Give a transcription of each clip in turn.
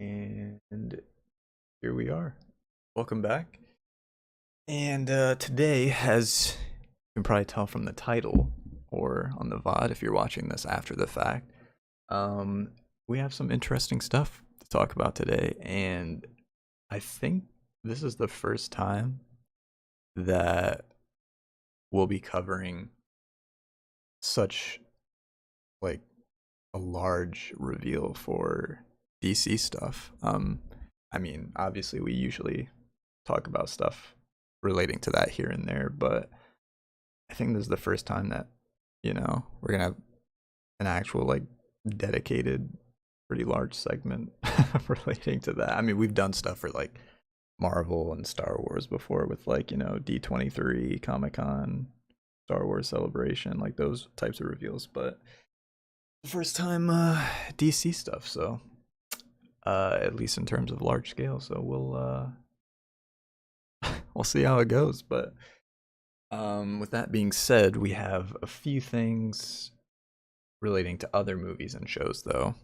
And here we are. Welcome back. And today, as you can probably tell from the title or on the VOD if you're watching this after the fact, um, we have some interesting stuff to talk about today. And I think this is the first time that we'll be covering such like a large reveal for DC stuff. I mean, obviously we usually talk about stuff relating to that here and there, but I think this is the first time that, we're gonna have an actual like dedicated pretty large segment relating to that. I mean, we've done stuff for like Marvel and Star Wars before with like, D23, Comic-Con, Star Wars Celebration, like those types of reveals, but the first time DC stuff, so at least in terms of large scale, so we'll see how it goes. But with that being said, we have a few things relating to other movies and shows, though,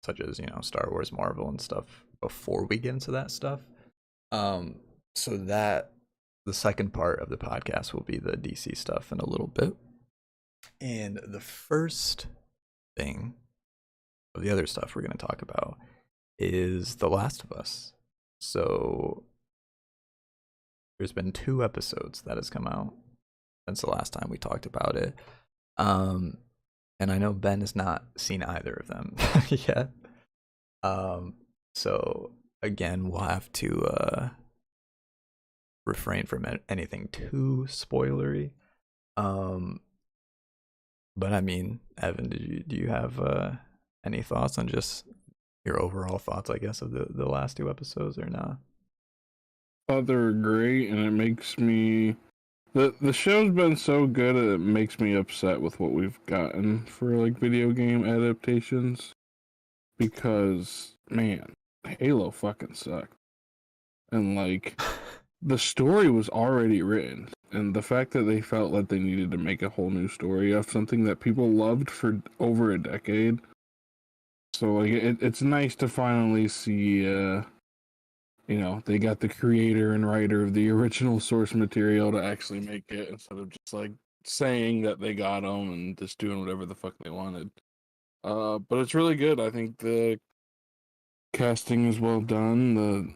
such as Star Wars, Marvel, and stuff. Before we get into that stuff, so that the second part of the podcast will be the DC stuff in a little bit, and the first thing of the other stuff we're going to talk about is The Last of Us. So there's been 2 episodes that has come out since the last time we talked about it. And I know Ben has not seen either of them yet. So again, we'll have to refrain from anything too spoilery. But I mean, Evan, do you have any thoughts on just your overall thoughts, I guess, of the last 2 episodes or not? Thought they were great, and it makes me the show's been so good it makes me upset with what we've gotten for like video game adaptations, because man, Halo fucking sucked, and like the story was already written, and the fact that they felt like they needed to make a whole new story of something that people loved for over a decade. So like it's nice to finally see they got the creator and writer of the original source material to actually make it, instead of just like saying that they got them and just doing whatever the fuck they wanted. But it's really good. I think the casting is well done.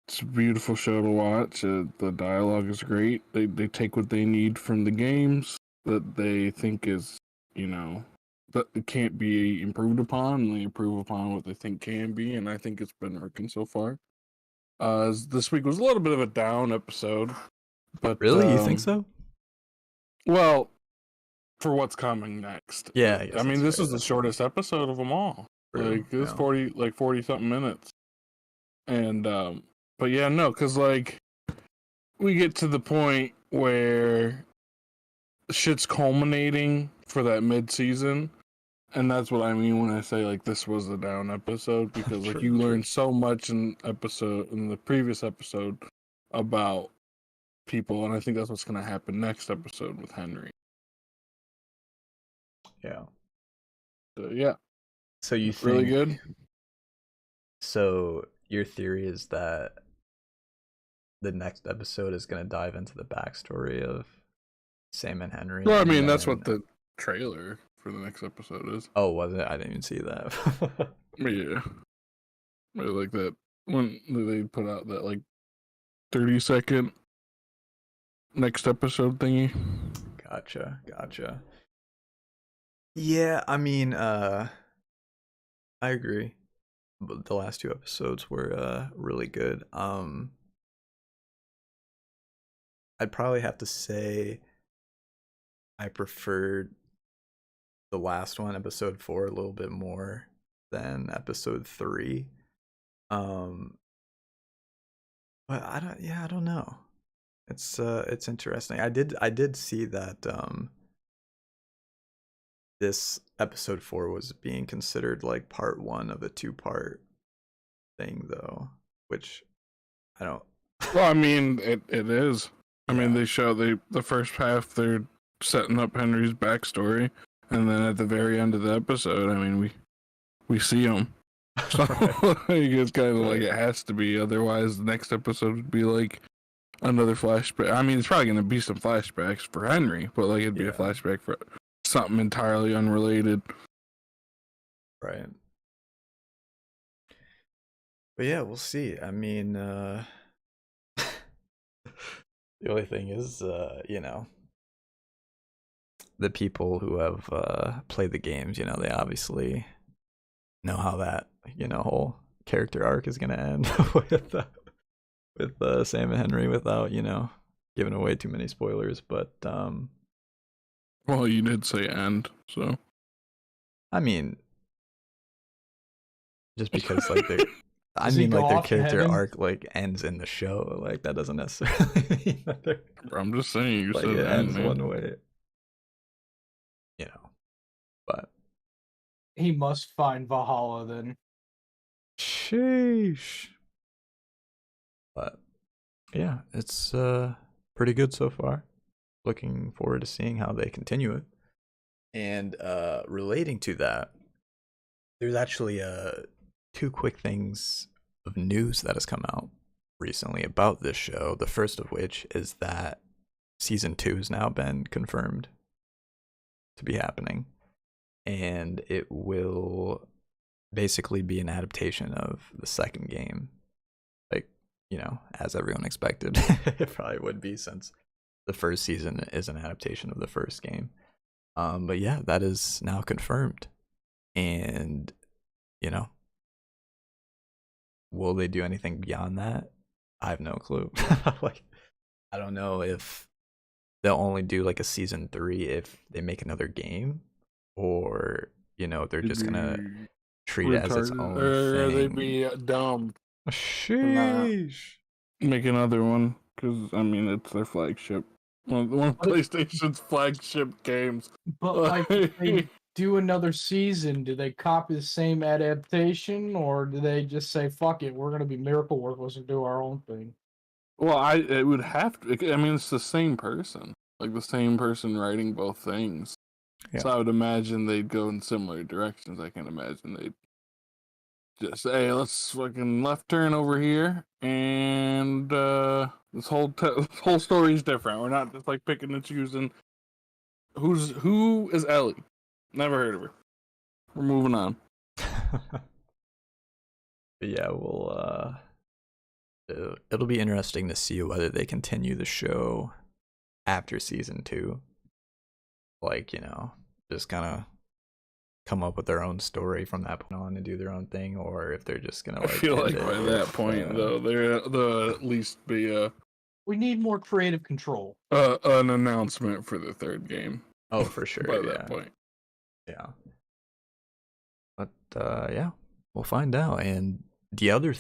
It's a beautiful show to watch. The dialogue is great. They take what they need from the games that they think is, that it can't be improved upon, and they improve upon what they think can be, and I think it's been working so far. This week was a little bit of a down episode, but Really, you think so? Well, for what's coming next. Yeah, I mean, this is the shortest episode of them all. True, Like it's yeah. 40 something minutes, and but yeah, no, because like we get to the point where shit's culminating for that mid-season. And that's what I mean when I say like this was a down episode, because like you learned so much in the previous episode about people, and I think that's what's gonna happen next episode with Henry. Yeah. So yeah. So you think really good? So your theory is that the next episode is gonna dive into the backstory of Sam and Henry? Well, I mean, that's what the trailer for the next episode is. Oh, was it? I didn't even see that. Yeah. Really like that when they put out that like 30-second next episode thingy. Gotcha. Yeah, I mean, I agree. But the last 2 episodes were really good. I'd probably have to say I preferred the last one, episode 4, a little bit more than episode 3. But I don't know. It's interesting. I did see that this episode 4 was being considered like part 1 of a 2-part thing, though, which I don't. Well, I mean, it is. I mean, Yeah. they show the first half they're setting up Henry's backstory, and then at the very end of the episode, I mean, we see him. So Right. like, it's kind of like Right. it has to be. Otherwise, the next episode would be like another flashback. I mean, it's probably going to be some flashbacks for Henry, but like it'd be a Yeah. flashback for something entirely unrelated. Right. But yeah, we'll see. I mean, the only thing is, the people who have played the games, they obviously know how that, whole character arc is gonna end with Sam and Henry without, giving away too many spoilers. But Well, you did say end, so. I mean, just because like they I Does he mean, go like, their off to character heaven? arc like ends in the show. Like, that doesn't necessarily mean that they're I'm just saying, you like said it end, ends man. one way, you know. But He must find Valhalla then. sheesh. But yeah, it's pretty good so far. Looking forward to seeing how they continue it. And relating to that, there's actually two quick things of news that has come out recently about this show. The first of which is that season 2 has now been confirmed to be happening, and it will basically be an adaptation of the second game, like, as everyone expected. It probably would be, since the first season is an adaptation of the first game. But yeah, that is now confirmed. And, you know, will they do anything beyond that? I have no clue. Like, I don't know if they'll only do like a season 3 if they make another game, or, they're They'd just gonna be treat it as its retarded, own or they'd thing. be dumb to not Sheesh. make another one, because I mean it's their flagship, one of But- PlayStation's flagship games. But like, if they do another season, do they copy the same adaptation, or do they just say, "Fuck it, we're gonna be miracle workers and do our own thing"? Well, it would have to. I mean, it's the same person, like the same person writing both things. Yeah. So I would imagine they'd go in similar directions. I can imagine they'd just say, "Hey, let's fucking left turn over here," and this whole story is different. We're not just like picking and choosing. Who is Ellie? Never heard of her. We're moving on. But yeah, it'll be interesting to see whether they continue the show after season 2. Like, just kind of come up with their own story from that point on and do their own thing, or if they're just gonna I like feel end like it by that with, point, though, there'll at least be We need more creative control. an announcement for the third game. oh, for sure, By yeah, that point. yeah. But yeah, we'll find out. And the other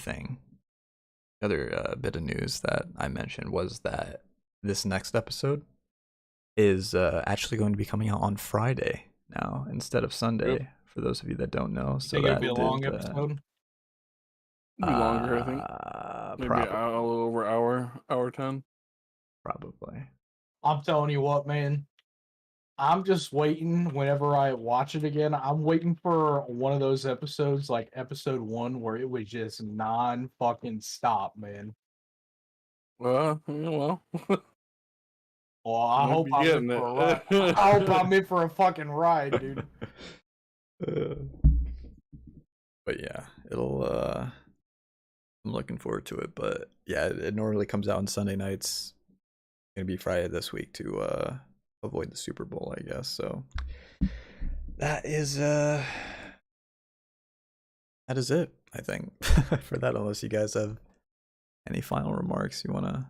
bit of news that I mentioned was that this next episode is actually going to be coming out on Friday now instead of Sunday. Yep. For those of you that don't know, so Think it'll that be a did, long episode. It'll be longer, I think. Maybe probably, a little over hour 10. probably. I'm telling you what, man. I'm just waiting. Whenever I watch it again, I'm waiting for one of those episodes, like episode 1, where it was just non-fucking stop, man. Well, yeah, well. Well, I Might hope be I'm in getting for a it. ride. I hope I'm in for a fucking ride, dude. But yeah, I'm looking forward to it. But yeah, it normally comes out on Sunday nights. It's gonna be Friday this week to avoid the Super Bowl, I guess. So that is it, I think, for that. Unless you guys have any final remarks you want to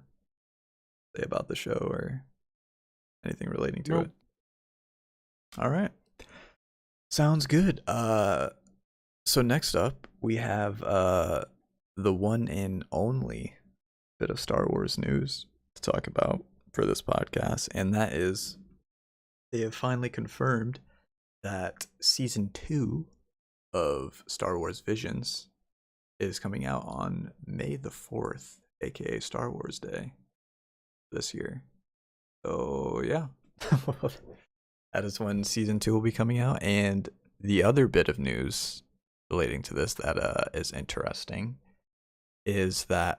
say about the show or anything relating to it. All right, sounds good. So next up we have the one and only bit of Star Wars news to talk about for this podcast, and that is they have finally confirmed that season 2 of Star Wars Visions is coming out on May the 4th, aka Star Wars Day, this year. So yeah, that is when season 2 will be coming out. And the other bit of news relating to this that is interesting is that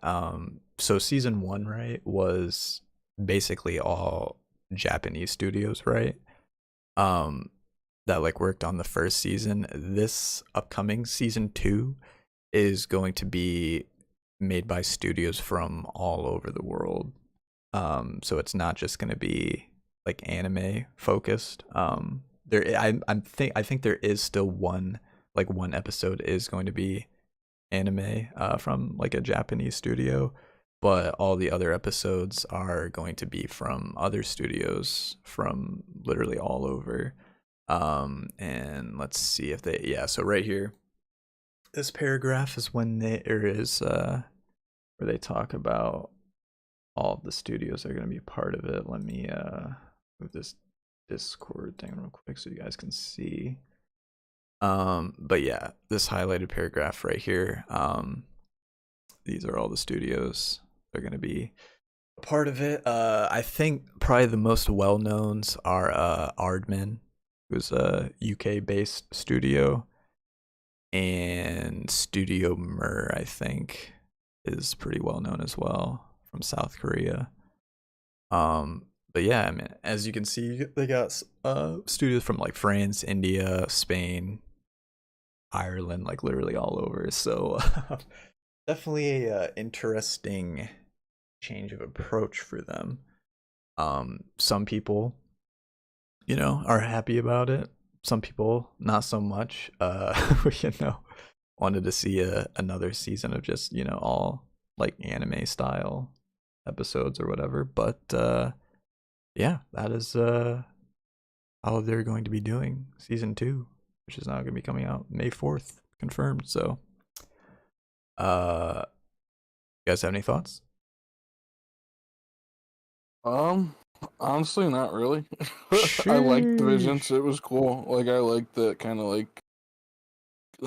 so season 1, right, was basically all Japanese studios, right? Um that like worked on the first season. This upcoming season 2 is going to be made by studios from all over the world. So it's not just going to be like anime focused. I think there is still one episode is going to be anime from like a Japanese studio, but all the other episodes are going to be from other studios from literally all over. And let's see if they, yeah, so right here, this paragraph is when there is where they talk about all of the studios that are going to be part of it. Let me move this Discord thing real quick so you guys can see. But yeah, this highlighted paragraph right here, these are all the studios that are going to be a part of it. I think probably the most well-knowns are Aardman, who's a UK-based studio, and Studio Mir, I think, is pretty well known as well, from South Korea. But yeah, I mean, as you can see, they got studios from like France, India, Spain, Ireland, like literally all over. So definitely a interesting change of approach for them. Some people, you know, are happy about it. Some people not so much. You know, wanted to see another season of just, you know, all like anime style episodes or whatever. But yeah, that is how they're going to be doing season 2, which is now going to be coming out May 4th, confirmed. So you guys have any thoughts? Honestly, not really. I liked the visions. Sheesh. It was cool. Like, I liked the kind of like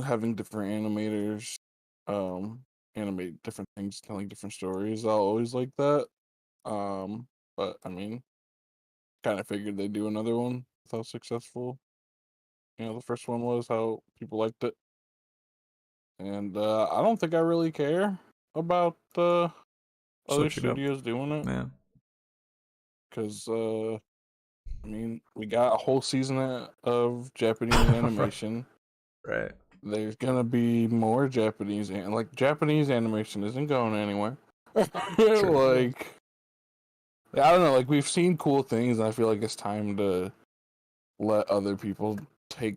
having different animators, um, animate different things, telling different stories. I always like that. But I mean, kind of figured they'd do another one with how successful, the first one was, how people liked it. And I don't think I really care about other Switch it up. studios doing it, Yeah. because I mean, we got a whole season of Japanese animation. Right. There's gonna be more Japanese, and like Japanese animation isn't going anywhere. True. Like, I don't know, like we've seen cool things, and I feel like it's time to let other people take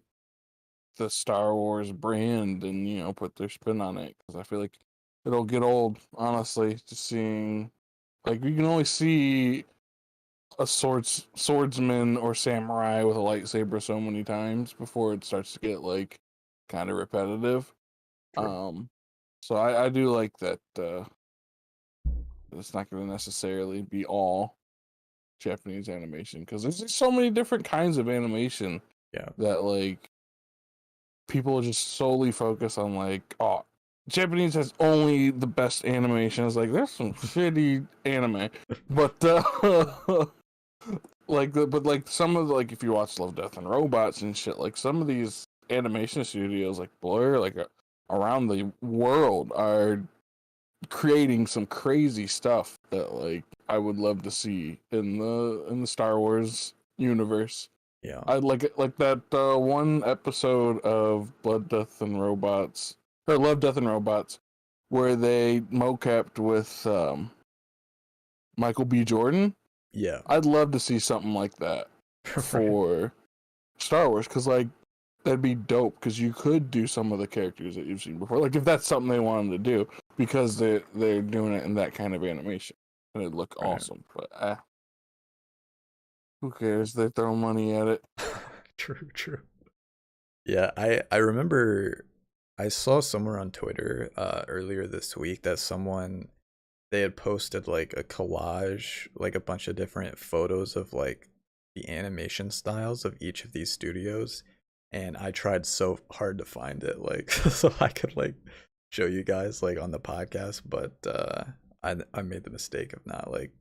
the Star Wars brand and put their spin on it, because I feel like it'll get old, honestly, just seeing, like, you can only see a swordsman or samurai with a lightsaber so many times before it starts to get like kind of repetitive. True. So I do like that it's not going to necessarily be all Japanese animation, because there's just so many different kinds of animation Yeah. that like people just solely focus on, like, oh, Japanese has only the best animation. It's like, there's some shitty anime, but but some of the, like, if you watch Love, Death and Robots and shit, like some of these animation studios like Blur, like around the world, are creating some crazy stuff that like I would love to see in the Star Wars universe. Yeah. I'd like that one episode of Blood, Death, and Robots, or Love, Death, and Robots, where they mocapped with Michael B. Jordan. Yeah. I'd love to see something like that Right. for Star Wars, because like that'd be dope. Because you could do some of the characters that you've seen before, like if that's something they wanted to do, because they're doing it in that kind of animation, and it'd look Right. awesome. But who cares? They throw money at it. True. Yeah, I remember I saw somewhere on Twitter earlier this week that someone, they had posted like a collage, like a bunch of different photos of like the animation styles of each of these studios, and I tried so hard to find it, like so I could like show you guys like on the podcast, but I made the mistake of not like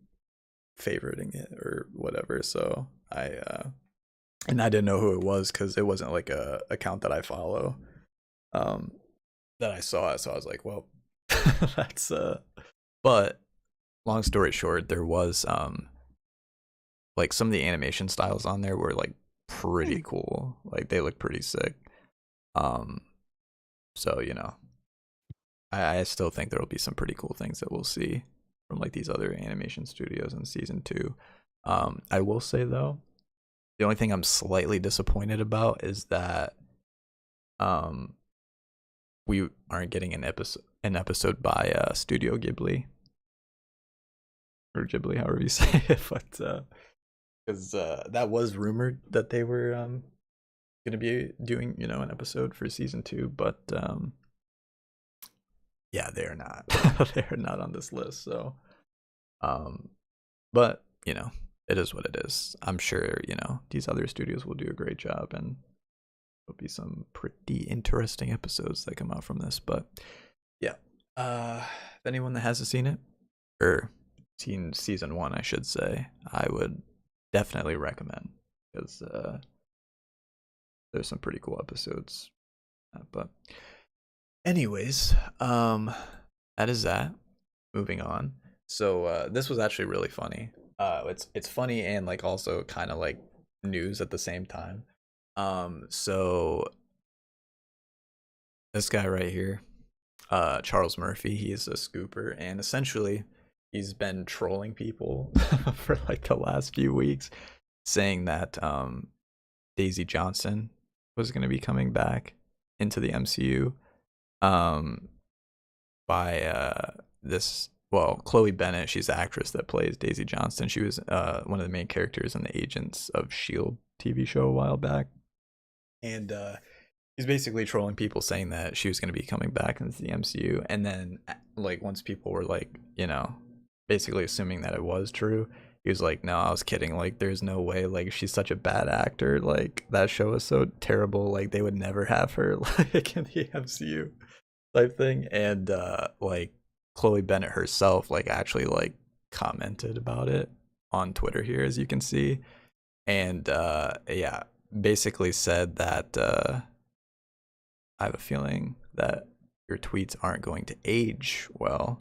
favoriting it or whatever, so and I didn't know who it was because it wasn't like a account that I follow. that I saw it, so I was like, well, that's but long story short, there was like some of the animation styles on there were like pretty cool. Like they look pretty sick. Um so, I still think there will be some pretty cool things that we'll see from like these other animation studios in season 2. I will say though, the only thing I'm slightly disappointed about is that um we aren't getting an episode by Studio Ghibli, or Ghibli, however you say it, but because that was rumored that they were gonna be doing an episode for season 2, but yeah, they are not. They are not on this list. So but it is what it is. I'm sure these other studios will do a great job, and there'll be some pretty interesting episodes that come out from this. But yeah, if anyone that hasn't seen it, or seen season 1, I should say, I would definitely recommend, because there's some pretty cool episodes. But anyways, that is that. Moving on. So this was actually really funny. It's funny and like also kind of like news at the same time. So this guy right here, Charles Murphy, he's a scooper, and essentially he's been trolling people for like the last few weeks, saying that Daisy Johnson was going to be coming back into the MCU by this, well, Chloe Bennett. She's the actress that plays Daisy Johnson. She was one of the main characters in the Agents of S.H.I.E.L.D. TV show a while back, and he's basically trolling people, saying that she was going to be coming back into the MCU. And then like once people were like basically assuming that it was true, he was like, no, I was kidding, like there's no way, like she's such a bad actor, like that show is so terrible, like they would never have her like in the MCU type thing. And like Chloe Bennett herself like actually like commented about it on Twitter here, as you can see, and yeah, basically said that I have a feeling that your tweets aren't going to age well,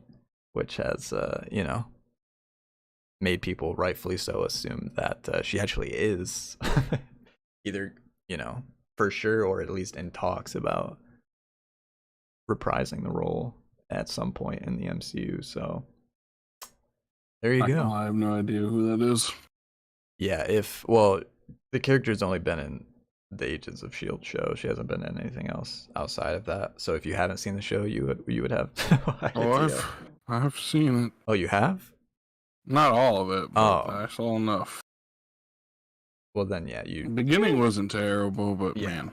which has made people rightfully so assume that she actually is either for sure, or at least in talks about reprising the role at some point in the MCU. So there you go. I have no idea who that is. Yeah, the character's only been in the Agents of S.H.I.E.L.D. show. She hasn't been in anything else outside of that. So if you haven't seen the show, you would have no idea. I've seen it. Oh, you have? Not all of it, but Oh. I saw enough. Well, then yeah, The beginning wasn't terrible, but yeah. man,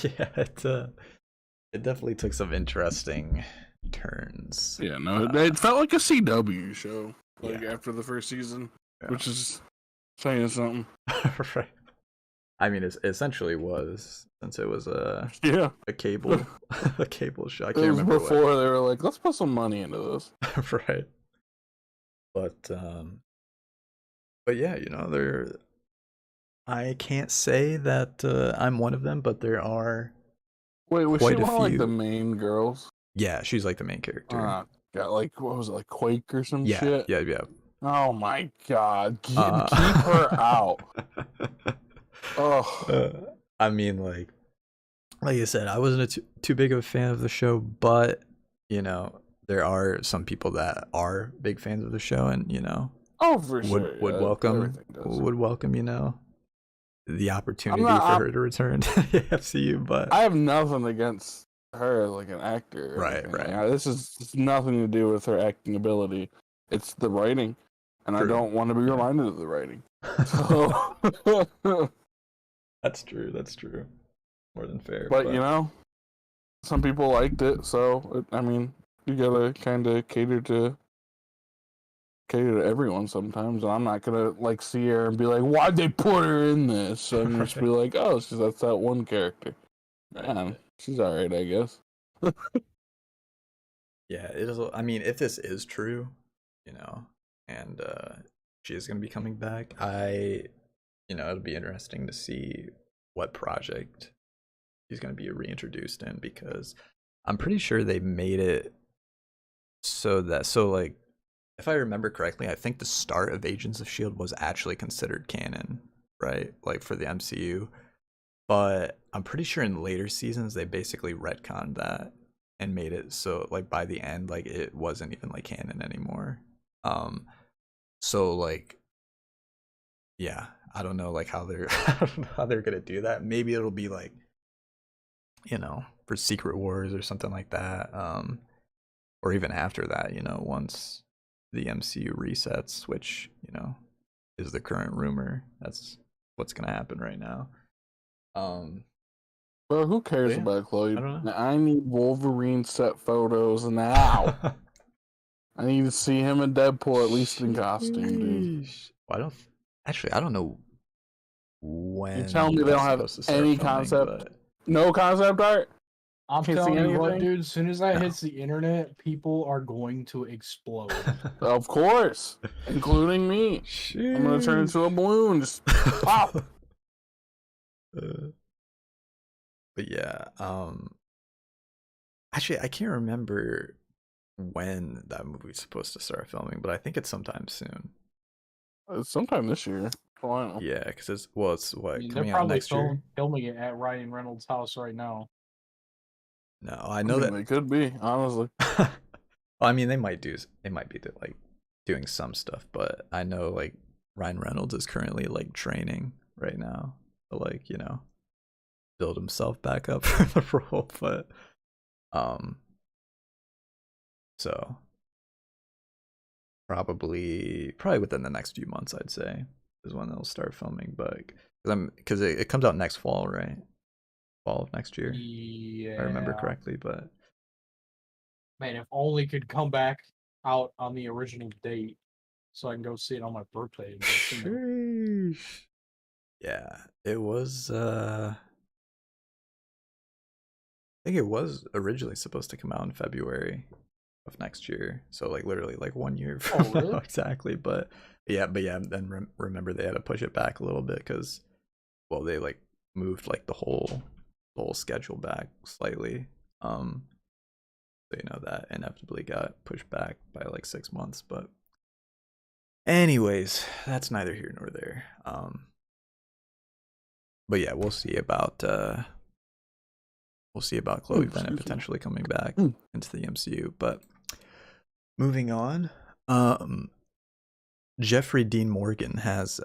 yeah, it definitely took some interesting turns. Yeah, no, it felt like a CW show, like Yeah. after the first season, Yeah. which is saying something. Right. I mean, it essentially was, since it was a cable a cable show. I can't remember before they were like, let's put some money into this. Right. But yeah, I can't say that I'm one of them, but there are Wait, was quite she a one of, like few. the main girls? Yeah, she's like the main character. Got like, what was it, like Quake or some yeah, shit? yeah. Oh my god, keep her out. Oh, I mean, like I said, I wasn't too big of a fan of the show, but there are some people that are big fans of the show, and oh for would sure, welcome the opportunity for her to return to the MCU. But I have nothing against her as like an actor. Right. This is nothing to do with her acting ability. It's the writing, and True. I don't want to be reminded of the writing. So That's true. More than fair. But some people liked it, so I mean, you gotta kind of cater to everyone sometimes. And I'm not gonna like see her and be like, "Why'd they put her in this?" So I'm just be like, "Oh, that's that one character. Man, she's all right, I guess." Yeah, it is. I mean, if this is true, and she is gonna be coming back, it'll be interesting to see what project she's gonna be reintroduced in, because I'm pretty sure they made it so like if I remember correctly, I think the start of Agents of Shield was actually considered canon, right? Like for the MCU. But I'm pretty sure in later seasons they basically retconned that and made it so like by the end like it wasn't even like canon anymore. Um so like yeah, I don't know like how they're I don't know how they're gonna do that. Maybe it'll be like, you know, for Secret Wars or something like that. Or even after that, you know, once the MCU resets, which, you know, is the current rumor. That's what's gonna happen right now. Um Bro, who but cares yeah, about Chloe? I don't I need Wolverine set photos now. know. I need to see him in Deadpool at least in costume, dude. Sheesh. Well, I don't know You tell when me they don't that's have supposed to start any filming, concept, but no concept art? I'm Can't see telling you what, anything? dude. As soon as that no. hits the internet, people are going to explode. Of course, including me. I'm gonna turn into a balloon, just pop. Uh, but yeah, actually, I can't remember when that movie's supposed to start filming, but I think it's sometime soon. Sometime this year. Oh, I don't know. Yeah, because it's I what mean, they're coming out probably next year. filming it at Ryan Reynolds' house right now. No, I I know mean, that. they could be, honestly. Well, I mean, they might be like doing some stuff, but I know like Ryan Reynolds is currently like training right now to like, you know, build himself back up for the role, but um so probably within the next few months I'd say is when they'll start filming, but because it comes out next fall, right? Fall of next year, if I remember Yeah, correctly, but man, if only could come back out on the original date so I can go see it on my birthday. But, you know, sheesh. Yeah, it was I think it was originally supposed to come out in February of next year. So like literally like 1 year oh from now really? exactly. But yeah, then remember they had to push it back a little bit because well they like moved like the whole schedule back slightly. So you know that inevitably got pushed back by like 6 months. But anyways, that's neither here nor there. But yeah, we'll see about Chloe Bennett Excuse me. potentially coming back Mm. into the MCU. But moving on, Jeffrey Dean Morgan has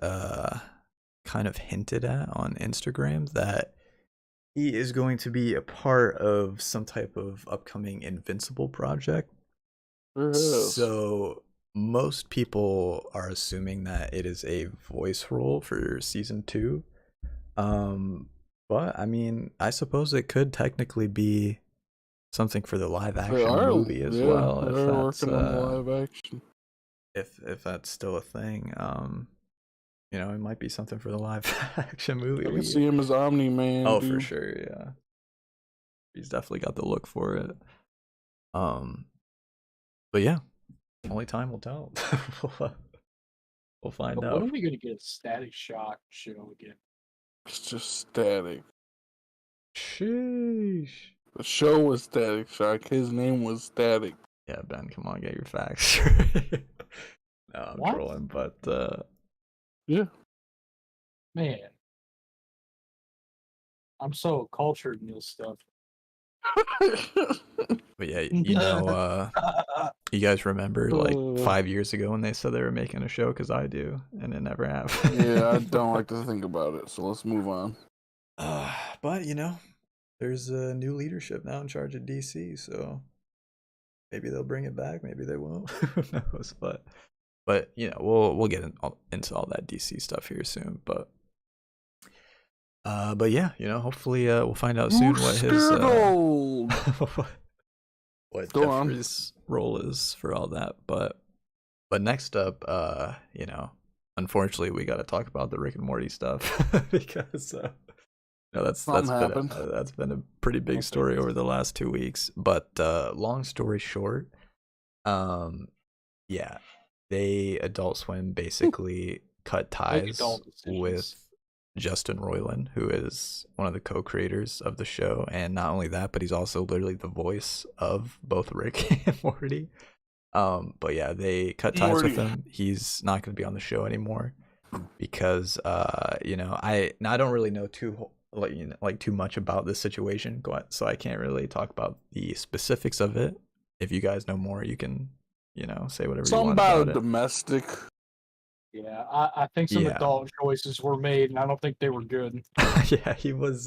kind of hinted at on Instagram that he is going to be a part of some type of upcoming Invincible project. Sure is. So most people are assuming that it is a voice role for season 2. But I mean, I suppose it could technically be something for the live They action are, movie as yeah, well, if they're that's working on the live action. if that's still a thing. You know, it might be something for the live action movie. I can see him as Omni Man, Oh, for dude. sure, yeah. He's definitely got the look for it. Um, but yeah, only time will tell. we'll, we'll find But when out. are we gonna get a Static Shock show again? It's just static. Sheesh. The show was Static Shock. His name was Static. Yeah, Ben, come on, get your facts. No, I'm What? trolling, but Yeah. Man, I'm so cultured in this stuff. but yeah, you know, you guys remember like Uh, 5 years ago when they said they were making a show? Because I do, and it never happened. yeah, I don't like to think about it, so let's move on. But you know, there's a new leadership now in charge of DC, so maybe they'll bring it back, maybe they won't. Who knows? But you know, we'll get into all that DC stuff here soon. But yeah, you know, hopefully we'll find out soon what his what Go on. Jeffrey's role is for all that. But next up, you know, unfortunately we got to talk about the Rick and Morty stuff because no, that's been a pretty big story over the last 2 weeks. But long story short, yeah, Adult Swim basically cut ties with Justin Roiland, who is one of the co-creators of the show, and not only that, but he's also literally the voice of both Rick and Morty. But yeah, they cut ties with him. He's not going to be on the show anymore because I don't really know too much about this situation, so I can't really talk about the specifics of it. If you guys know more, you can say whatever you want about it. Domestic. Yeah, I think some adult choices were made, and I don't think they were good. Yeah, he was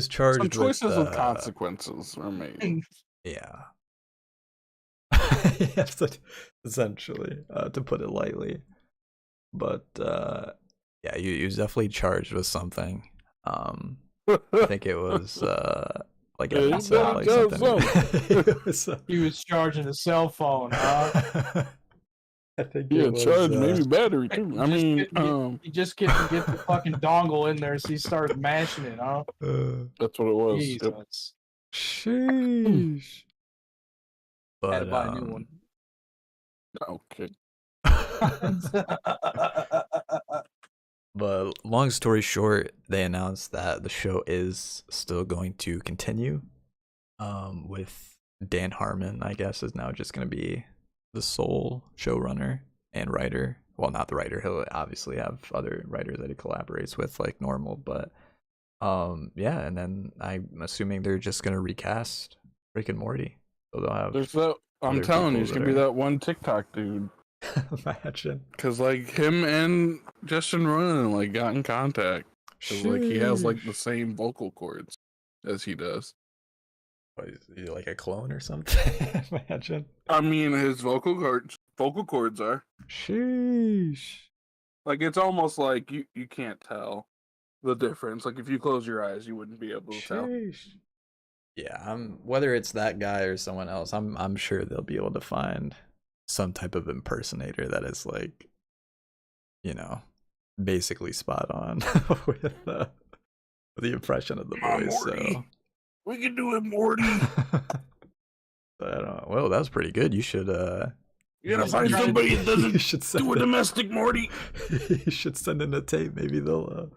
charged Some choices with, with consequences were made. Yeah. Yes, essentially, to put it lightly. But yeah, he was definitely charged with something. I think it was like something. He was charging a cell phone, huh? I think Yeah, it was, charge maybe battery too. I mean, you just get the fucking dongle in there, so he started mashing it, huh? That's what it was. Jesus. Sheesh. But Had to buy a new one. Okay. But long story short, they announced that the show is still going to continue. With Dan Harmon, I guess, is now just going to be the sole showrunner and writer. Well, not the writer. He'll obviously have other writers that he collaborates with, like normal. But yeah, and then I'm assuming they're just going to recast Rick and Morty. So they'll have. I'm telling you, it's gonna be that one TikTok dude. Imagine, because like him and Justin Roiland like got in contact. Cause like he has like the same vocal cords as he does. What, is he like a clone or something? Imagine. I mean, his vocal cords are. Sheesh. Like it's almost like you can't tell the difference. Like if you close your eyes, you wouldn't be able to tell. Yeah, whether it's that guy or someone else, I'm sure they'll be able to find some type of impersonator that is like, basically spot on with the impression of the voice. So we can do it, Morty. I don't know. Well, that was pretty good. You should you gotta find somebody that doesn't do a domestic Morty. You should send in a tape. Maybe they'll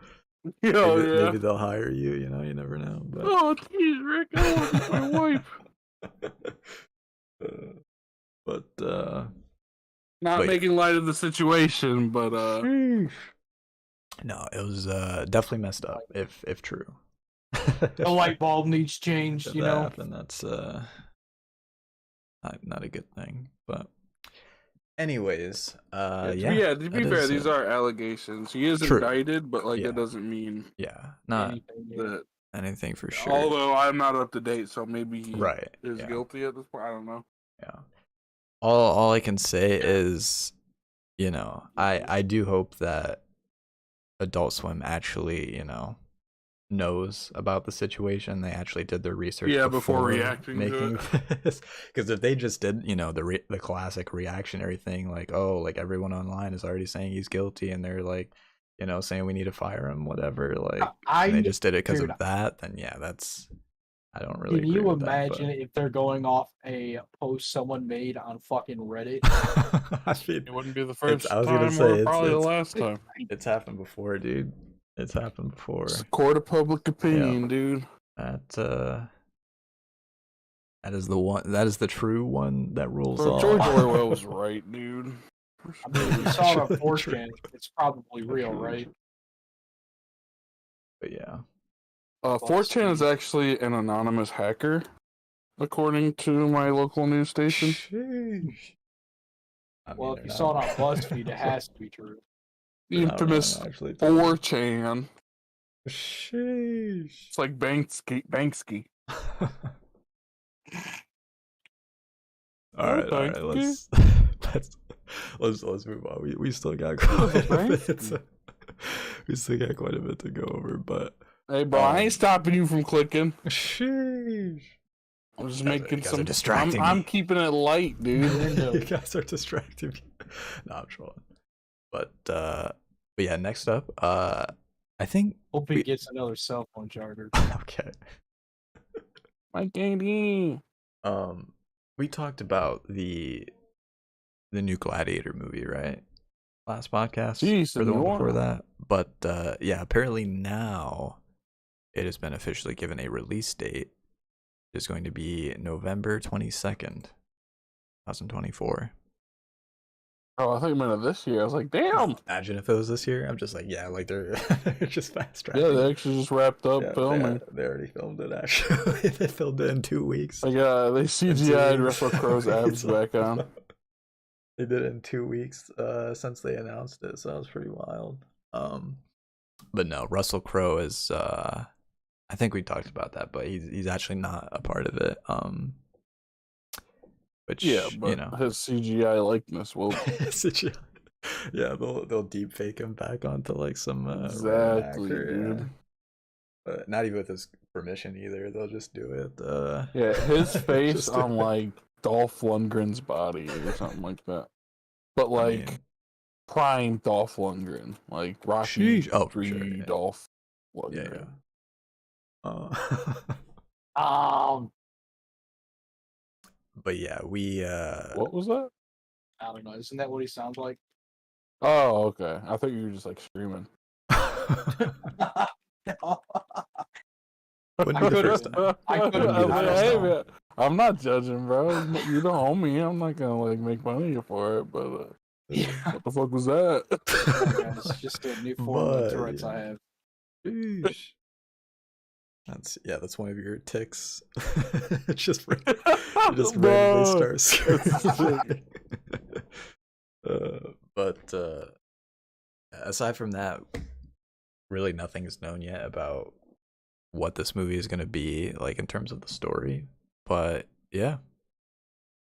maybe they'll hire you. You never know. But... Oh, jeez, Rick, I want my wife. Not making light of the situation, but no, it was definitely messed up. If true, the light bulb needs changed. If that happened, that's not a good thing. But anyways, yeah. To be fair, these are allegations. He is indicted, but like it doesn't mean not anything for sure. Although I'm not up to date, so maybe he is guilty at this point. I don't know. Yeah. All I can say is, I do hope that Adult Swim actually, knows about the situation. They actually did their research before reacting making this. Because if they just did, the classic reactionary thing, like, oh, like everyone online is already saying he's guilty, and they're like, saying we need to fire him, whatever. Like, and they just did it because of that. Then that's. I don't really. Can you imagine if they're going off a post someone made on fucking Reddit? I mean, it wouldn't be the first time or probably the last time. It's happened before, dude. It's happened before. It's a court of public opinion, dude. That is the one. That is the true one that rules all. George Orwell was right, dude. I mean, we saw it on 4chan. It's probably real, right? But yeah. 4chan is actually an anonymous hacker, according to my local news station. Sheesh. Well, if you saw it on BuzzFeed, it has to be true. The infamous 4chan. Sheesh. It's like Banksy. All right. Let's move on. We still got quite a bit. We still got quite a bit to go over, but. Hey, bro, I ain't stopping you from clicking. Sheesh. I'm just making some distracting. I'm keeping it light, dude. You guys are distracting me. No, I'm trolling. But yeah, next up, I think. Hope he gets another cell phone charger. Okay. My candy. We talked about the new Gladiator movie, right? Last podcast. Jeez, or the one before that. But yeah, apparently now it has been officially given a release date. It is going to be November 22nd, 2024. Oh, I thought you meant this year. I was like, damn. Imagine if it was this year. I'm just like, yeah, like they're they're just fast tracking. Yeah, they actually just wrapped up Yeah, filming. they already filmed it. Actually, they filmed it in 2 weeks. Like, they CGI'd Russell Crowe's abs back on. They did it in 2 weeks since they announced it, so that was pretty wild. But no, Russell Crowe is. I think we talked about that, but he's actually not a part of it. Which, Yeah, but you know, his CGI likeness will. CGI. Yeah, they'll deep fake him back onto like some Exactly, actor, dude. yeah. But not even with his permission either. They'll just do it. Yeah, his face just on like Dolph Lundgren's body or something like that. But like prime Dolph Lundgren, like Rocky Sheesh. Oh, III sure, yeah. Dolph Lundgren. Yeah. But yeah, we What was that? I don't know. Isn't that what he sounds like? Oh, okay. I thought you were just like screaming. Wouldn't be the first time. Wouldn't be the first time. Man, I'm not judging, bro. You the homie. I'm not gonna like make fun of you for it, but what the fuck was that? Yeah, it's just a new form of Tourette's I have. Sheesh. That's one of your ticks. It's just you just randomly start screaming. But aside from that, really nothing is known yet about what this movie is going to be like in terms of the story. But yeah,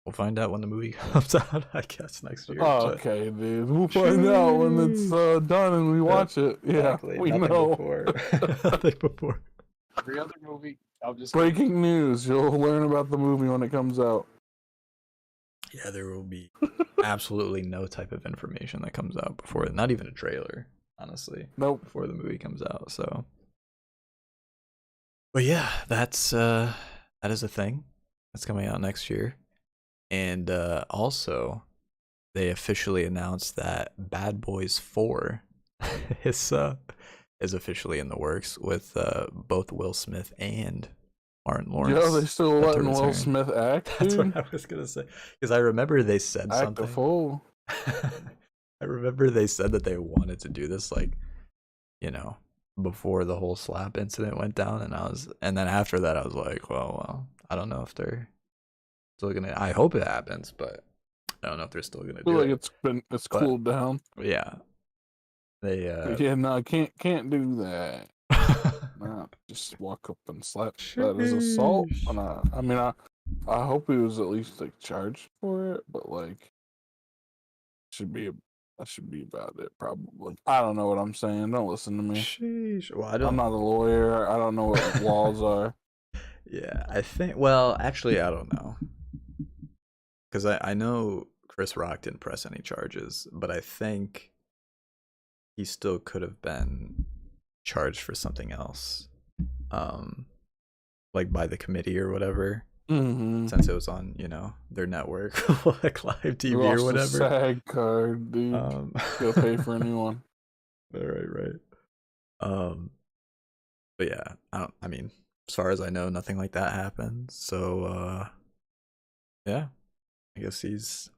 we'll find out when the movie comes out, I guess, next year. Okay, dude. We'll find out when it's done and we watch it. Exactly. Yeah, we nothing know. Nothing before. Every other movie, I'll just breaking news. You'll learn about the movie when it comes out. Yeah, there will be absolutely no type of information that comes out before, not even a trailer, honestly. Nope. Before the movie comes out. So, but yeah, that is a thing that's coming out next year, and also they officially announced that Bad Boys 4 is officially in the works with both Will Smith and Martin Lawrence. Yeah, they still letting Will Smith act. That's dude. what I was gonna say, because I remember they said act something. A fool. I remember they said that they wanted to do this, like, you know, before the whole slap incident went down, and then after that I was like, well, I don't know if they're still gonna. I hope it happens, but I don't know if they're still gonna do it. It's cooled down. Yeah, they no, can't do that. Nah, just walk up and slap that as assault. I mean, I hope he was at least like charged for it, but like, that should be about it. Probably. I don't know what I'm saying. Don't listen to me. Sheesh. Well, I'm not a lawyer. I don't know what laws are. Yeah, I think. Well, actually, I don't know, because I know Chris Rock didn't press any charges, but I think he still could have been charged for something else, like by the committee or whatever, since it was on their network, like live TV or whatever. The SAG card, dude. Go pay for a new one. Right. But yeah, I mean, as far as I know, nothing like that happened. So yeah, I guess he's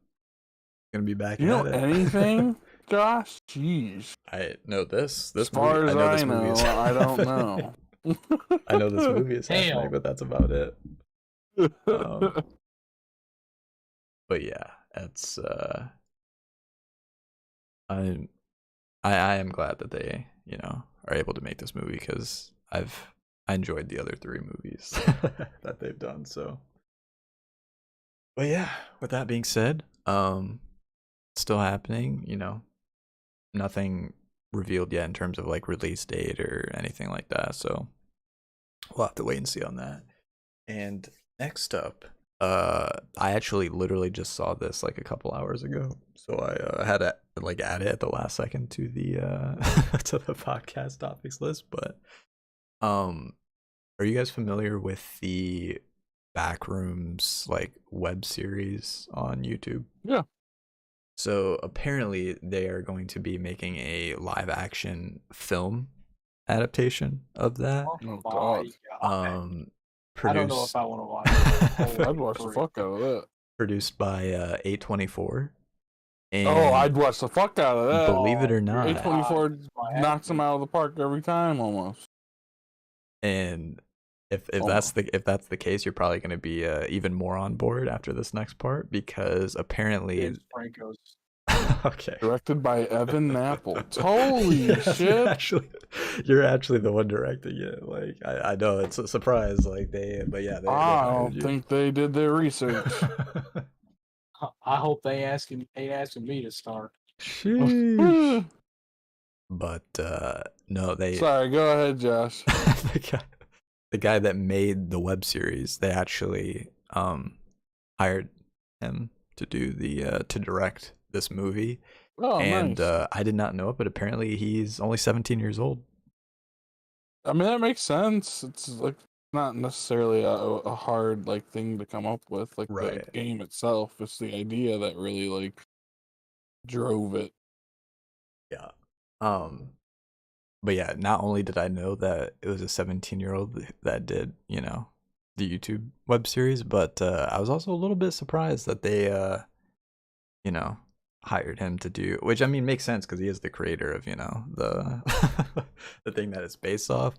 gonna be back. You know anything? Josh, jeez. I know this. As far as I know, I don't know. I know this movie is happening, but that's about it. But yeah, it's I am glad that they are able to make this movie, because I enjoyed the other 3 movies that they've done. So, but yeah, with that being said, it's still happening. Nothing revealed yet in terms of like release date or anything like that, so we'll have to wait and see on that. And next up, I actually literally just saw this like a couple hours ago, so I had to like add it at the last second to the to the podcast topics list. But are you guys familiar with the Backrooms like web series on YouTube? Yeah. So apparently they are going to be making a live action film adaptation of that. Oh Oh my God. god! Um, I don't know if produced I want to watch it. I'd Holy watch the frick. fuck out of that. produced by A24, Oh, and I'd watch the fuck out of that. believe it Oh or dear not, God, A24 kiss my ass. knocks them out of the park every time almost. and if Almost. that's the case, you're probably going to be even more on board after this next part because apparently James Franco's. okay. Directed by Evan Napple. Holy Yes, shit. you're actually the one directing it. Like I know it's a surprise. Like but yeah, they I hired don't you. think they did their research. I hope they ain't asking me to start. Sheesh. But no, they Sorry, go ahead, Josh. the guy that made the web series, they actually hired him to do the to direct this movie. Oh, And nice. I did not know it, but apparently he's only 17 years old. I mean, that makes sense. It's like not necessarily a hard like thing to come up with, like the Right. game itself. It's the idea that really like drove it. Yeah. But yeah, not only did I know that it was a 17-year-old that did, the YouTube web series, but I was also a little bit surprised that they, you know, hired him to do, which I mean makes sense because he is the creator of, the the thing that it's based off.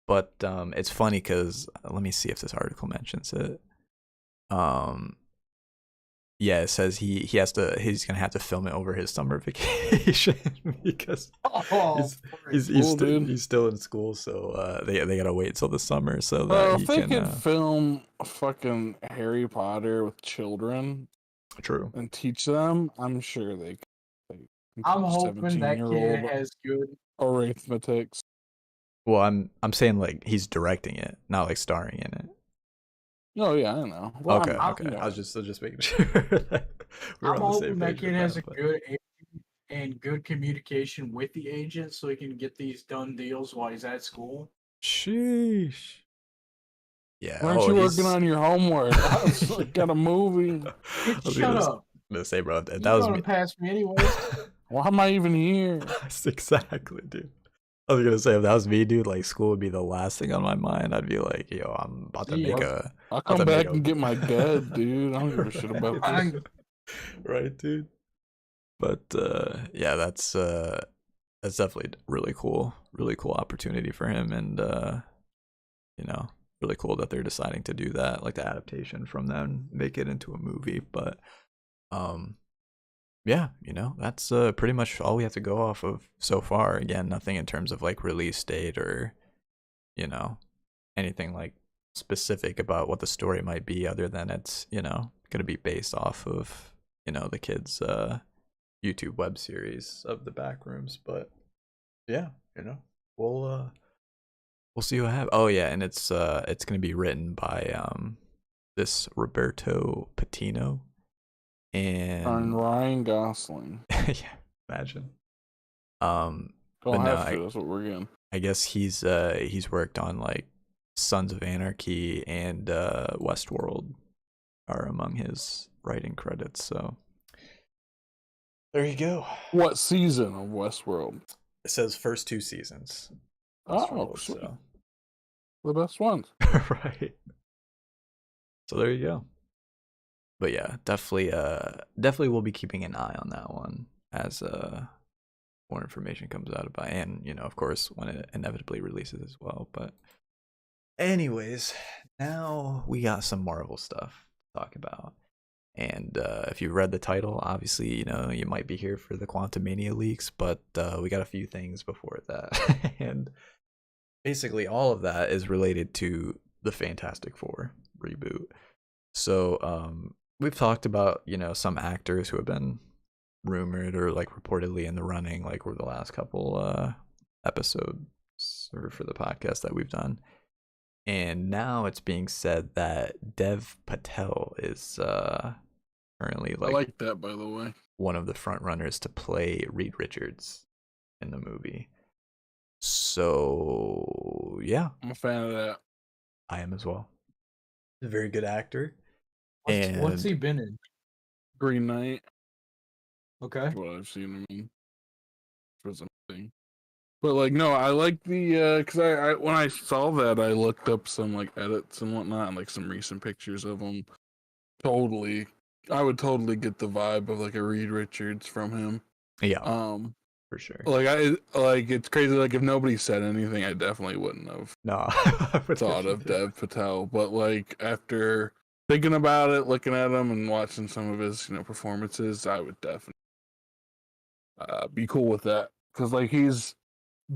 But it's funny because let me see if this article mentions it. Um, yeah, it says he's gonna have to film it over his summer vacation because Oh, he's still in school, so they gotta wait till the summer so that Well, he if they can. could film fucking Harry Potter with children True. and teach them, I'm sure they could. I'm hoping that kid 17-year-old has good. arithmetics. Well, I'm saying like he's directing it, not like starring in it. Oh yeah, I know. Well, Okay, I'm, okay. you I was know, just making sure that we're I'm on the same hoping that page kid with has that. a But good agent and good communication with the agent, so he can get these done deals while he's at school. sheesh. Yeah. aren't Oh, you he's. working on your homework? I was like, got a movie. I was Shut up! gonna say, bro, if that You're was gonna me. pass me anyways. Why am I even here? That's exactly, dude. I was gonna say if that was me, dude, like school would be the last thing on my mind. I'd be like, yo, I'm about to make Yeah. I'll about come to make back and get my dad, dude. I don't give a shit about right, this. dude. Right, dude. But yeah, that's definitely really cool opportunity for him, and really cool that they're deciding to do that, like the adaptation from them, make it into a movie. But um, yeah, that's pretty much all we have to go off of so far. Again, nothing in terms of like release date or you know anything like specific about what the story might be, other than it's gonna be based off of the kids YouTube web series of the Backrooms. But yeah, we'll see what happens. Oh yeah, and it's gonna be written by this Roberto Patino And and Ryan Gosling. yeah, imagine. But Don't no, have to. That's what we're getting. I guess he's worked on like Sons of Anarchy and Westworld are among his writing credits. So there you go. What season of Westworld? It says first 2 seasons. Oh, Westworld, sweet. so The best ones. right. So there you go. But yeah, definitely we'll be keeping an eye on that one as more information comes out about it, and of course when it inevitably releases as well. But anyways, now we got some Marvel stuff to talk about. And if you read the title, obviously, you might be here for the Quantumania leaks, but we got a few things before that. And basically all of that is related to the Fantastic Four reboot. So we've talked about, some actors who have been rumored or like reportedly in the running, like over the last couple episodes or for the podcast that we've done. And now it's being said that Dev Patel is currently I like that, by the way. one of the front runners to play Reed Richards in the movie. So yeah, I'm a fan of that. I am as well. He's a very good actor. What's he been in? Green Knight. Okay. What I've seen him in for something. But like, no, I like the because I when I saw that, I looked up some like edits and whatnot, and like some recent pictures of him. Totally, I would totally get the vibe of like a Reed Richards from him. Yeah, Um, for sure. like it's crazy. Like if nobody said anything, I definitely wouldn't have No, thought of Dev Patel. But like after thinking about it, looking at him and watching some of his performances, I would definitely be cool with that because like he's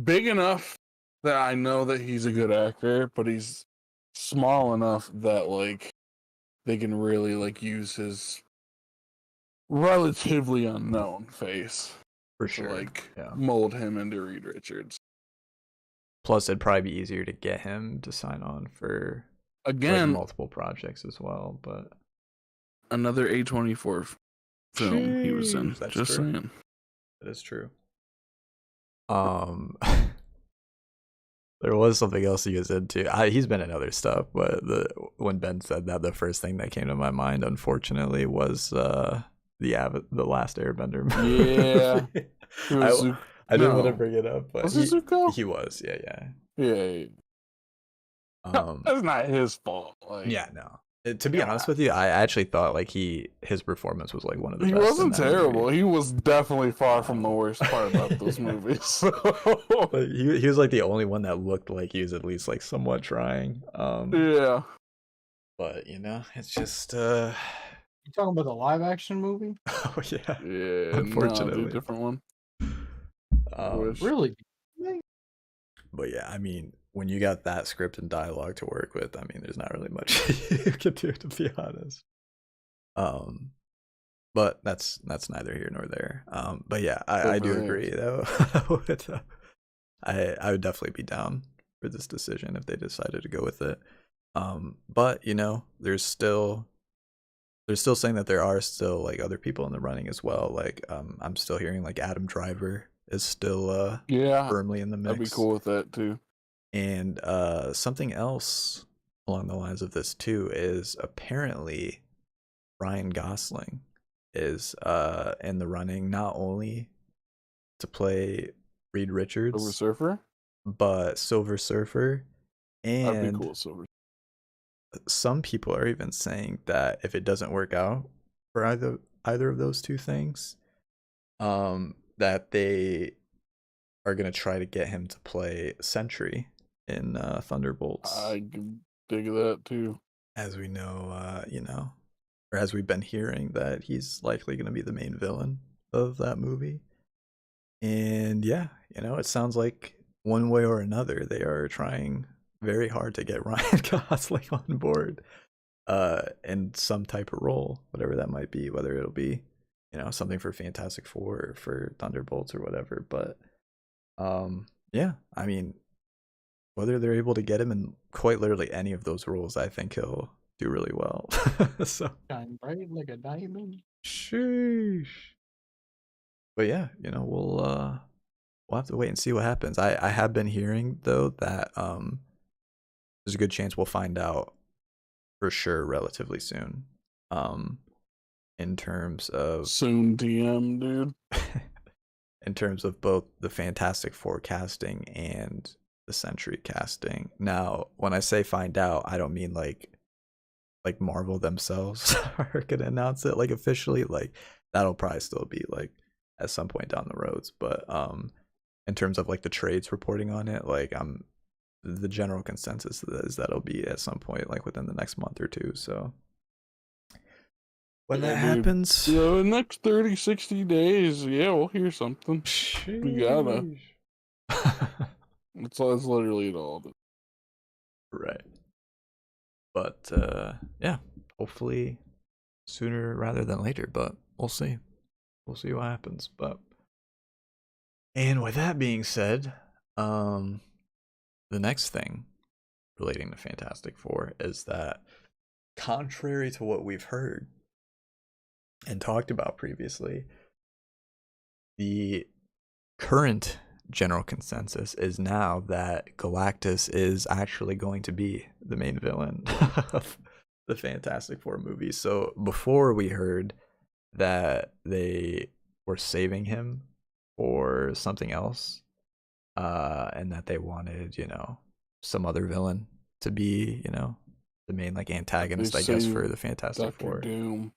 big enough that I know that he's a good actor, but he's small enough that like they can really like use his relatively unknown face for to sure. like Yeah. mold him into Reed Richards. Plus, it'd probably be easier to get him to sign on for like Again, multiple projects as well. But another A24 film he was in. That's Just true. saying. That is true. There was something else he was into. He's been in other stuff, but when Ben said that, the first thing that came to my mind, unfortunately, was the Last Airbender movie. Yeah. I didn't want to bring it up, but was he Zuko? He was, yeah. Yeah. That's not his fault. Like, yeah, no. To be honest with you, I actually thought like his performance was like one of the he best. Wasn't terrible. Movie. He was definitely far from the worst part about those movies. So. Like, he was like the only one that looked like he was at least like somewhat trying. Yeah. But it's just You talking about the live action movie? Oh yeah. Yeah. Unfortunately, no, different one. Really? But yeah, I mean, when you got that script and dialogue to work with, I mean, there's not really much you can do, to be honest. But that's neither here nor there. But yeah, I do agree though. I would definitely be down for this decision if they decided to go with it. But they're still saying that there are still like other people in the running as well. Like I'm still hearing like Adam Driver is still firmly in the mix. I'd be cool with that too. And something else along the lines of this too is apparently Ryan Gosling is in the running, not only to play Reed Richards, Silver Surfer, but Silver Surfer. And that'd be cool, Silver. Some people are even saying that if it doesn't work out for either of those two things, that they are going to try to get him to play Sentry in Thunderbolts. I can dig that too. As we know, or as we've been hearing, that he's likely going to be the main villain of that movie. And yeah, it sounds like one way or another they are trying very hard to get Ryan Gosling on board in some type of role, whatever that might be, whether it'll be something for Fantastic Four or for Thunderbolts or whatever. But yeah, I mean, whether they're able to get him in quite literally any of those roles, I think he'll do really well. So shine bright like a diamond. Sheesh. But yeah, we'll have to wait and see what happens. I have been hearing though that there's a good chance we'll find out for sure relatively soon. In terms of soon DM, dude. In terms of both the Fantastic Four casting and the Sentry casting. Now, when I say find out, I don't mean like Marvel themselves are gonna announce it like officially. Like that'll probably still be like at some point down the roads. But in terms of like the trades reporting on it, like the general consensus is that it'll be at some point like within the next month or two. So when that happens, the next 30-60 days, yeah, we'll hear something. We gotta. That's literally it all. Right. But yeah, hopefully sooner rather than later, but we'll see. We'll see what happens. But and with that being said, the next thing relating to Fantastic Four is that, contrary to what we've heard and talked about previously, the current general consensus is now that Galactus is actually going to be the main villain of the Fantastic Four movie. So before we heard that they were saving him for something else, and that they wanted, some other villain to be, the main like They antagonist, I guess, for saved the Fantastic Doctor Four. Doom.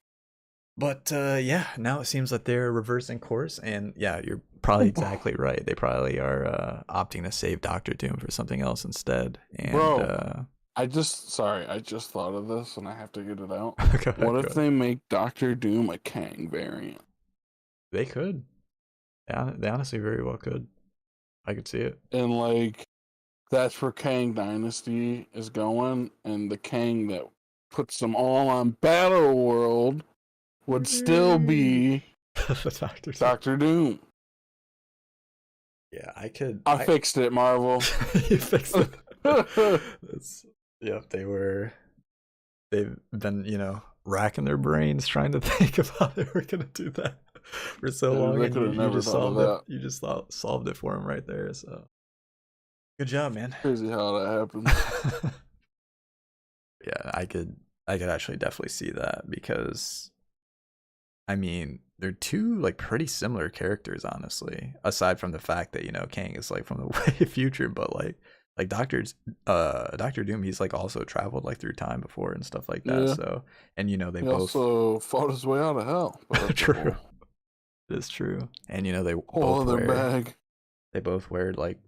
But yeah, now it seems that they're reversing course, and yeah, you're probably exactly right. They probably are opting to save Doctor Doom for something else instead. And Bro, I just thought of this and I have to get it out. go What ahead, go if ahead. they make Doctor Doom a Kang variant? They could. They honestly very well could. I could see it. And like that's where Kang Dynasty is going, and the Kang that puts them all on Battle World would still be The Doctor. Doctor Doom. Yeah, I could. I fixed it, Marvel. You fixed it. Yep, they've been, racking their brains trying to think of how they were gonna do that for so long, They and could have you never just thought of solved it. that. You just solved it for them right there. So good job, man. Crazy how that happened. Yeah, I could actually definitely see that, because I mean, they're two like pretty similar characters, honestly. Aside from the fact that Kang is like from the way future, but like Doctor Doom, he's like also traveled like through time before and stuff like that. Yeah. So, and they He both also fought his way out of hell. But that's a true. It's true. And they whole both other wear bag. like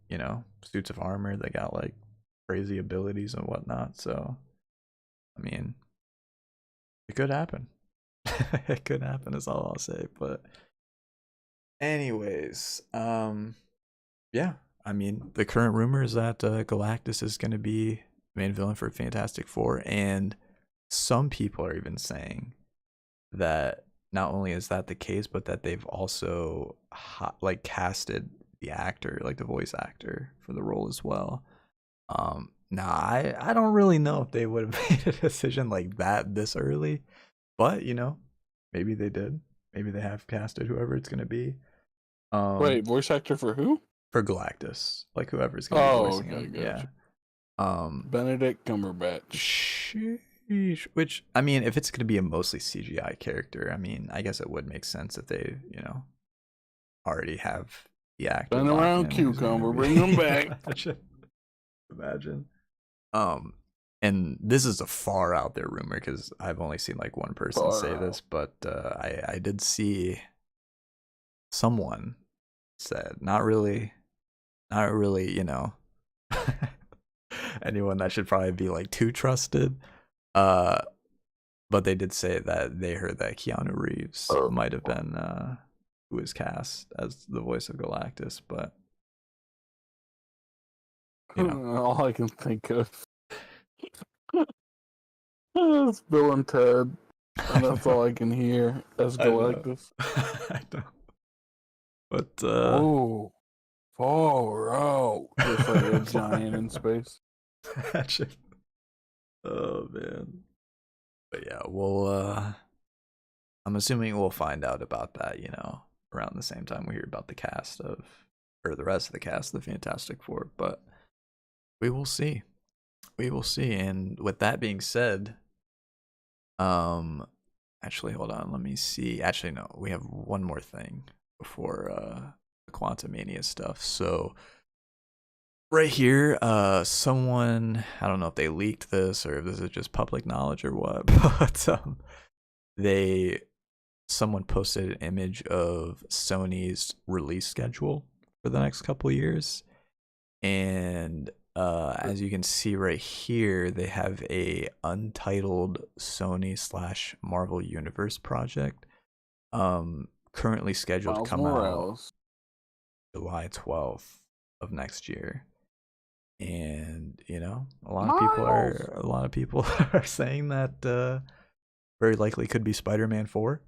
suits of armor. They got like crazy abilities and whatnot. So, I mean, it could happen. It could happen is all I'll say. But anyways, yeah, I mean, the current rumor is that Galactus is going to be the main villain for Fantastic Four, and some people are even saying that not only is that the case, but that they've also like casted the actor, like the voice actor, for the role as well. Now I don't really know if they would have made a decision like that this early, but maybe they did. Maybe they have casted whoever it's gonna be. Wait, voice actor for who? For Galactus, like whoever's gonna be voicing him. Gotcha. Yeah. Benedict Cumberbatch. Sheesh. Which, I mean, if it's gonna be a mostly CGI character, I mean, I guess it would make sense if they, already have the actor. Been around cucumber, bring him back. Imagine. And this is a far out there rumor, because I've only seen like one person say this, but I did see someone said, not really, anyone that should probably be like too trusted. But they did say that they heard that Keanu Reeves might have been who was cast as the voice of Galactus, but all I can think of is Bill and Ted, and that's all I can hear as Galactus. I know. But oh, far out, just like a giant in space. Oh man. But yeah, we'll I'm assuming we'll find out about that, around the same time we hear about the rest of the cast of the Fantastic Four, but we will see. We will see. And with that being said, actually hold on, let me see. Actually no, we have one more thing before the Quantumania stuff. So right here, someone, I don't know if they leaked this or if this is just public knowledge or what, but someone posted an image of Sony's release schedule for the next couple years, and as you can see right here, they have a Untitled Sony / Marvel Universe project, currently scheduled to come out July 12th of next year. And a lot of people are saying that very likely could be Spider-Man 4.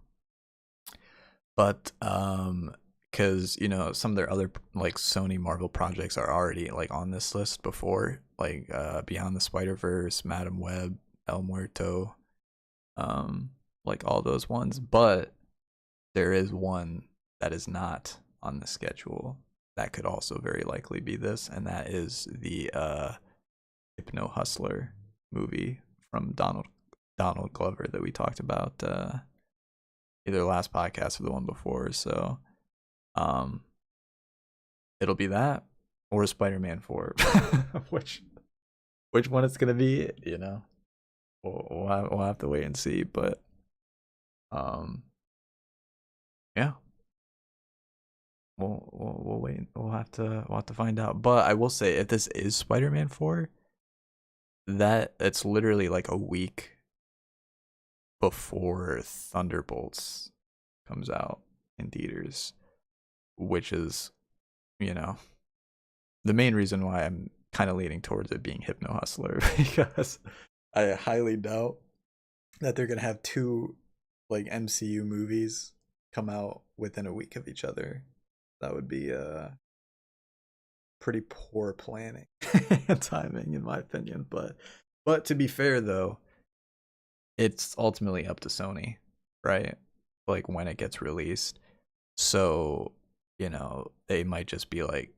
But because some of their other like Sony Marvel projects are already like on this list before, like Beyond the Spider-Verse, Madam Web, El Muerto, like all those ones. But there is one that is not on the schedule that could also very likely be this, and that is the Hypno Hustler movie from Donald Glover that we talked about either the last podcast or the one before. So, it'll be that or Spider-Man 4, which one it's gonna be. We'll have to wait and see. But yeah, we'll wait. We'll have to find out. But I will say, if this is Spider-Man 4, that it's literally like a week before Thunderbolts comes out in theaters, which is, the main reason why I'm kind of leaning towards it being Hypno Hustler, because I highly doubt that they're gonna have two like MCU movies come out within a week of each other. That would be pretty poor planning and timing, in my opinion. But to be fair though, it's ultimately up to Sony, right? Like when it gets released. So, they might just be like,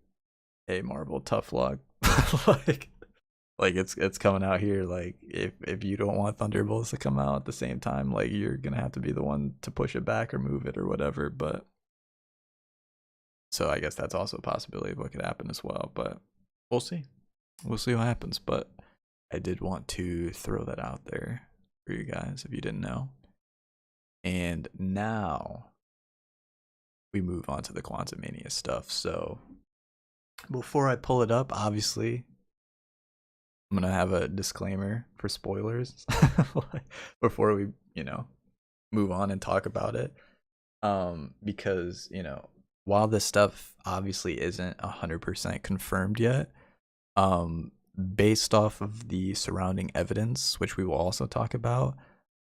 hey Marvel, tough luck. like it's coming out here. Like if you don't want Thunderbolts to come out at the same time, like you're gonna have to be the one to push it back or move it or whatever. But so I guess that's also a possibility of what could happen as well. But we'll see. We'll see what happens. But I did want to throw that out there for you guys if you didn't know. And now we move on to the Quantumania stuff. So before I pull it up, obviously I'm gonna have a disclaimer for spoilers before we, move on and talk about it. Because, while this stuff obviously isn't 100% confirmed yet, based off of the surrounding evidence, which we will also talk about,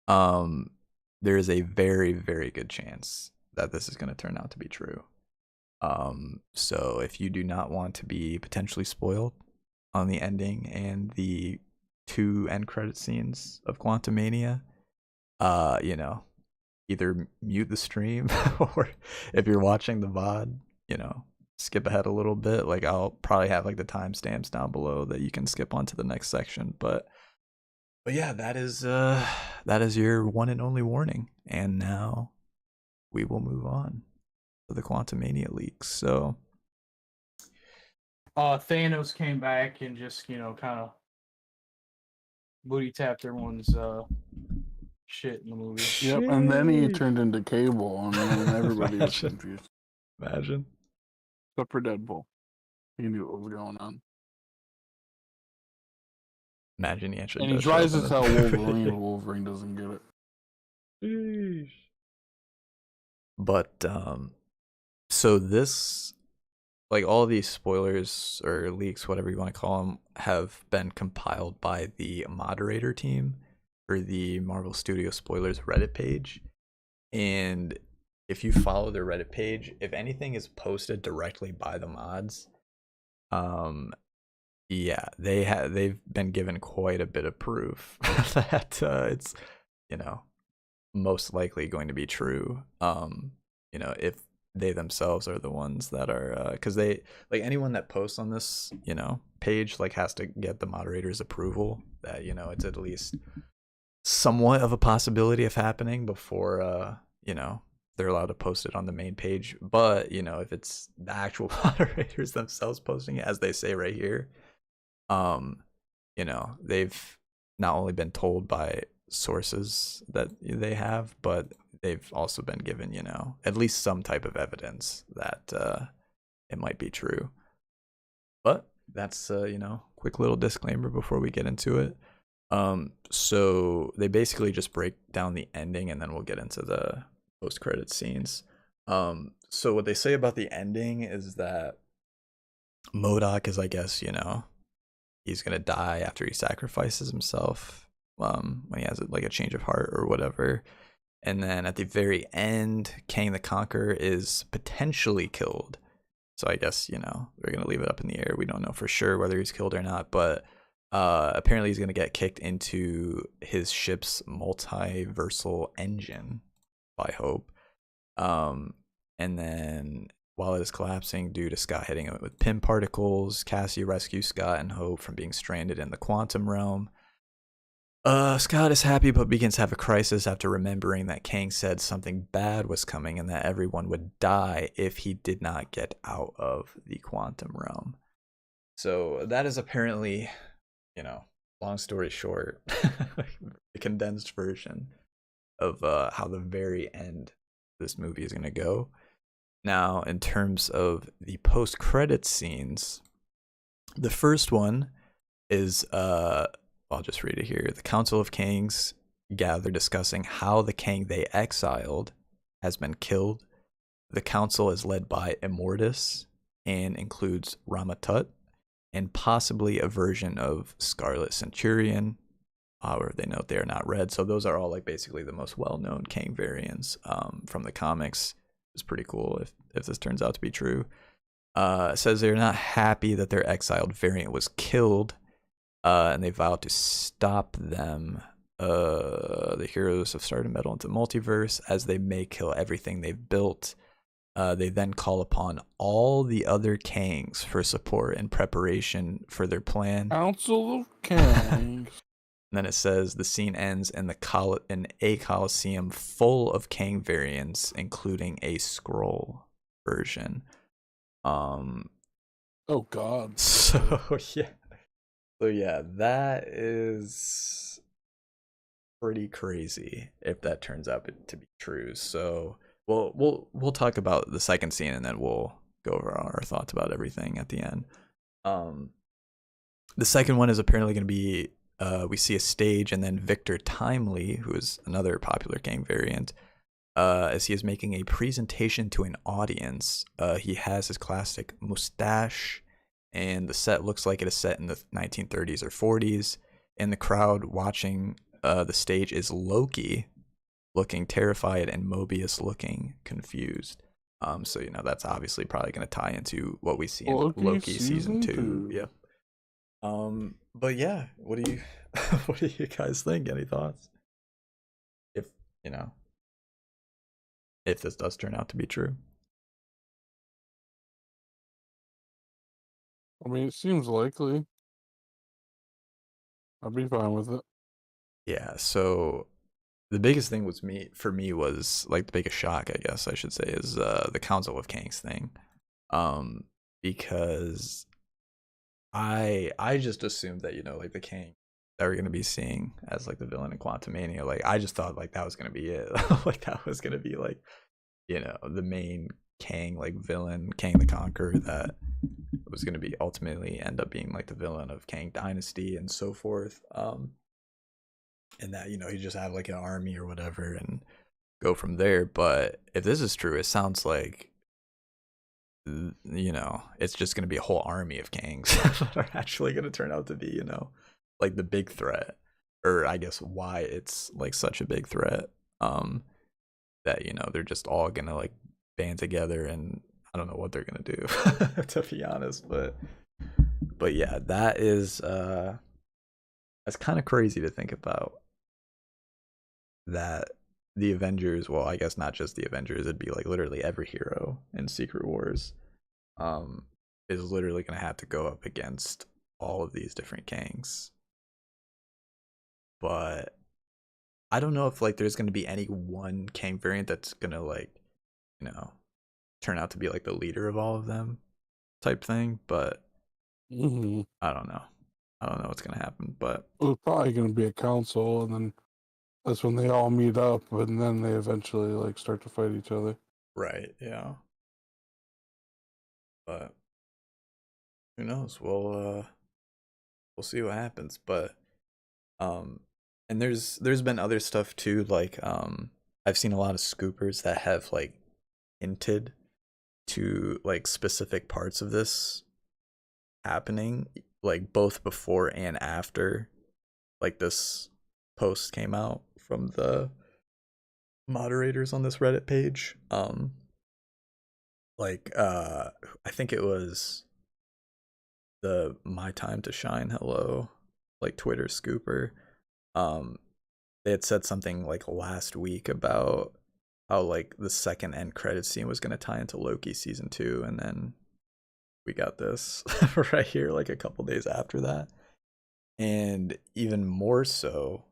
there is a very, very good chance that this is going to turn out to be true. So if you do not want to be potentially spoiled on the ending and the 2 end credit scenes of Quantumania, either mute the stream or if you're watching the VOD, skip ahead a little bit. Like I'll probably have like the timestamps down below that you can skip on to the next section. But yeah, that is your one and only warning. And now we will move on to the Quantumania leaks. So Thanos came back and just, kind of booty tapped everyone's shit in the movie. Yep, and then he turned into Cable, and then everybody was confused. Imagine. Except for Deadpool. He knew what was going on. Imagine he actually And he does tries show to up tell in the Wolverine, movie. but Wolverine doesn't get it. Sheesh. But so this, like all these spoilers or leaks, whatever you want to call them, have been compiled by the moderator team for the Marvel Studio Spoilers Reddit page. And if you follow their Reddit page, if anything is posted directly by the mods, yeah, they've been given quite a bit of proof that it's, most likely going to be true. If they themselves are the ones that are, because they, like, anyone that posts on this page, like, has to get the moderator's approval that it's at least somewhat of a possibility of happening before they're allowed to post it on the main page. But if it's the actual moderators themselves posting it, as they say right here, they've not only been told by sources that they have, but they've also been given at least some type of evidence that it might be true. But that's quick little disclaimer before we get into it. So they basically just break down the ending, and then we'll get into the post-credit scenes. So what they say about the ending is that MODOK is, I guess, he's gonna die after he sacrifices himself, when he has like a change of heart or whatever. And then at the very end, Kang the Conqueror is potentially killed. So I guess, they're gonna leave it up in the air. We don't know for sure whether he's killed or not, but apparently he's gonna get kicked into his ship's multiversal engine by Hope. And then while it is collapsing due to Scott hitting it with Pym particles, Cassie rescues Scott and Hope from being stranded in the quantum realm. Scott is happy but begins to have a crisis after remembering that Kang said something bad was coming and that everyone would die if he did not get out of the quantum realm. So that is apparently, long story short, the condensed version of how the very end of this movie is going to go. Now, in terms of the post-credit scenes, the first one is I'll just read it here. The Council of Kangs gather discussing how the Kang they exiled has been killed. The council is led by Immortus and includes Ramatut and possibly a version of Scarlet Centurion. However, they note they are not red. So those are all like basically the most well-known Kang variants from the comics. It's pretty cool if this turns out to be true. It says they're not happy that their exiled variant was killed. And they vow to stop them, the heroes have started meddle into the multiverse, as they may kill everything they've built. They then call upon all the other Kangs for support and preparation for their plan. Council of Kangs. And then it says the scene ends in in a coliseum full of Kang variants, including a scroll version. Oh God. So yeah. So yeah, that is pretty crazy if that turns out to be true. So we'll talk about the second scene and then we'll go over our thoughts about everything at the end. The second one is apparently going to be we see a stage and then Victor Timely, who is another popular Kang variant, as he is making a presentation to an audience. He has his classic mustache. And the set looks like it is set in the 1930s or 40s. And the crowd watching the stage is Loki looking terrified and Mobius looking confused. So, that's obviously probably going to tie into what we see in Loki season 2. Yep. But yeah, what do you guys think? Any thoughts? If this does turn out to be true. I mean, it seems likely. I'll be fine with it. Yeah, so the biggest thing for me was like the biggest shock, I guess I should say, is the Council of Kangs thing. Because I just assumed that, like the Kang that we're gonna be seeing as like the villain in Quantumania, like I just thought like that was gonna be it. Like that was gonna be like, the main Kang like villain, Kang the Conqueror, that was gonna be ultimately end up being like the villain of Kang Dynasty and so forth. And that, you just have like an army or whatever and go from there. But if this is true, it sounds like, it's just going to be a whole army of Kangs that are actually going to turn out to be, like the big threat, or I guess why it's like such a big threat. That, they're just all going to like band together, and I don't know what they're going to do, to be honest. But yeah, that is, that's kind of crazy to think about. That the Avengers, well, I guess not just the Avengers, it'd be like literally every hero in Secret Wars is literally going to have to go up against all of these different Kangs. But I don't know if like there's going to be any one Kang variant that's going to like, turn out to be like the leader of all of them type thing. But I don't know. I don't know what's going to happen. But it's probably going to be a council, and then that's when they all meet up, and then they eventually like start to fight each other. Right, yeah. But who knows? We'll see what happens. But and there's been other stuff too, like I've seen a lot of scoopers that have like hinted to like specific parts of this happening, like both before and after like this post came out from the moderators on this Reddit page. I think it was the My Time to Shine Hello, like Twitter scooper. They had said something like last week about how like the second end credit scene was going to tie into Loki season 2, and then we got this right here like a couple days after that. And even more so,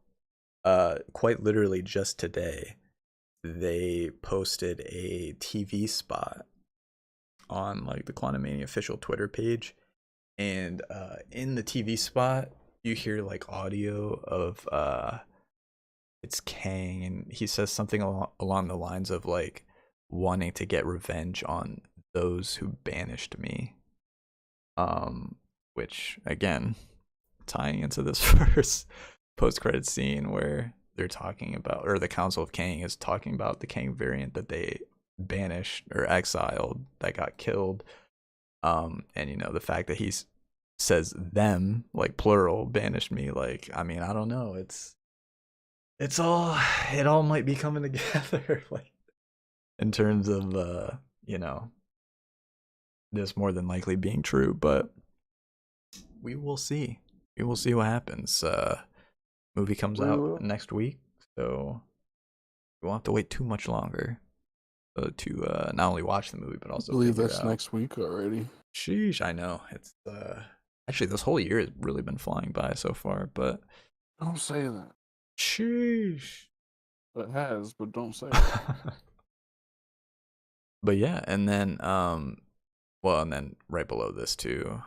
quite literally just today, they posted a TV spot on like the Quantumania official Twitter page, and in the TV spot you hear like audio of it's Kang, and he says something along the lines of like wanting to get revenge on those who banished me. Um, which again, tying into this first post-credit scene where they're talking about, or the Council of Kang is talking about the Kang variant that they banished or exiled that got killed. And you know the fact that he's says them like plural banished me, like I mean I don't know, it's all, it all might be coming together like in terms of you know, this more than likely being true, but we will see. We will see what happens. Movie comes We out will. next week, so we won't have to wait too much longer to not only watch the movie but I also believe figure that's out. next week already. Sheesh, I know it's actually this whole year has really been flying by so far, but Don't say that. sheesh. It has, but don't say it. But yeah, and then well, and then right below this too,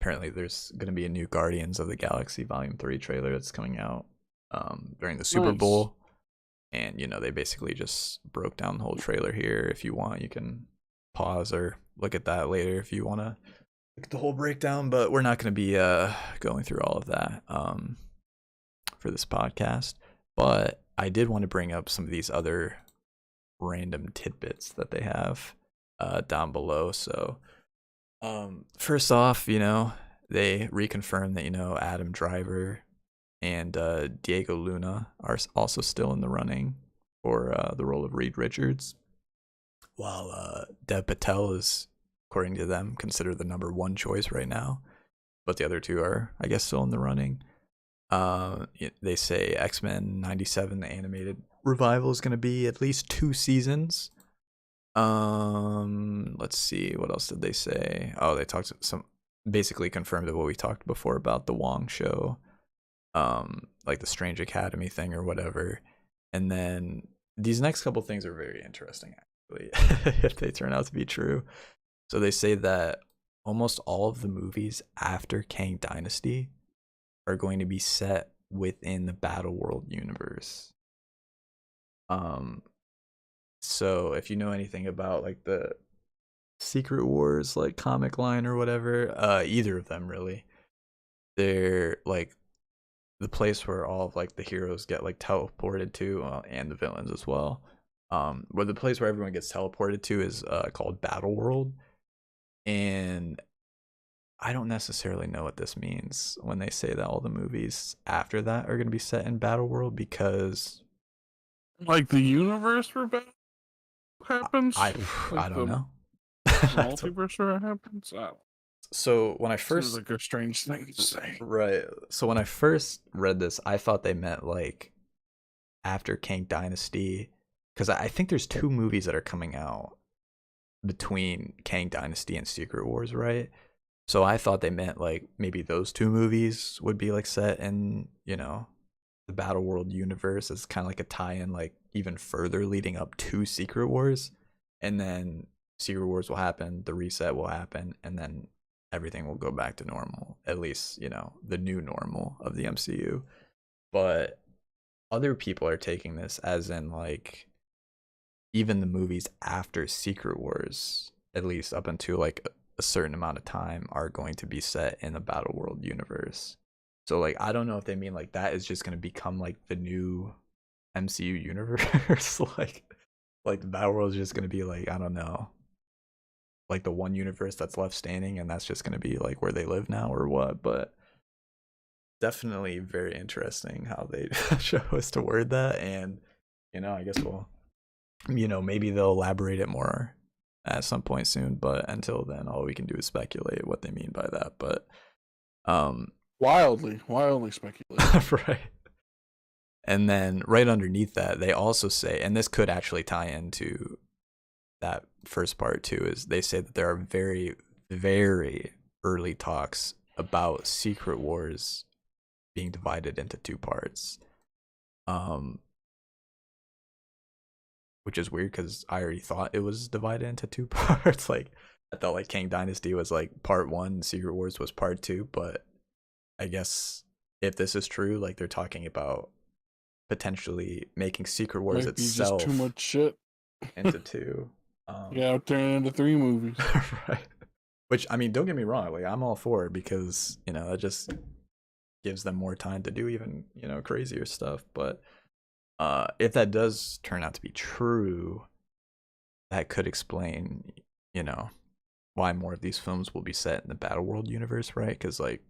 apparently there's going to be a new Guardians of the Galaxy Volume 3 trailer that's coming out during the Super Nice. Bowl. And, you know, they basically just broke down the whole trailer here. If you want, you can pause or look at that later if you want to look at the whole breakdown. But we're not going to be going through all of that for this podcast. But I did want to bring up some of these other random tidbits that they have down below. So first off, you know, they reconfirmed that, you know, Adam Driver and Diego Luna are also still in the running for the role of Reed Richards, while Dev Patel is, according to them, considered the number one choice right now, but the other two are, I guess, still in the running. They say X-Men 97, the animated revival, is going to be at least 2 seasons. Let's see, what else did they say? Oh, they talked some, basically confirmed what we talked before about the Wong show, like the Strange Academy thing or whatever. And then these next couple things are very interesting, actually, if they turn out to be true. So they say that almost all of the movies after Kang Dynasty are going to be set within the Battle World universe. So if you know anything about like the Secret Wars like comic line or whatever, either of them really, they're like the place where all of like the heroes get like teleported to, and the villains as well. Where the place where everyone gets teleported to is called Battle World, and I don't necessarily know what this means when they say that all the movies after that are going to be set in Battle World, because Like the universe where battle happens? I Like I don't the know. multiverse where it happens? So when I Seems first, like a strange thing to say. right, so when I first read this, I thought they meant like after Kang Dynasty, because I think there's 2 movies that are coming out between Kang Dynasty and Secret Wars, right? So I thought they meant like maybe those 2 movies would be like set in, you know, the Battle World universe as kind of like a tie-in, like even further leading up to Secret Wars, and then Secret Wars will happen, the reset will happen, and then everything will go back to normal, at least, you know, the new normal of the MCU. But other people are taking this as in like even the movies after Secret Wars, at least up until like a certain amount of time, are going to be set in the Battle World universe. So like I don't know if they mean like that is just going to become like the new MCU universe, like the Battle World is just going to be like, I don't know, like the one universe that's left standing, and that's just going to be like where they live now or what. But definitely very interesting how they chose to word that. And you know, I guess we'll, you know, maybe they'll elaborate it more at some point soon, but until then all we can do is speculate what they mean by that. But Wildly speculative. right. And then right underneath that, they also say, and this could actually tie into that first part too, is they say that there are very, very early talks about Secret Wars being divided into 2 parts. Um, which is weird because I already thought it was divided into two parts. Like I thought like Kang Dynasty was like part one, Secret Wars was part two, but I guess if this is true, like they're talking about potentially making Secret Wars Might be just too itself much shit. into two. Yeah, I'll turn it into 3 movies. Right. Which I mean, don't get me wrong, like I'm all for it because it just gives them more time to do even crazier stuff. But if that does turn out to be true, that could explain why more of these films will be set in the Battle World universe, right? Because like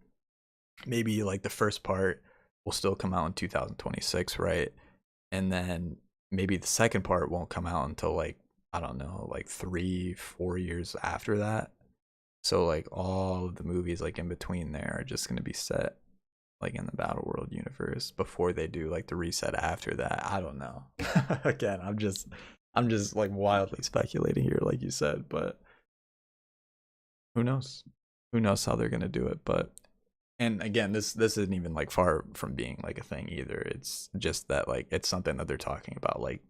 maybe like the first part will still come out in 2026, right? And then maybe the second part won't come out until like I don't know, like 3-4 years after that. So like all of the movies like in between there are just going to be set like in the Battle World universe before they do like the reset after that. I don't know. Again, I'm just like wildly speculating here like you said, but who knows? Who knows how they're going to do it, but and again, this isn't even like far from being like a thing either. It's just that like it's something that they're talking about like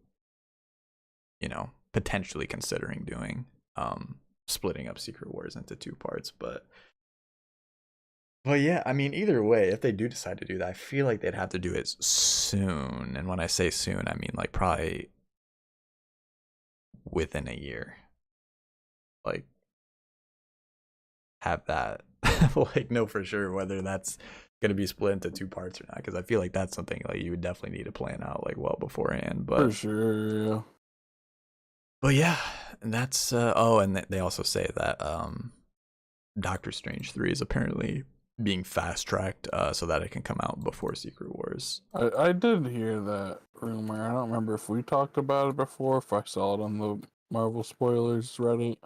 potentially considering doing splitting up Secret Wars into 2 parts, but yeah, I mean either way, if they do decide to do that, I feel like they'd have to do it soon. And when I say soon, I mean like probably within a year. Like have that like know for sure whether that's going to be split into 2 parts or not, because I feel like that's something like you would definitely need to plan out like well beforehand. For sure, yeah. But yeah, and that's and they also say that Doctor Strange 3 is apparently being fast tracked so that it can come out before Secret Wars. I did hear that rumor. I don't remember if we talked about it before, if I saw it on the Marvel spoilers Reddit.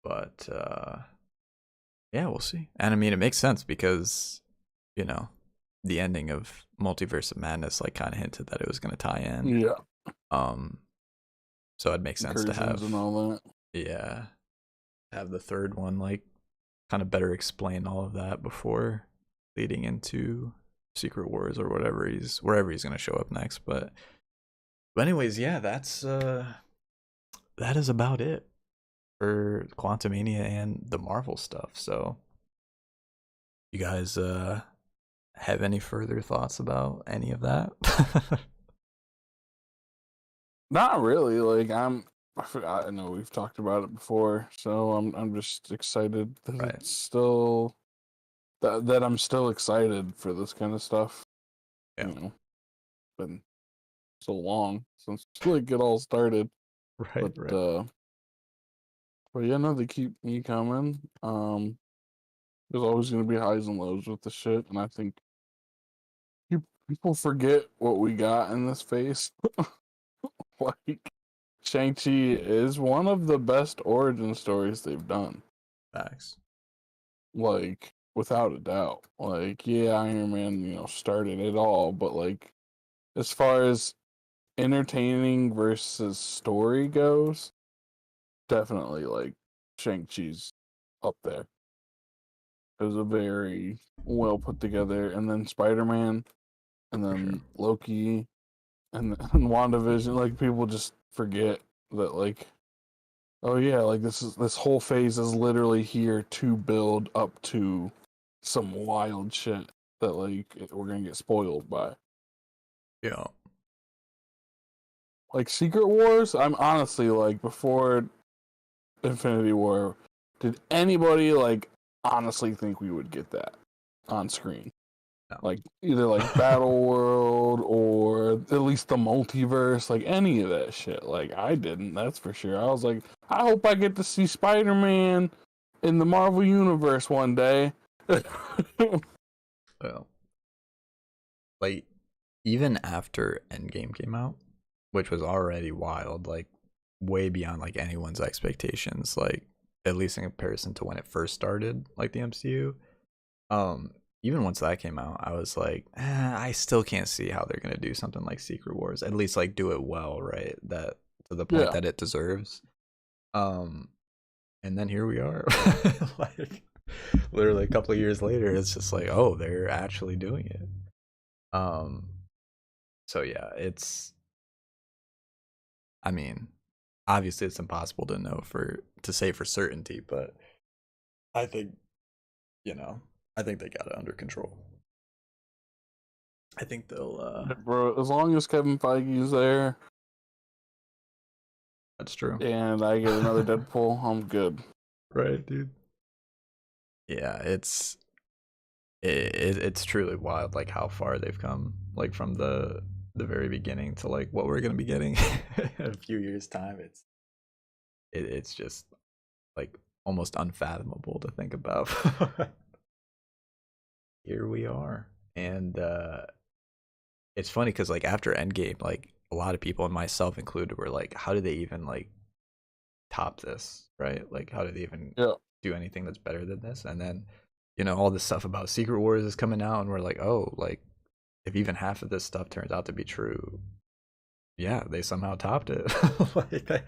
But yeah, we'll see. And I mean, it makes sense because the ending of Multiverse of Madness like kind of hinted that it was going to tie in. Yeah. So it makes sense to have and all that. Yeah, have the third one like kind of better explain all of that before leading into Secret Wars or wherever he's going to show up next. But anyways, yeah, that is about it for Quantumania and the Marvel stuff. So you guys have any further thoughts about any of that? Not really. Like I know we've talked about it before, so I'm just excited that Right. it's still that I'm still excited for this kind of stuff. Yeah. It's been so long since like it all started. Right. But yeah, no, they keep me coming. There's always gonna be highs and lows with the shit, and I think people forget what we got in this phase. Like Shang-Chi is one of the best origin stories they've done. Facts. Like, without a doubt. Like, yeah, Iron Man, started it all, but like as far as entertaining versus story goes, definitely like Shang-Chi's up there. It was a very well put together, and then Spider-Man, and then Loki, and WandaVision. Like people just forget that, like, oh yeah, like this whole phase is literally here to build up to some wild shit that like we're gonna get spoiled by. Yeah. Like Secret Wars, I'm honestly like before Infinity War, did anybody like honestly think we would get that on screen? No. Like either like Battle World or at least the multiverse, like any of that shit. Like I didn't, that's for sure. I was like, I hope I get to see Spider-Man in the Marvel universe one day. Well, like even after Endgame came out, which was already wild, like way beyond like anyone's expectations, like at least in comparison to when it first started, like the MCU. Even once that came out, I was like, I still can't see how they're gonna do something like Secret Wars. At least like do it well, right? That to the point that it deserves. And then here we are, like literally a couple of years later. It's just like, oh, they're actually doing it. So yeah, I mean, obviously it's impossible to say for certainty, but I think, I think they got it under control. I think they'll Bro, as long as Kevin Feige's there that's true. and I get another Deadpool, I'm good. Right, dude. Yeah, it's truly wild, like how far they've come, like from the very beginning to like what we're gonna be getting in a few years' time. It's just like almost unfathomable to think about. Here we are, and it's funny because like after Endgame, like a lot of people and myself included were like, how do they even like top this, right? Like how do they even Yeah. do anything that's better than this? And then all this stuff about Secret Wars is coming out, and we're like, oh, like if even half of this stuff turns out to be true, yeah, they somehow topped it. Like they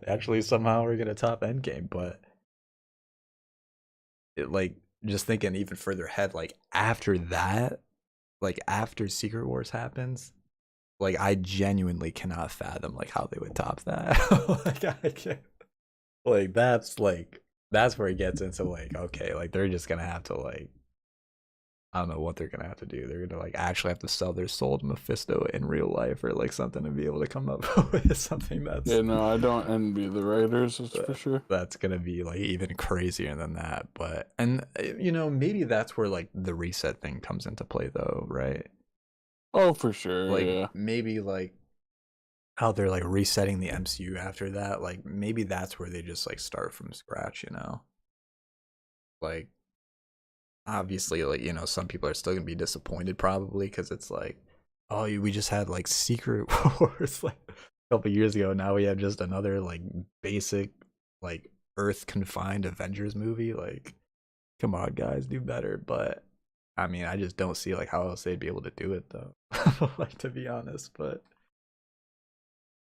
actually somehow are gonna top Endgame. But it, like, just thinking even further ahead, like after that, like after Secret Wars happens, like I genuinely cannot fathom like how they would top that. Like I can't. That's where it gets into like, okay, like they're just gonna have to like, I don't know what they're gonna have to do. They're gonna like actually have to sell their soul to Mephisto in real life or like something to be able to come up with something that's Yeah, no, I don't envy the writers, that's for sure. that's gonna be like even crazier than that. But and maybe that's where like the reset thing comes into play though, right? Oh, for sure, Like yeah. maybe like how they're like resetting the MCU after that, like maybe that's where they just like start from scratch, like obviously like some people are still gonna be disappointed probably because it's like, oh, we just had like Secret Wars like a couple years ago, now we have just another like basic like earth confined Avengers movie. Like come on guys, do better. But I mean, I just don't see like how else they'd be able to do it though. Like to be honest, but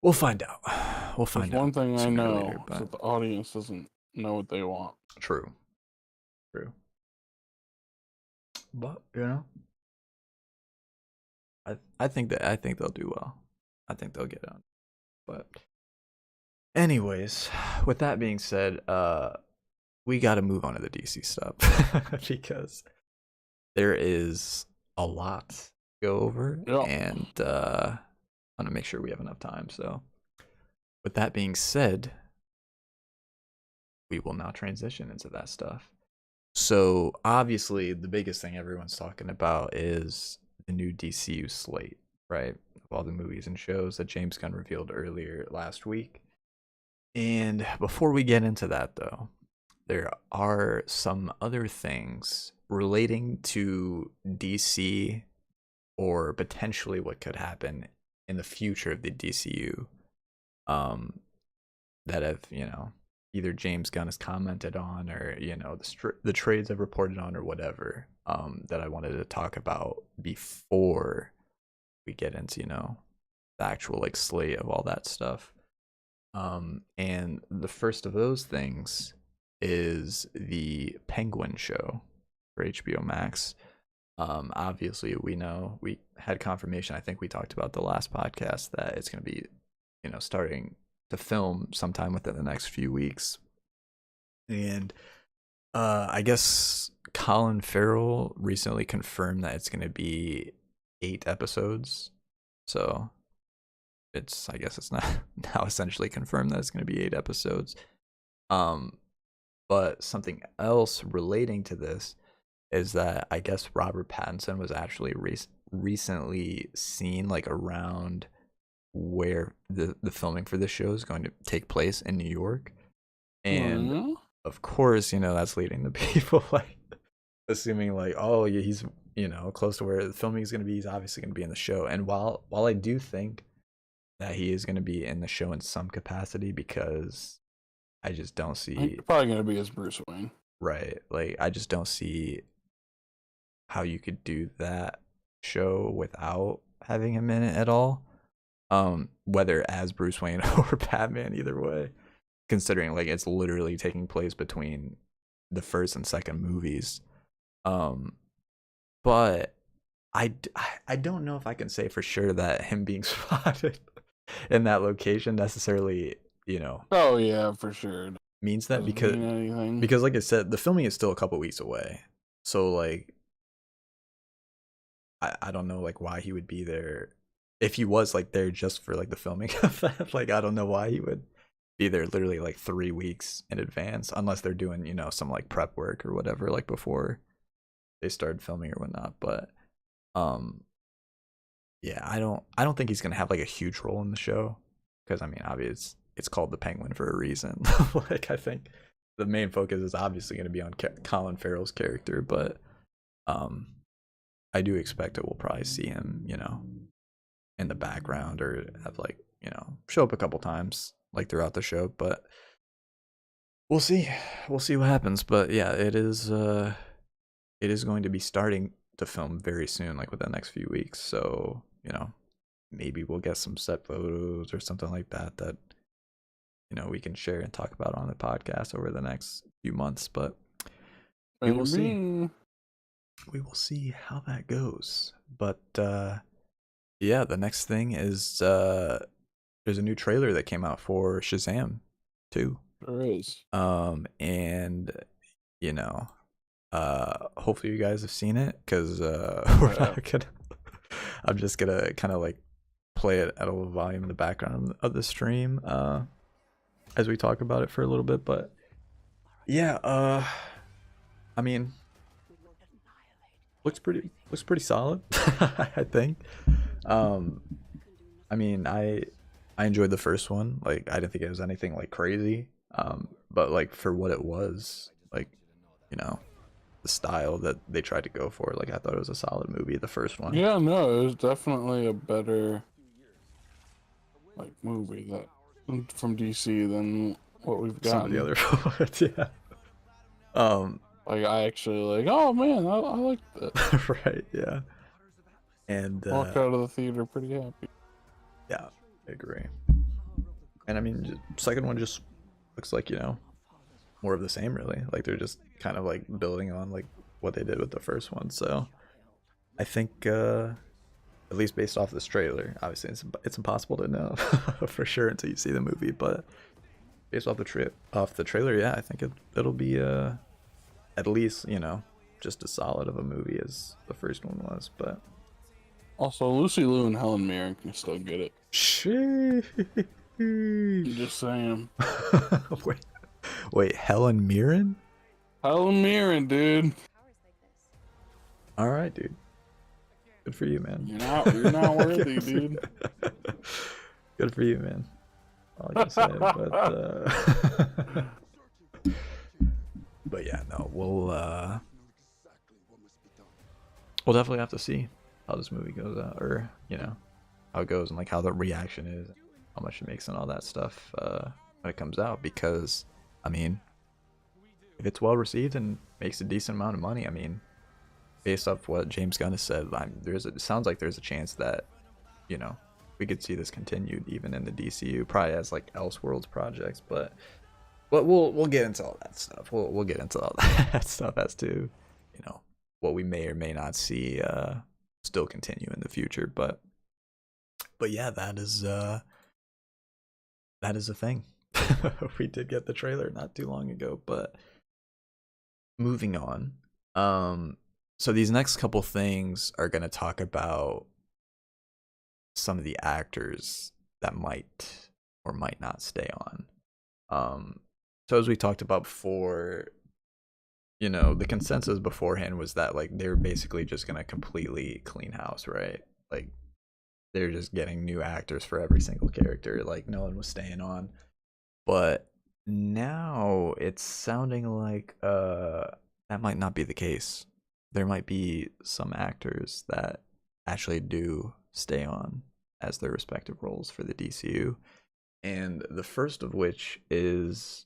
we'll find out. We'll There's find one out thing I sooner or know, later. is But that the audience doesn't know what they want. true. But I think they'll do well. I think they'll get on. But anyways, with that being said, we got to move on to the DC stuff because there is a lot to go over, Yeah. and I want to make sure we have enough time. So, with that being said, we will now transition into that stuff. So, obviously, the biggest thing everyone's talking about is the new DCU slate, right? Of all the movies and shows that James Gunn revealed earlier last week. And before we get into that, though, there are some other things relating to DC or potentially what could happen in the future of the DCU um, that have, either James Gunn has commented on or, the trades have reported on or whatever that I wanted to talk about before we get into, the actual like slate of all that stuff. And the first of those things is the Penguin show for HBO Max. Obviously, we know we had confirmation. I think we talked about the last podcast that it's going to be, starting to film sometime within the next few weeks. And I guess Colin Farrell recently confirmed that it's going to be 8 episodes. So I guess it's not now essentially confirmed that it's going to be 8 episodes. But something else relating to this is that I guess Robert Pattinson was actually recently seen like around where the filming for this show is going to take place in New York. And of course, that's leading to people like assuming like, oh yeah, he's close to where the filming is going to be. He's obviously going to be in the show. And while I do think that he is going to be in the show in some capacity, because I just don't see. He's probably going to be as Bruce Wayne. Right. Like, I just don't see how you could do that show without having him in it at all. Whether as Bruce Wayne or Batman, either way. Considering, like, it's literally taking place between the first and second movies. But I don't know if I can say for sure that him being spotted in that location necessarily, Oh yeah, for sure. means that, Doesn't mean anything. because like I said, the filming is still a couple weeks away. So like I don't know like why he would be there if he was like there just for like the filming of that. Like I don't know why he would be there literally like 3 weeks in advance unless they're doing, some like prep work or whatever like before they started filming or whatnot. But um yeah, I don't think he's gonna have like a huge role in the show because I mean obviously it's called the Penguin for a reason. Like I think the main focus is obviously going to be on Colin Farrell's character, but um I do expect that we'll probably see him, in the background or have like, show up a couple times like throughout the show, but we'll see. We'll see what happens. But yeah, it is going to be starting to film very soon, like within the next few weeks. So, maybe we'll get some set photos or something like that we can share and talk about on the podcast over the next few months, but we will see. We will see how that goes. But yeah, the next thing is there's a new trailer that came out for Shazam 2. There is. And hopefully you guys have seen it because I'm just gonna kind of like play it at a low volume in the background of the stream as we talk about it for a little bit. But yeah, I mean, looks pretty solid. I think. I mean, I enjoyed the first one. Like I didn't think it was anything like crazy. But like for what it was, like, the style that they tried to go for, like I thought it was a solid movie, the first one. Yeah, no, it was definitely a better like movie that from DC than what we've gotten. Some of the other ones, yeah. Like I actually like, oh man, I like that. Right, yeah. And walked out of the theater pretty happy. Yeah, I agree. And I mean, second one just looks like, more of the same, really. Like they're just kind of like building on like what they did with the first one. So I think at least based off this trailer, obviously it's impossible to know for sure until you see the movie, but based off the trailer, yeah, I think it'll be at least, just as solid of a movie as the first one was. But also Lucy Liu and Helen Mirren can still get it. Sheesh. I'm just saying. Wait, Helen Mirren? Helen Mirren, dude. All right, dude. Good for you, man. You're not worthy, dude. Good for you, man. All I can say, but yeah, no, we'll definitely have to see how this movie goes out, or how it goes, and like how the reaction is, how much it makes, and all that stuff when it comes out. Because I mean, if it's well received and makes a decent amount of money, I mean, based off what James Gunn has said, it sounds like there's a chance that we could see this continued even in the DCU, probably as like Elseworlds projects. But we'll get into all that stuff. We'll get into all that stuff as to what we may or may not see still continue in the future. But yeah, that is a thing. We did get the trailer not too long ago. But moving on, so these next couple things are going to talk about some of the actors that might or might not stay on. So as we talked about before, the consensus beforehand was that like they're basically just going to completely clean house, right? Like they're just getting new actors for every single character. Like no one was staying on. But now it's sounding like that might not be the case. There might be some actors that actually do stay on as their respective roles for the DCU. And the first of which is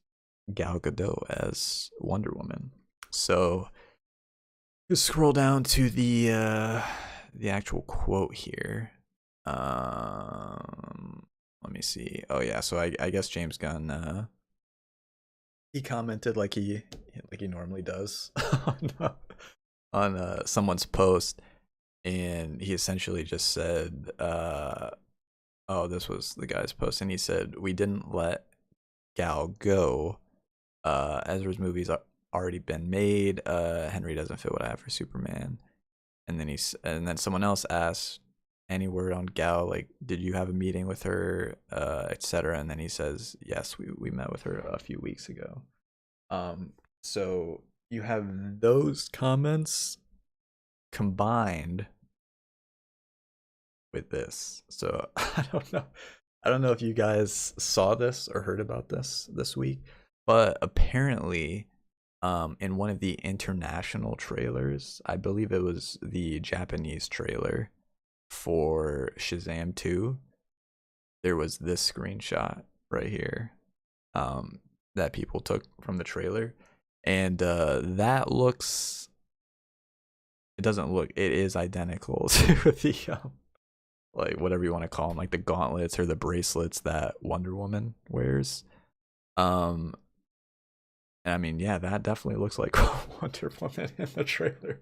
Gal Gadot as Wonder Woman. So just scroll down to the actual quote here. Let me see. Oh yeah, so I guess James Gunn he commented like he normally does on someone's post, and he essentially just said, oh, this was the guy's post, and he said, "We didn't let Gal go. Ezra's movie's already been made. Henry doesn't fit what I have for Superman." And then someone else asked, "Any word on Gal? Like, did you have a meeting with her, etc.?" And then he says, "Yes, we met with her a few weeks ago." So you have those comments combined with this. So I don't know. I don't know if you guys saw this or heard about this week, but apparently, in one of the international trailers, I believe it was the Japanese trailer for Shazam 2, there was this screenshot right here, that people took from the trailer, and that looks, it doesn't look, it is identical to the like whatever you want to call them, like the gauntlets or the bracelets that Wonder Woman wears. And I mean, yeah, that definitely looks like Wonder Woman in the trailer.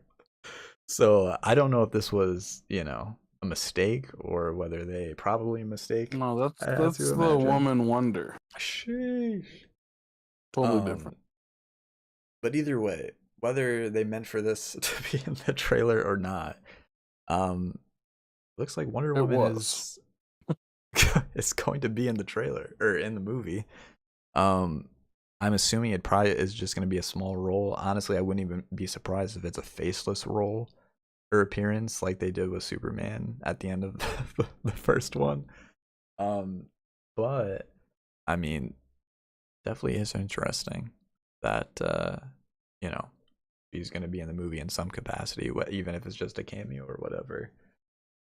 So I don't know if this was, a mistake, or whether they probably mistake. No, as you that's the imagine. Woman Wonder. Sheesh. Totally different. But either way, whether they meant for this to be in the trailer or not, looks like Wonder Woman is going to be in the trailer or in the movie. I'm assuming it probably is just going to be a small role. Honestly, I wouldn't even be surprised if it's a faceless role or appearance like they did with Superman at the end of the first one. But I mean, definitely is interesting that he's going to be in the movie in some capacity, even if it's just a cameo or whatever.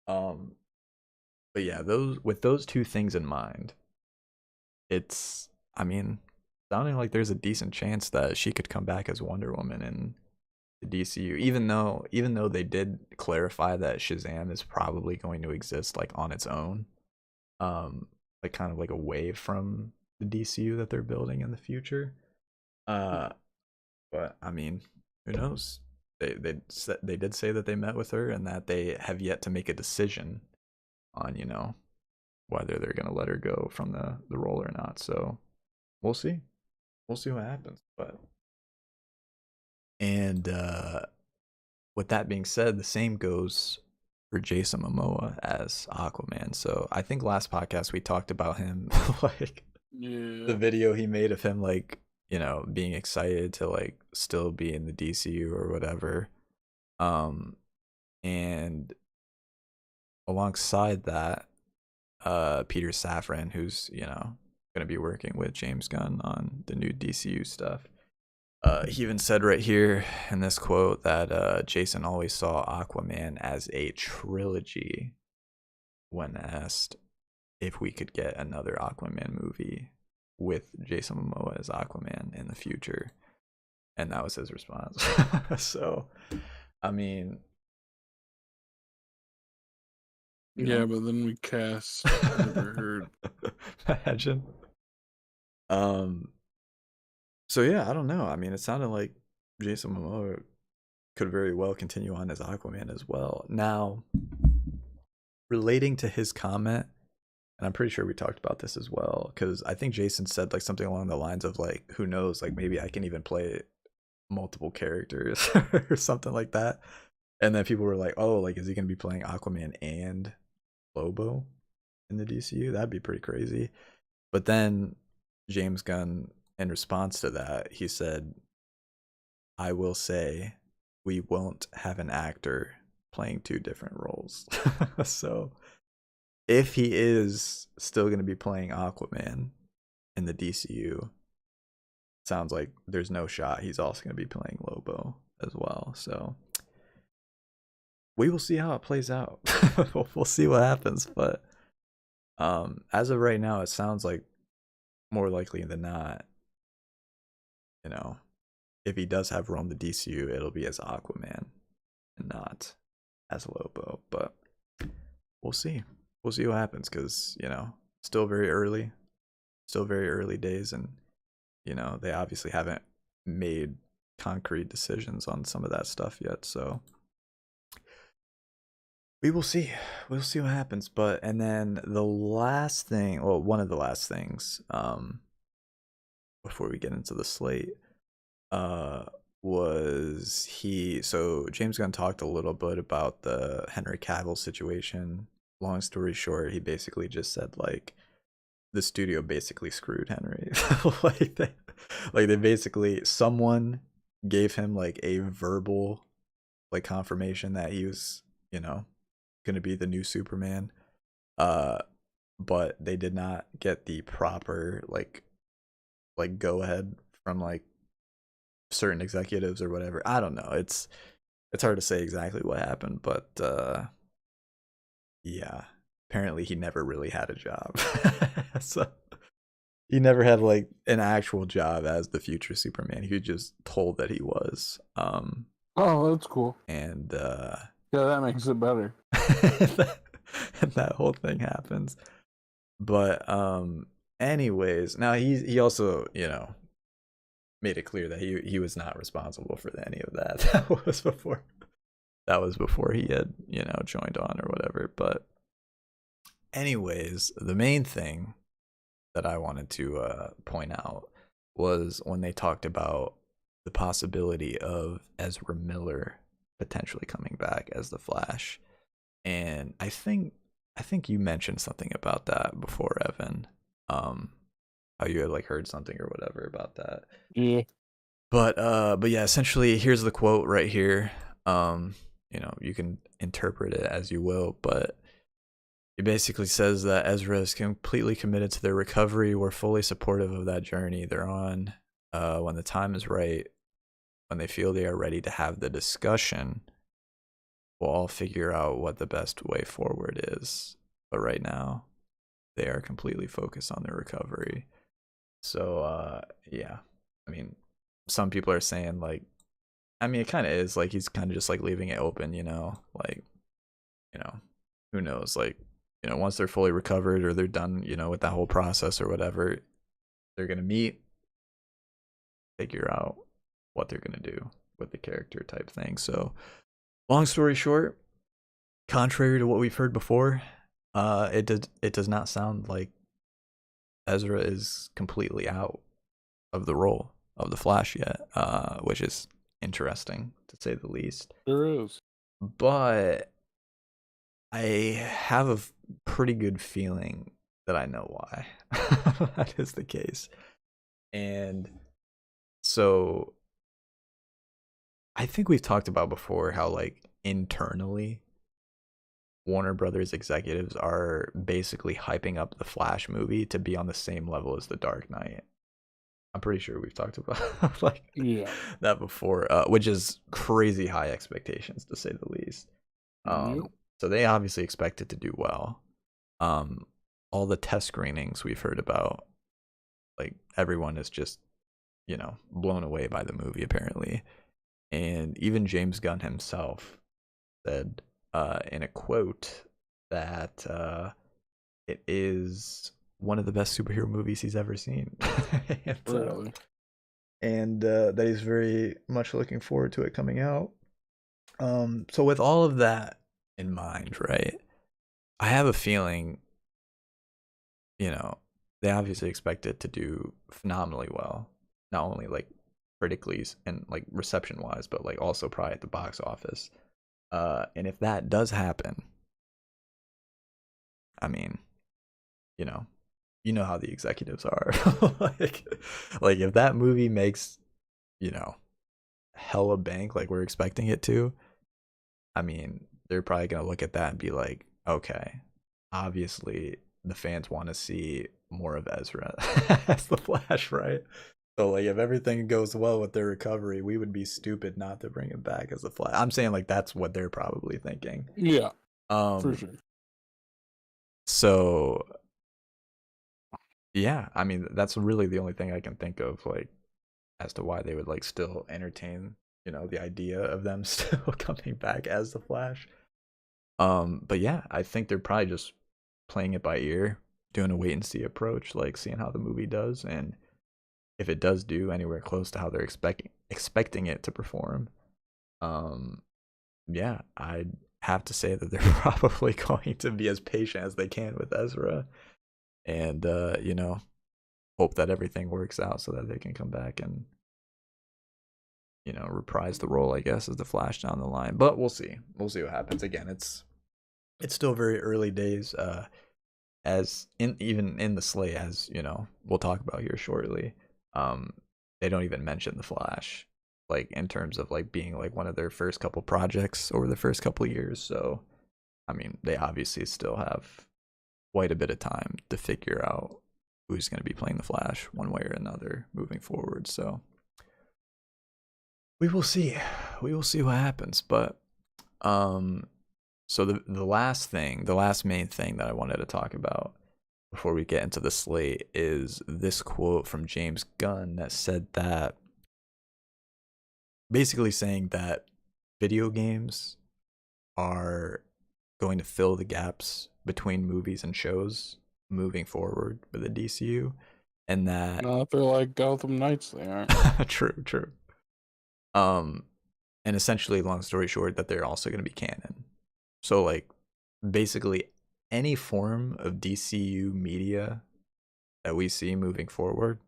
But yeah, those two things in mind, it's, I mean, sounding like there's a decent chance that she could come back as Wonder Woman in the DCU, even though they did clarify that Shazam is probably going to exist like on its own, like kind of like away from the DCU that they're building in the future. But I mean, who knows? They did say that they met with her and that they have yet to make a decision on whether they're gonna let her go from the role or not. So we'll see what happens. But and with that being said, the same goes for Jason Momoa as Aquaman. So I think last podcast we talked about him, like the video he made of him, like, being excited to like still be in the DCU or whatever. And alongside that, Peter Safran, who's gonna be working with James Gunn on the new DCU stuff, he even said right here in this quote that Jason always saw Aquaman as a trilogy when asked if we could get another Aquaman movie with Jason Momoa as Aquaman in the future, and that was his response. So I mean, yeah, but then we cast Amber Heard. Imagine. So yeah, I don't know. I mean, it sounded like Jason Momoa could very well continue on as Aquaman as well. Now, relating to his comment, and I'm pretty sure we talked about this as well, because I think Jason said like something along the lines of like, who knows, like maybe I can even play multiple characters or something like that. And then people were like, oh, like, is he going to be playing Aquaman and Lobo in the DCU? That'd be pretty crazy. But then James Gunn, in response to that, he said, I will say we won't have an actor playing two different roles. So if he is still going to be playing Aquaman in the DCU, sounds like there's no shot he's also going to be playing Lobo as well. So we will see how it plays out. We'll see what happens. But as of right now, it sounds like more likely than not, if he does have roam the DCU, it'll be as Aquaman and not as Lobo. But we'll see. We'll see what happens, because, still very early days, and, they obviously haven't made concrete decisions on some of that stuff yet. So we will see. We'll see what happens. But and then the last thing, well, one of the last things, before we get into the slate, uh, was so James Gunn talked a little bit about the Henry Cavill situation. Long story short, he basically just said like the studio basically screwed Henry. Like they basically, someone gave him like a verbal like confirmation that he was, going to be the new Superman. Uh but they did not get the proper like go ahead from like certain executives or whatever. I don't know. It's hard to say exactly what happened, but yeah. Apparently he never really had a job. So he never had like an actual job as the future Superman. He was just told that he was. Oh, that's cool. And Yeah, that makes it better. that whole thing happens. But anyways, now he also, made it clear that he was not responsible for any of that. That was before he had, joined on or whatever. But anyways, the main thing that I wanted to point out was when they talked about the possibility of Ezra Miller potentially coming back as the Flash. And I think you mentioned something about that before, Evan. How you had like heard something or whatever about that. Yeah. But yeah, essentially here's the quote right here. You can interpret it as you will, but it basically says that Ezra is completely committed to their recovery. We're fully supportive of that journey they're on. When the time is right, when they feel they are ready to have the discussion, we'll all figure out what the best way forward is. But right now, they are completely focused on their recovery. So, yeah. I mean, some people are saying, like, I mean, it kind of is. Like, he's kind of just, like, leaving it open, Like, who knows? Like, once they're fully recovered or they're done, with that whole process or whatever, they're going to meet, figure out what they're going to do with the character type thing. So, long story short, contrary to what we've heard before, it does not sound like Ezra is completely out of the role of the Flash yet, which is interesting to say the least. There is. But I have a pretty good feeling that I know why that is the case. And so I think we've talked about before how like internally Warner Brothers executives are basically hyping up the Flash movie to be on the same level as The Dark Knight. I'm pretty sure we've talked about like that before, which is crazy high expectations to say the least. So they obviously expect it to do well. All the test screenings we've heard about, like everyone is just, blown away by the movie apparently. And even James Gunn himself said in a quote that it is one of the best superhero movies he's ever seen. Really? And that he's very much looking forward to it coming out. So with all of that in mind, right, I have a feeling, they obviously expect it to do phenomenally well, not only like critically and like reception wise, but like also probably at the box office. And if that does happen, I mean, you know how the executives are. like if that movie makes, hella bank like we're expecting it to, I mean, they're probably gonna look at that and be like, okay, obviously the fans want to see more of Ezra as the Flash, right? So like if everything goes well with their recovery, we would be stupid not to bring him back as the Flash. I'm saying like that's what they're probably thinking. Yeah. For sure. So yeah, I mean that's really the only thing I can think of like as to why they would like still entertain, the idea of them still coming back as the Flash. But yeah, I think they're probably just playing it by ear, doing a wait and see approach, like seeing how the movie does, and if it does do anywhere close to how they're expecting it to perform, yeah, I'd have to say that they're probably going to be as patient as they can with Ezra, and you know, hope that everything works out so that they can come back and, you know, reprise the role, I guess, as the Flash down the line. But we'll see. We'll see what happens. Again, it's still very early days. As in even in the Slate, as you know, we'll talk about here shortly. They don't even mention the Flash, like in terms of like being like one of their first couple projects over the first couple of years. So, I mean, they obviously still have quite a bit of time to figure out who's going to be playing the Flash one way or another moving forward. So we will see. We will see what happens. But so the last main thing that I wanted to talk about before we get into the Slate is this quote from James Gunn that said that, basically saying that video games are going to fill the gaps between movies and shows moving forward with the DCU, and that Not if they're like Gotham Knights, they aren't. true. And essentially, long story short, that they're also going to be canon. So like basically any form of DCU media that we see moving forward,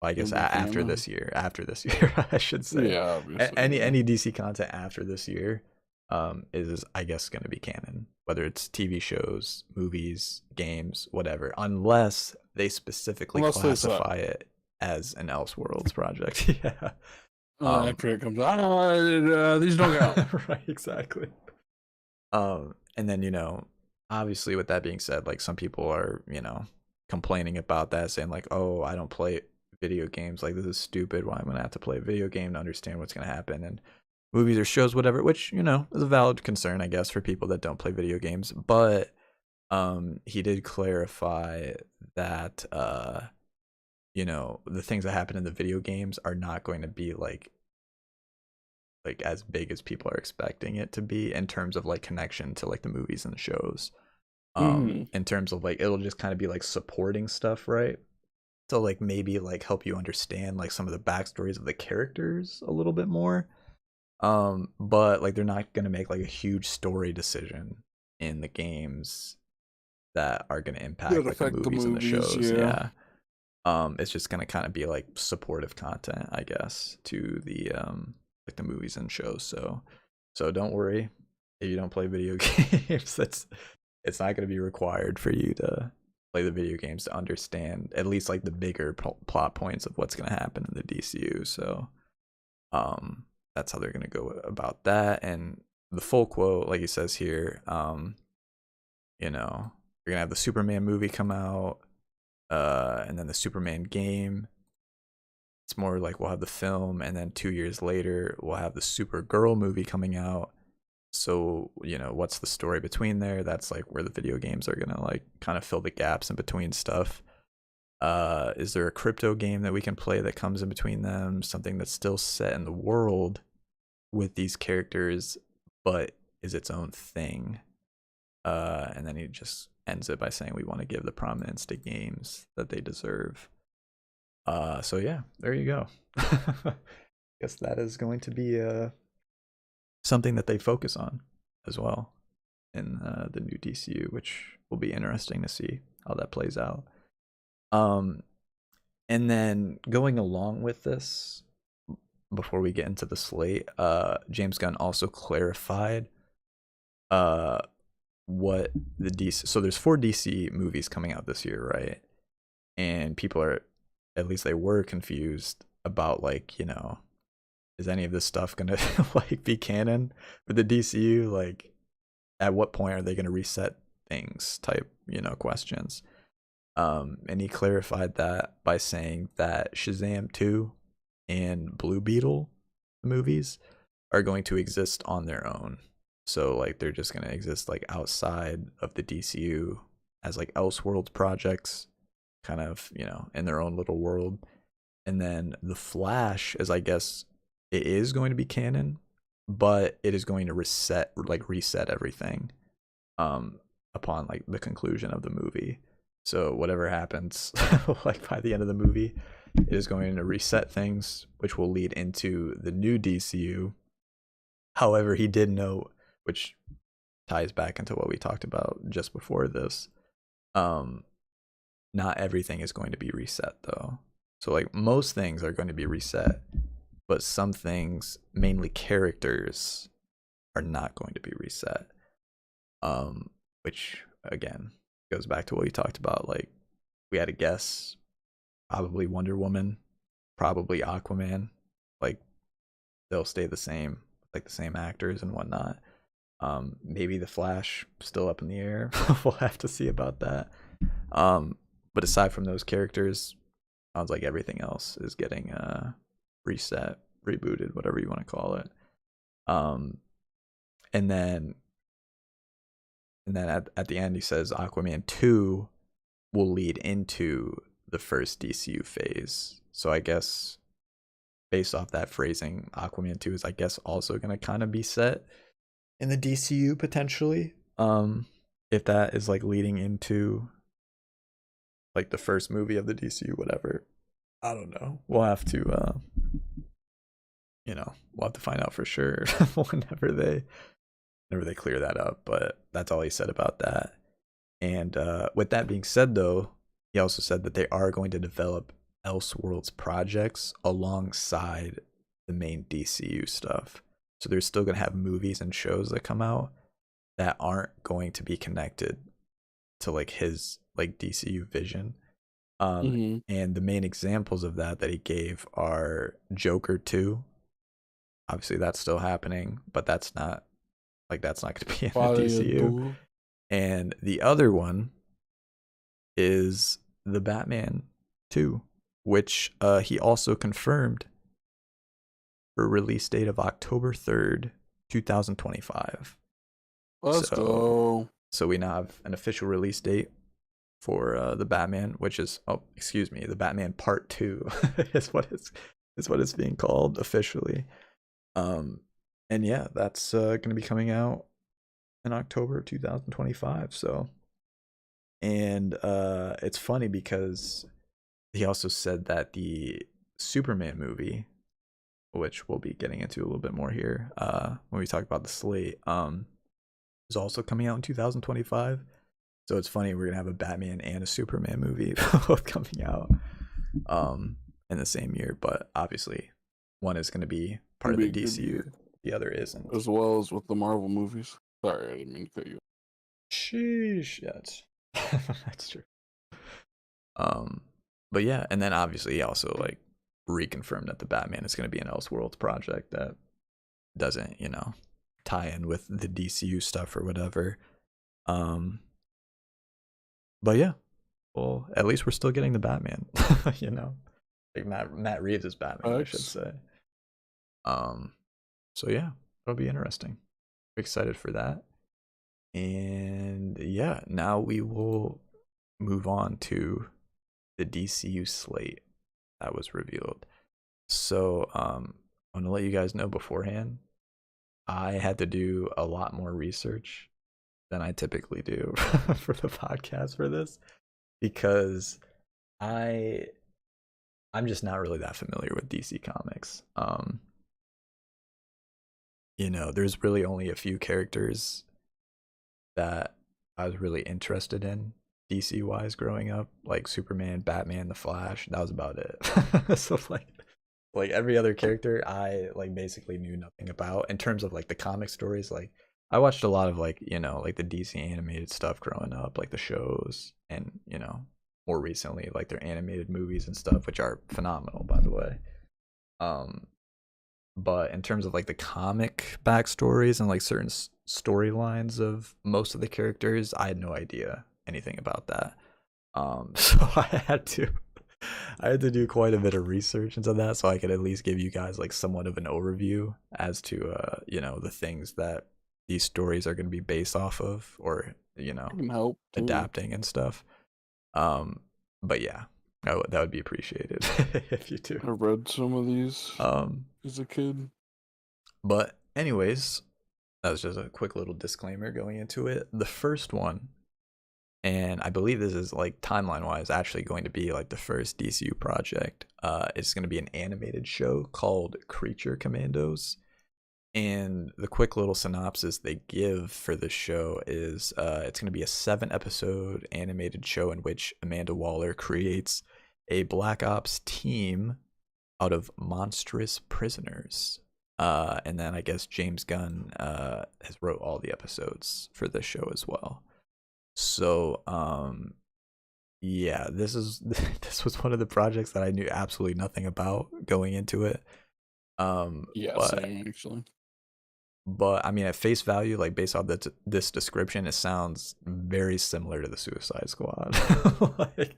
I guess after this year, I should say. Yeah, obviously. Any DC content after this year is I guess going to be canon, whether it's TV shows, movies, games, whatever, unless they specifically classify it as an Elseworlds project. Yeah. After it comes out, these don't count. Right, exactly. And then, you know, obviously with that being said, like some people are, you know, complaining about that, saying like, oh, I don't play video games, like this is stupid, why am I gonna have to play a video game to understand what's gonna happen, and movies or shows, whatever, which, you know, is a valid concern, I guess, for people that don't play video games. But he did clarify that you know, the things that happen in the video games are not going to be like as big as people are expecting it to be in terms of like connection to like the movies and the shows. In terms of like it'll just kind of be like supporting stuff, right? So like maybe like help you understand like some of the backstories of the characters a little bit more. But like they're not gonna make like a huge story decision in the games that are gonna impact like the movies and the shows. Yeah. It's just gonna kind of be like supportive content, I guess, to the like the movies and shows. So don't worry if you don't play video games. It's not gonna be required for you to play the video games to understand at least like the bigger plot points of what's gonna happen in the DCU. So that's how they're gonna go about that. And the full quote, like he says here, you know, you're gonna have the Superman movie come out, and then the Superman game. It's more like we'll have the film, and then 2 years later we'll have the Supergirl movie coming out. So, you know, what's the story between there? That's like where the video games are gonna like kind of fill the gaps in between stuff. Is there a crypto game that we can play that comes in between them? Something that's still set in the world with these characters, but is its own thing. And then he just ends it by saying we want to give the prominence to games that they deserve. So yeah, there you go. Guess that is going to be something that they focus on as well in the new DCU, which will be interesting to see how that plays out. And then going along with this, before we get into the slate, James Gunn also clarified what the DC. So there's 4 DC movies coming out this year, right? And people are, at least they were, confused about like, you know, is any of this stuff gonna like be canon with the DCU? Like, at what point are they gonna reset things? Type, you know, questions. And he clarified that by saying that Shazam 2 and Blue Beetle movies are going to exist on their own. So like they're just gonna exist like outside of the DCU as like Elseworlds projects, kind of, you know, in their own little world. And then the Flash is, I guess, it is going to be canon, but it is going to reset everything upon like the conclusion of the movie. So whatever happens like by the end of the movie, it is going to reset things, which will lead into the new DCU. However, he did note, which ties back into what we talked about just before this. Not everything is going to be reset though. So like most things are going to be reset, but some things, mainly characters, are not going to be reset. Which again goes back to what we talked about. Like we had a guess, probably Wonder Woman, probably Aquaman. Like they'll stay the same, like the same actors and whatnot. Maybe the Flash still up in the air. We'll have to see about that. But aside from those characters, sounds like everything else is getting reset, rebooted, whatever you want to call it. And then at the end he says Aquaman 2 will lead into the first DCU phase. So I guess based off that phrasing, Aquaman 2 is I guess also going to kind of be set in the DCU potentially. If that is like leading into like the first movie of the DCU, whatever. I don't know. We'll have to we'll have to find out for sure whenever they clear that up. But that's all he said about that. And with that being said though, he also said that they are going to develop Elseworlds projects alongside the main DCU stuff. So they're still going to have movies and shows that come out that aren't going to be connected to like his like DCU vision. And the main examples of that he gave are Joker 2. Obviously that's still happening, but that's not going to be in the DCU. And the other one is the Batman 2, which he also confirmed for release date of October 3rd, 2025. Let's go. So we now have an official release date for the Batman, which is the Batman Part 2 is what it's being called officially. And yeah, that's going to be coming out in October 2025. So, and it's funny because he also said that the Superman movie, which we'll be getting into a little bit more here when we talk about the slate, is also coming out in 2025. So it's funny, we're gonna have a Batman and a Superman movie both coming out in the same year, but obviously one is gonna be part of the DCU, the other isn't. As well as with the Marvel movies. Sorry, I didn't mean to cut you. Sheesh, yeah, that's true. But yeah, and then obviously he also like reconfirmed that the Batman is gonna be an Elseworlds project that doesn't, tie in with the DCU stuff or whatever. But yeah, well, at least we're still getting the Batman, like Matt Reeves is Batman, I should say. So yeah, it'll be interesting. Excited for that. And yeah, now we will move on to the DCU slate that was revealed. So I'm gonna let you guys know beforehand, I had to do a lot more research than I typically do for the podcast for this, because I'm just not really that familiar with DC Comics. There's really only a few characters that I was really interested in DC wise growing up, like Superman, Batman, the Flash. That was about it. So like every other character I like basically knew nothing about in terms of like the comic stories. Like I watched a lot of like like the DC animated stuff growing up, like the shows, and more recently like their animated movies and stuff, which are phenomenal, by the way. But in terms of like the comic backstories and like certain storylines of most of the characters, I had no idea anything about that. So I had to do quite a bit of research into that so I could at least give you guys like somewhat of an overview as to the things that these stories are going to be based off of, or can help adapting and stuff. But yeah, that would be appreciated if you do. I read some of these as a kid. But anyways, that was just a quick little disclaimer going into it. The first one, and I believe this is like timeline wise actually going to be like the first DCU project, it's going to be an animated show called Creature Commandos. And the quick little synopsis they give for this show is it's going to be a 7-episode animated show in which Amanda Waller creates a Black Ops team out of monstrous prisoners. And then I guess James Gunn has wrote all the episodes for this show as well. So yeah, this was one of the projects that I knew absolutely nothing about going into it. Yeah, but same actually. But I mean, at face value, like based off this description, it sounds very similar to the Suicide Squad. Like,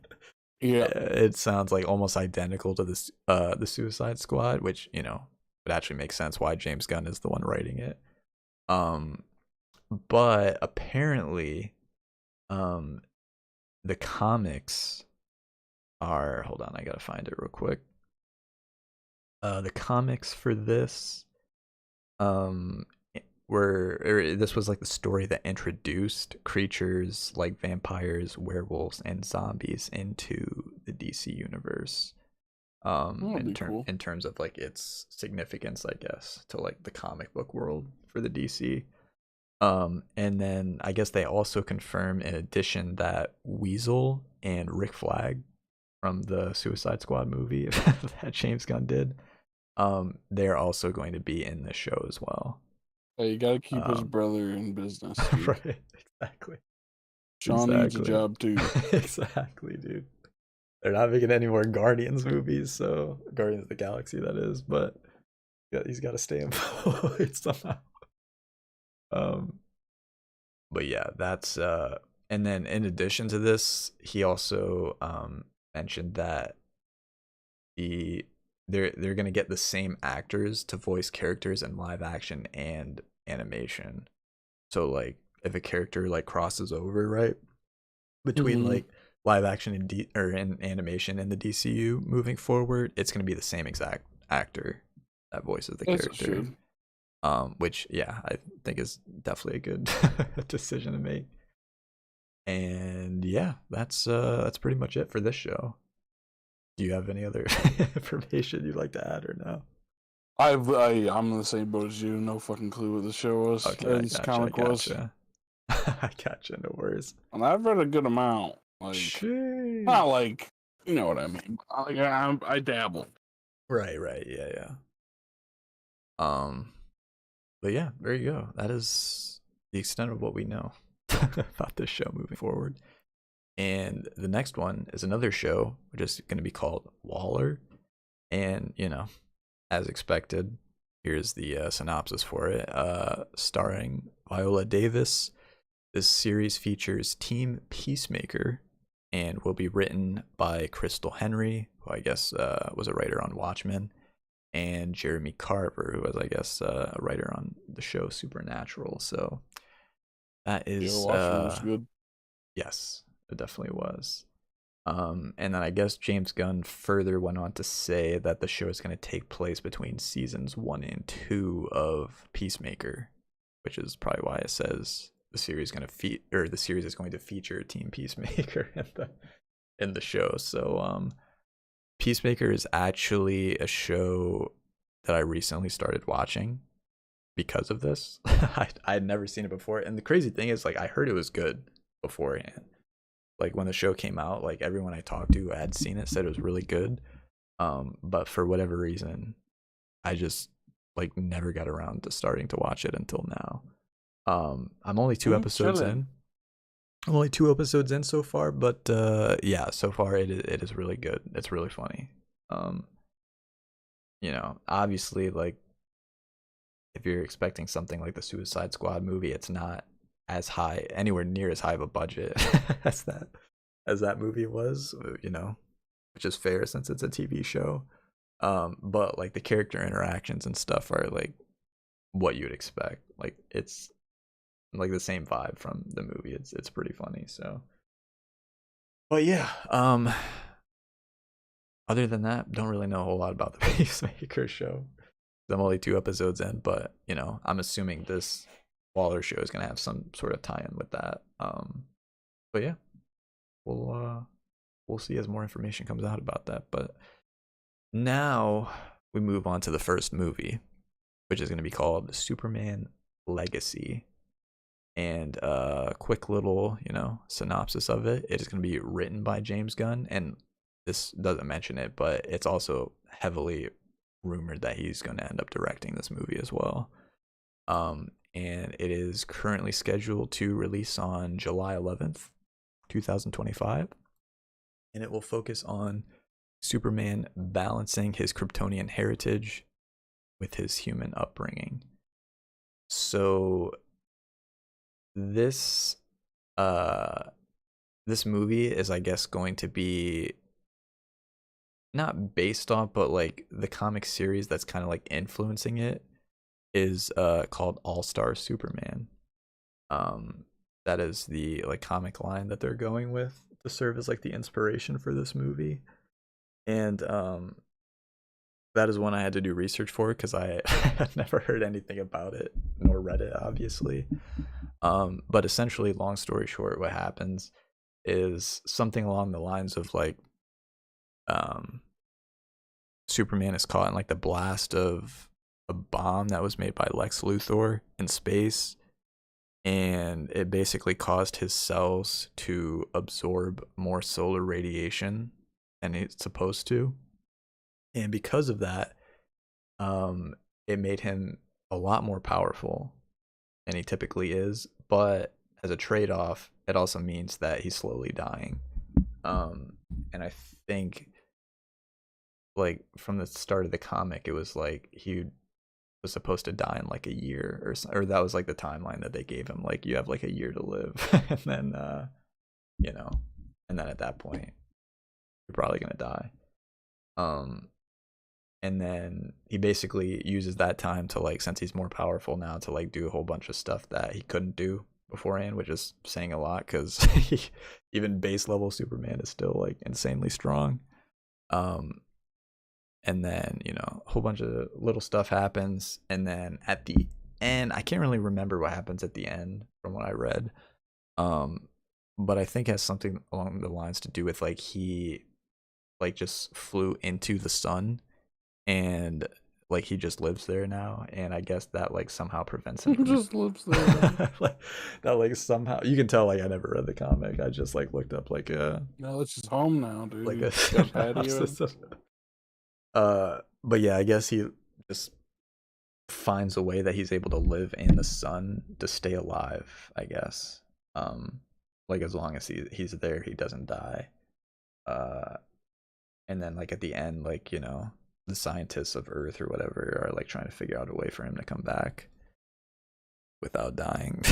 Yeah, it sounds like almost identical to this the Suicide Squad, which it actually makes sense why James Gunn is the one writing it. But apparently, the comics are, hold on, I gotta find it real quick. The comics for this this was like the story that introduced creatures like vampires, werewolves, and zombies into the DC universe. that'd be cool. In terms of like its significance, I guess, to like the comic book world for the DC. And then I guess they also confirm in addition that Weasel and Rick Flag from the Suicide Squad movie that James Gunn did, they're also going to be in this show as well. Hey, you gotta keep his brother in business, dude. Right, exactly. Sean needs a job too. Exactly, dude. They're not making any more Guardians movies, so Guardians of the Galaxy, that is, but yeah, he's got to stay employed somehow. But yeah, that's and then in addition to this, he also mentioned that they're gonna get the same actors to voice characters in live action and animation. So like if a character like crosses over right between like live action and in animation in the DCU moving forward, it's gonna be the same exact actor that voices the character. Which yeah, I think is definitely a good decision to make. And yeah, that's pretty much it for this show. Do you have any other information you'd like to add or no? I'm in the same boat as you. No fucking clue what the show was. Okay, This comic was. I gotcha, no worries. And I've read a good amount. Like, Jeez. not like, you know what I mean. Like, I dabble. Right, yeah. But yeah, there you go. That is the extent of what we know about this show moving forward. And the next one is another show, which is going to be called Waller. And, as expected, here's the synopsis for it. Starring Viola Davis, this series features Team Peacemaker and will be written by Crystal Henry, who I guess was a writer on Watchmen, and Jeremy Carver, who was, I guess, a writer on the show Supernatural. So that is Watchmen was good. Yes, it definitely was. And then I guess James Gunn further went on to say that the show is going to take place between seasons 1 and 2 of Peacemaker, which is probably why it says the series is going to feature Team Peacemaker in the show. So Peacemaker is actually a show that I recently started watching because of this. I had never seen it before, and the crazy thing is, like, I heard it was good beforehand. Like when the show came out, like everyone I talked to had seen it said it was really good. But for whatever reason, I just like never got around to starting to watch it until now. I'm only 2 episodes in. I'm only 2 episodes in so far, but yeah, so far it is really good. It's really funny. Obviously, like if you're expecting something like the Suicide Squad movie, it's not anywhere near as high of a budget as that movie was, which is fair since it's a TV show. But like the character interactions and stuff are like what you'd expect. Like it's like the same vibe from the movie. It's pretty funny. So, but yeah, other than that, don't really know a whole lot about the Peacemaker show. I'm only 2 episodes in, but I'm assuming this Waller show is gonna have some sort of tie-in with that. But yeah, we'll see as more information comes out about that. But now we move on to the first movie, which is going to be called Superman Legacy. And quick little, synopsis of it. It is going to be written by James Gunn, and this doesn't mention it, but it's also heavily rumored that he's going to end up directing this movie as well. And it is currently scheduled to release on July 11th, 2025. And it will focus on Superman balancing his Kryptonian heritage with his human upbringing. So this movie is, I guess, going to be not based off, but like the comic series that's kind of like influencing it is called All-Star Superman. That is the like comic line that they're going with to serve as like the inspiration for this movie. And that is one I had to do research for because I had never heard anything about it nor read it, obviously. But essentially, long story short, what happens is something along the lines of like Superman is caught in like the blast of a bomb that was made by Lex Luthor in space, and it basically caused his cells to absorb more solar radiation than it's supposed to. And because of that, it made him a lot more powerful than he typically is. But as a trade-off, it also means that he's slowly dying. And I think, like, from the start of the comic, it was like he was supposed to die in like a year, or that was like the timeline that they gave him. Like, you have like a year to live, and then and then at that point, you're probably gonna die. And then he basically uses that time to, like, since he's more powerful now, to like do a whole bunch of stuff that he couldn't do beforehand, which is saying a lot because even base level Superman is still like insanely strong. And then, a whole bunch of little stuff happens, and then at the end, I can't really remember what happens at the end from what I read, but I think it has something along the lines to do with like he like just flew into the sun, and like he just lives there now, and I guess that like somehow prevents him He from just lives there. like that, like somehow you can tell like I never read the comic. I just like looked up like No, it's his home now, dude. like He's a got patio. synopsis of but yeah, I guess he just finds a way that he's able to live in the sun to stay alive, I guess. Like as long as he's there, he doesn't die. And then like at the end, like, the scientists of Earth or whatever are like trying to figure out a way for him to come back without dying,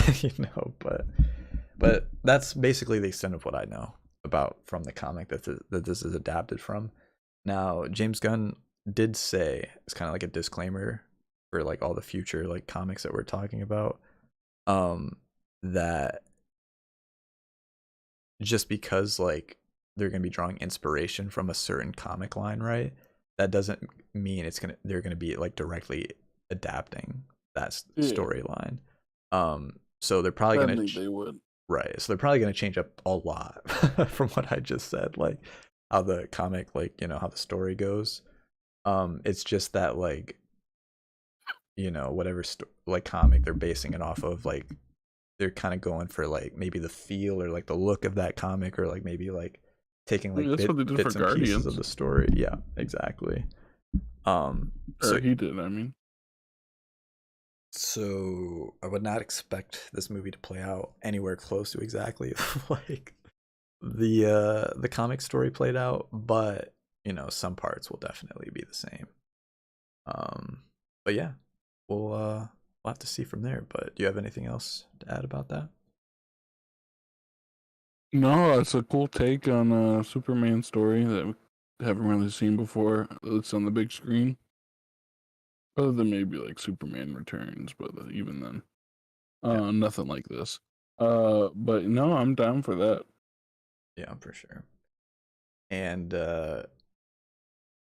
but that's basically the extent of what I know about from the comic that this is adapted from. Now, James Gunn did say, it's kind of like a disclaimer for like all the future like comics that we're talking about, that just because like they're going to be drawing inspiration from a certain comic line, right? That doesn't mean they're going to be like directly adapting that storyline. So they're probably going to think they would. Right. So they're probably going to change up a lot from what I just said, like how the comic, like, how the story goes. It's just that, like, whatever like comic they're basing it off of, like, they're kind of going for like maybe the feel or like the look of that comic, or like maybe like taking like that's what they did bits for and pieces Guardians of the story. Yeah, exactly. Or he did, I mean. So I would not expect this movie to play out anywhere close to exactly like the comic story played out, but some parts will definitely be the same. But yeah, we'll have to see from there. But do you have anything else to add about that? No, it's a cool take on a Superman story that we haven't really seen before. It's on the big screen. Other than maybe like Superman Returns, but even then, nothing like this. But no, I'm down for that. Yeah, for sure. And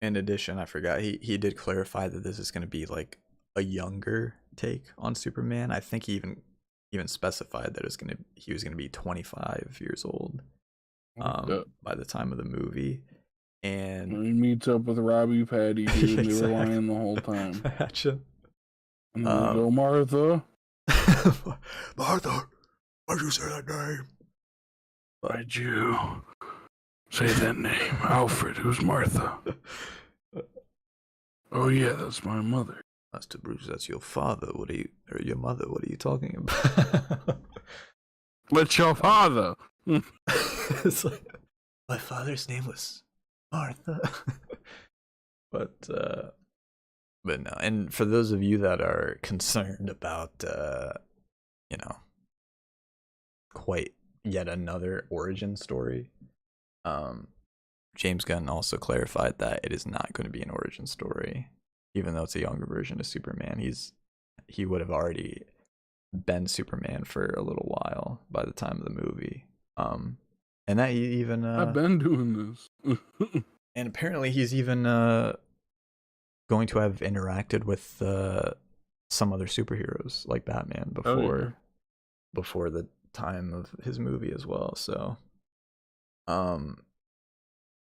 in addition, I forgot he did clarify that this is going to be like a younger take on Superman. I think he even specified that he was going to be 25 years old by the time of the movie. And he meets up with Robbie Patty, dude. Exactly. They were lying the whole time. Imagine. Go Martha. Martha, why'd you say that name? Why'd you say that name? Alfred, who's Martha? Oh yeah, that's my mother. Master Bruce, that's your father. Or your mother? What are you talking about? What's your father? It's like, my father's name was Martha. but no. And for those of you that are concerned about, quite yet another origin story, James Gunn also clarified that it is not going to be an origin story, even though it's a younger version of Superman. He would have already been Superman for a little while by the time of the movie. And that he even I've been doing this. and apparently he's even going to have interacted with some other superheroes like Batman before the time of his movie as well. So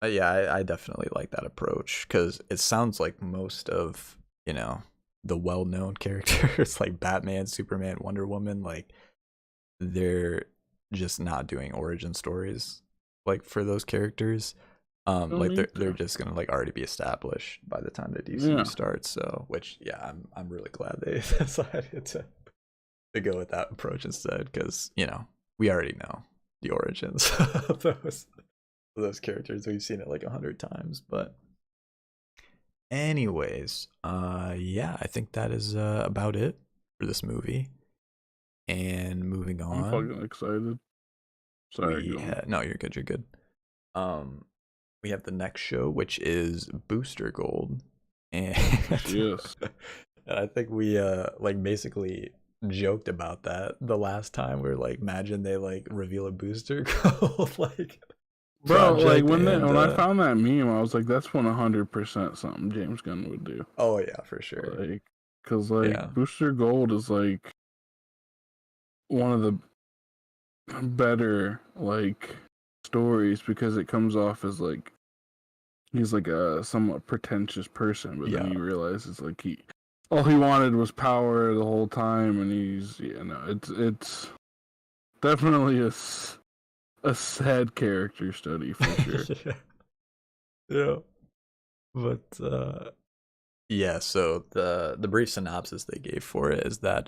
yeah, I definitely like that approach, because it sounds like most of the well-known characters like Batman, Superman, Wonder Woman, like they're just not doing origin stories like for those characters. Like they're just gonna like already be established by the time the DCU starts. So, which I'm really glad they decided to go with that approach instead, because we already know the origins of those characters. We've seen it like 100 times. But anyways, yeah, I think that is about it for this movie. And moving on, I'm fucking excited. Sorry, no, you're good. You're good. We have the next show, which is Booster Gold, and yes, and I think we like basically joked about that the last time. We were like, imagine they like reveal a Booster Gold like. Bro, like when I found that meme, I was like, "That's 100% something James Gunn would do." Oh yeah, for sure. Like, because Booster Gold is like one of the better like stories, because it comes off as like he's like a somewhat pretentious person, but then you realize it's like all he wanted was power the whole time, and it's definitely a sad character study for sure. Yeah. But yeah, so the brief synopsis they gave for it is that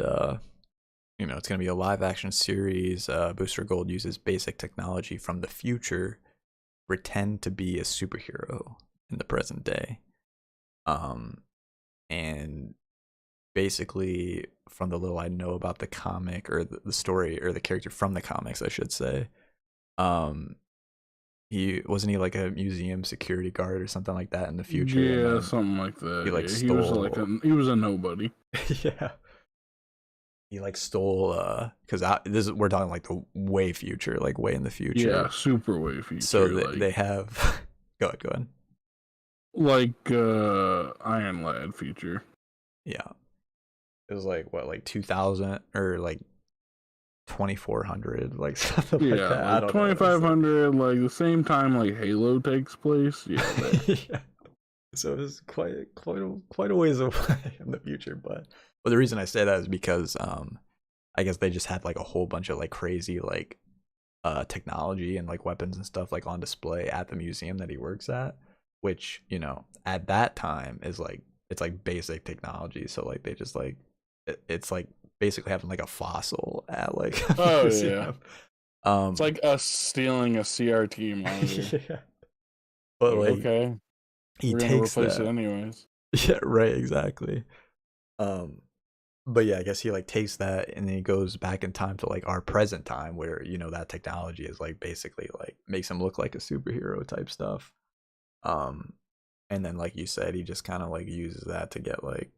it's going to be a live action series. Booster Gold uses basic technology from the future, pretend to be a superhero in the present day. And basically, from the little I know about the comic, or the story, or the character from the comics, I should say, he like a museum security guard or something like that in the future. Yeah, something like that. He was a nobody. Yeah. He like stole because we're talking like the way future, like way in the future. Yeah, super way future. So they have go ahead. Like Iron Lad future. Yeah. It was like what, like 2000 or like 2400, like something like that. Yeah, like 2500, like the same time like Halo takes place. Yeah. Yeah. So it was quite a ways away in the future, but the reason I say that is because I guess they just had like a whole bunch of like crazy like technology and like weapons and stuff like on display at the museum that he works at, which at that time is like, it's like basic technology. So like they just like it's like basically having like a fossil at like a museum. It's like us stealing a CRT monitor. Yeah. But like, okay, he we're takes gonna replace that. it anyways. Yeah, right, exactly. But yeah, I guess he like takes that and then he goes back in time to like our present time, where that technology is like basically like makes him look like a superhero type stuff. And then like you said, he just kind of like uses that to get like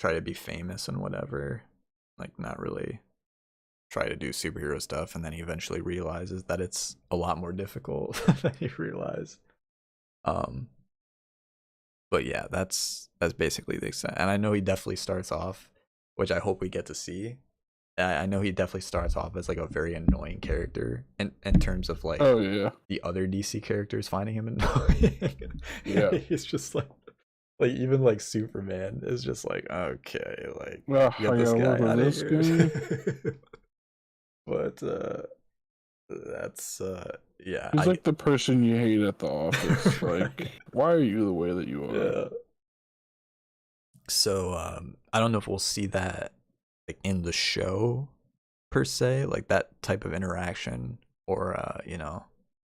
try to be famous and whatever, like not really try to do superhero stuff, and then he eventually realizes that it's a lot more difficult than he realized. But yeah, that's basically the extent. And I know he definitely starts off, which I hope we get to see. I know he definitely starts off as like a very annoying character in terms of like the other DC characters finding him annoying. Yeah. He's just like Like even like Superman is just like, okay, like Oh, get I this gotta guy work with out of this guy. here. But that's yeah, He's I like the person you hate at the office. Like, right. why are you the way that you are? Yeah. So I don't know if we'll see that like in the show per se, like that type of interaction, or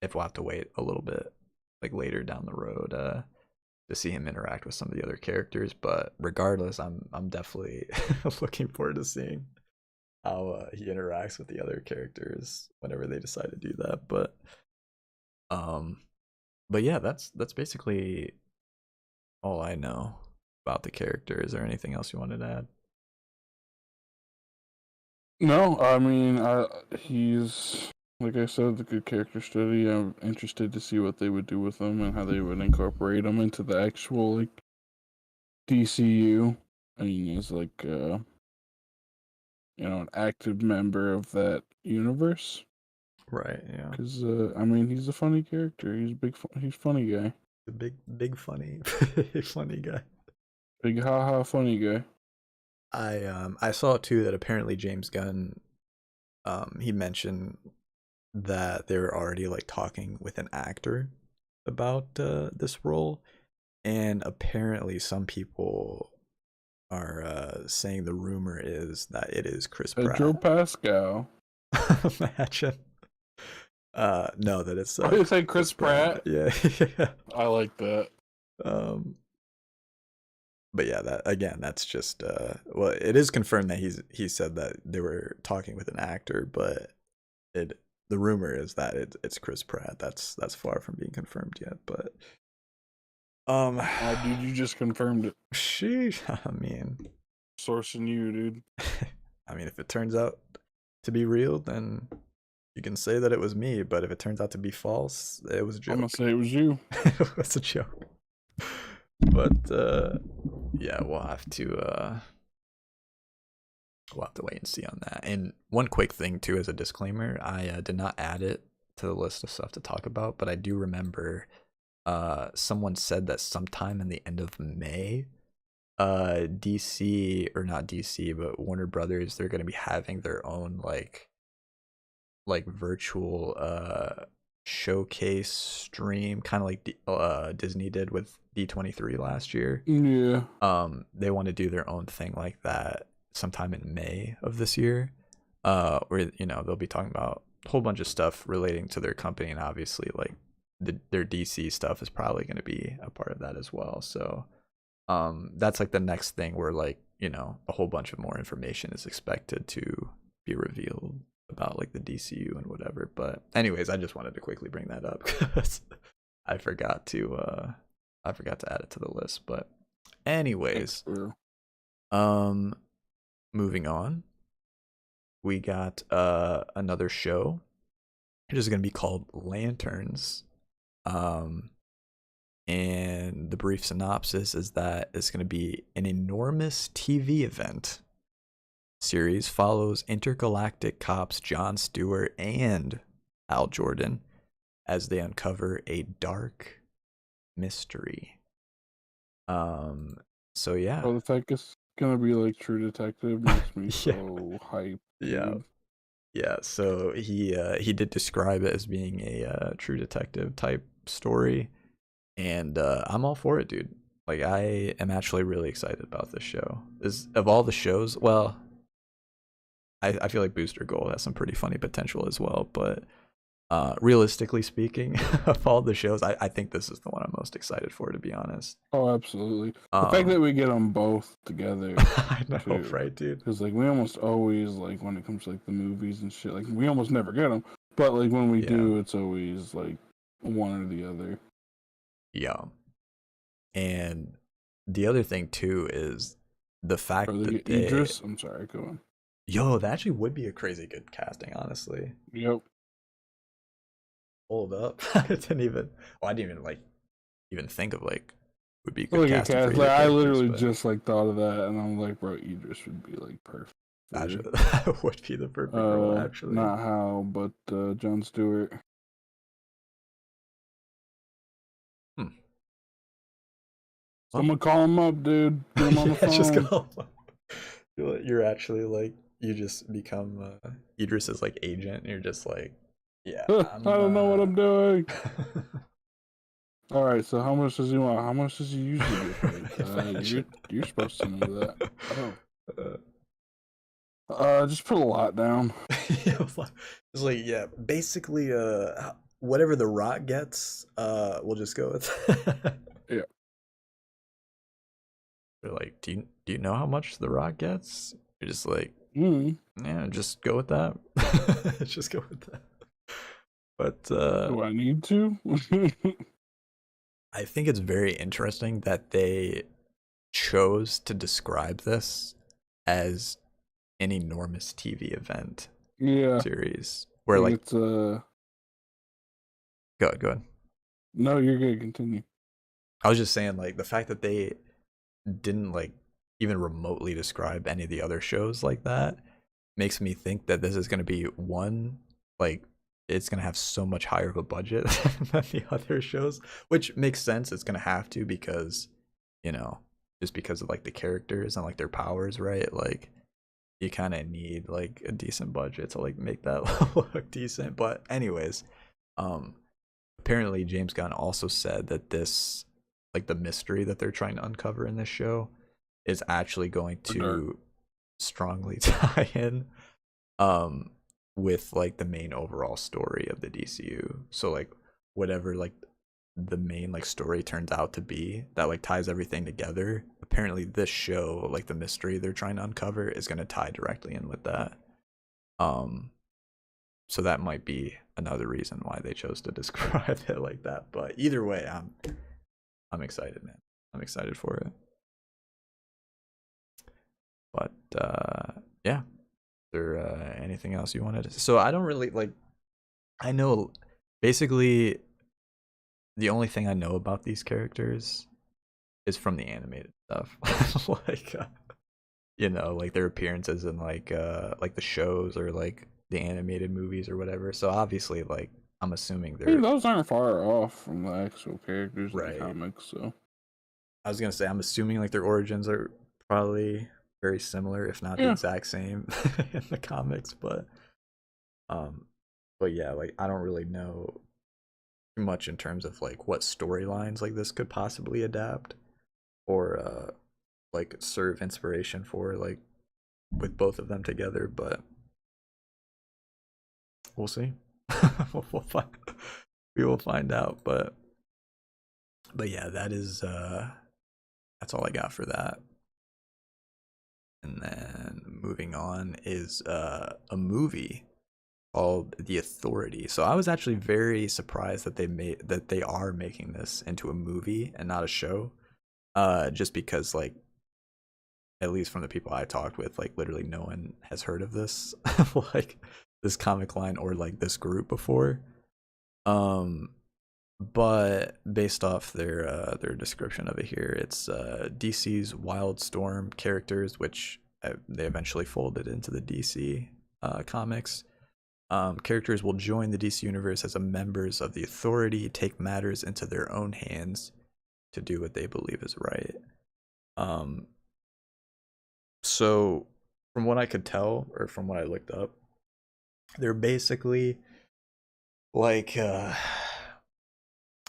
if we'll have to wait a little bit like later down the road to see him interact with some of the other characters. But regardless, I'm definitely looking forward to seeing how he interacts with the other characters whenever they decide to do that. Um but yeah, that's basically all I know about the character. Is there anything else you wanted to add? No, I mean, he's like I said, the good character study. I'm interested to see what they would do with him and how they would incorporate him into the actual like DCU. I mean, he's like an active member of that universe. Right, yeah. Because I mean, he's a funny character. He's a he's funny guy. The big funny funny guy. Big haha funny guy. I saw too that apparently James Gunn he mentioned that they were already like talking with an actor about this role, and apparently some people are saying the rumor is that it is Chris Pedro Pratt. Pascal. Imagine. No, that it's I would say Chris Pratt. Yeah. Yeah. I like that. Um, but yeah, that again, that's just well, it is confirmed that he said that they were talking with an actor, but it the rumor is that it's Chris Pratt. That's far from being confirmed yet, but Dude, you just confirmed it. sheesh. I mean, Sourcing you, dude. I mean, if it turns out to be real, then you can say that it was me. But if it turns out to be false, it was a I'm gonna joke. say it was you. It was a joke. But yeah, we'll have to wait and see on that. And one quick thing too, as a disclaimer, I did not add it to the list of stuff to talk about, but I do remember someone said that sometime in the end of May, DC, or not DC, but Warner Brothers, they're going to be having their own like virtual showcase stream, kind of like Disney did with D23 last year. Yeah. They want to do their own thing like that sometime in May of this year, where they'll be talking about a whole bunch of stuff relating to their company, and obviously like their DC stuff is probably going to be a part of that as well. So that's like the next thing where like a whole bunch of more information is expected to be revealed about like the DCU and whatever. But anyways, I just wanted to quickly bring that up because I forgot to add it to the list. But anyways, moving on, we got another show. It is going to be called Lanterns. And the brief synopsis is that it's going to be an enormous TV event. Series follows intergalactic cops Jon Stewart and Hal Jordan as they uncover a dark mystery. So yeah. Oh, the fact it's gonna be like True Detective makes me Yeah. so hyped. Yeah. Dude. Yeah, so he did describe it as being a True Detective type story, and I'm all for it, dude. Like I am actually really excited about this show. Is of all the shows, well, I feel like Booster Gold has some pretty funny potential as well, but realistically speaking, of all the shows, I think this is the one I'm most excited for, to be honest. Oh, absolutely. The fact that we get them both together. I know, too. right, dude? Because like we almost always like when it comes to like the movies and shit, like we almost never get them. But like when we do, it's always like one or the other. Yeah. And the other thing too is the fact that Idris. I'm sorry, go on. Yo, that actually would be a crazy good casting, honestly. Yep. Hold up. I didn't even even think of like would be good casting for like I literally but just like thought of that, and I'm like, bro, Idris would be like perfect. Actually, that would be the perfect role, actually. Not Hal, but Jon Stewart. Someone call him up, dude. Get him on the Yeah, just phone. go. You're actually like you just become Idris's like agent. And you're just like, yeah, I I'm. don't know what I'm doing. All right, so how much does he want? How much does he usually get paid? You're supposed to know that. Just put a lot down. It's like yeah, basically whatever the Rock gets, we'll just go with. Yeah. They're like, do you know how much the Rock gets? You're just like, Mm. yeah, just go with that. Just go with that. But Do I need to? I think it's very interesting that they chose to describe this as an enormous TV event Yeah. series where like It's go ahead. No, you're good. Continue. I was just saying like the fact that they didn't like even remotely describe any of the other shows like that makes me think that this is going to be one like it's going to have so much higher of a budget than the other shows, which makes sense. It's going to have to because you know just because of like the characters and like their powers, right? Like you kind of need like a decent budget to like make that look decent. But anyways, um apparently James Gunn also said that this like the mystery that they're trying to uncover in this show is actually going to strongly tie in with like the main overall story of the DCU. So like whatever like the main like story turns out to be that like ties everything together, apparently this show like the mystery they're trying to uncover is going to tie directly in with that. So that might be another reason why they chose to describe it like that. But either way, I'm excited, man. I'm excited for it. But yeah. Is there anything else you wanted to? So I don't really like. I know basically the only thing I know about these characters is from the animated stuff, like you know, like their appearances in like the shows or like the animated movies or whatever. So obviously, like I'm assuming I mean, they're those aren't far off from the actual characters in the right. comics, so I was gonna say I'm assuming like their origins are probably very similar, if not the yeah. exact same in the comics. Um, but yeah, like I don't really know too much in terms of like what storylines like this could possibly adapt or like serve inspiration for like with both of them together. But we'll see. we'll find, we will find out. But yeah, that is that's all I got for that. And then moving on is a movie called The Authority. So I was actually very surprised that they are making this into a movie and not a show. Just because like at least from the people I talked with, like literally no one has heard of this like this comic line or like this group before. But based off their description of it here, it's DC's Wildstorm characters, which they eventually folded into the DC comics. Characters will join the DC universe as members of the Authority, take matters into their own hands to do what they believe is right. So from what I could tell, or from what I looked up, they're basically like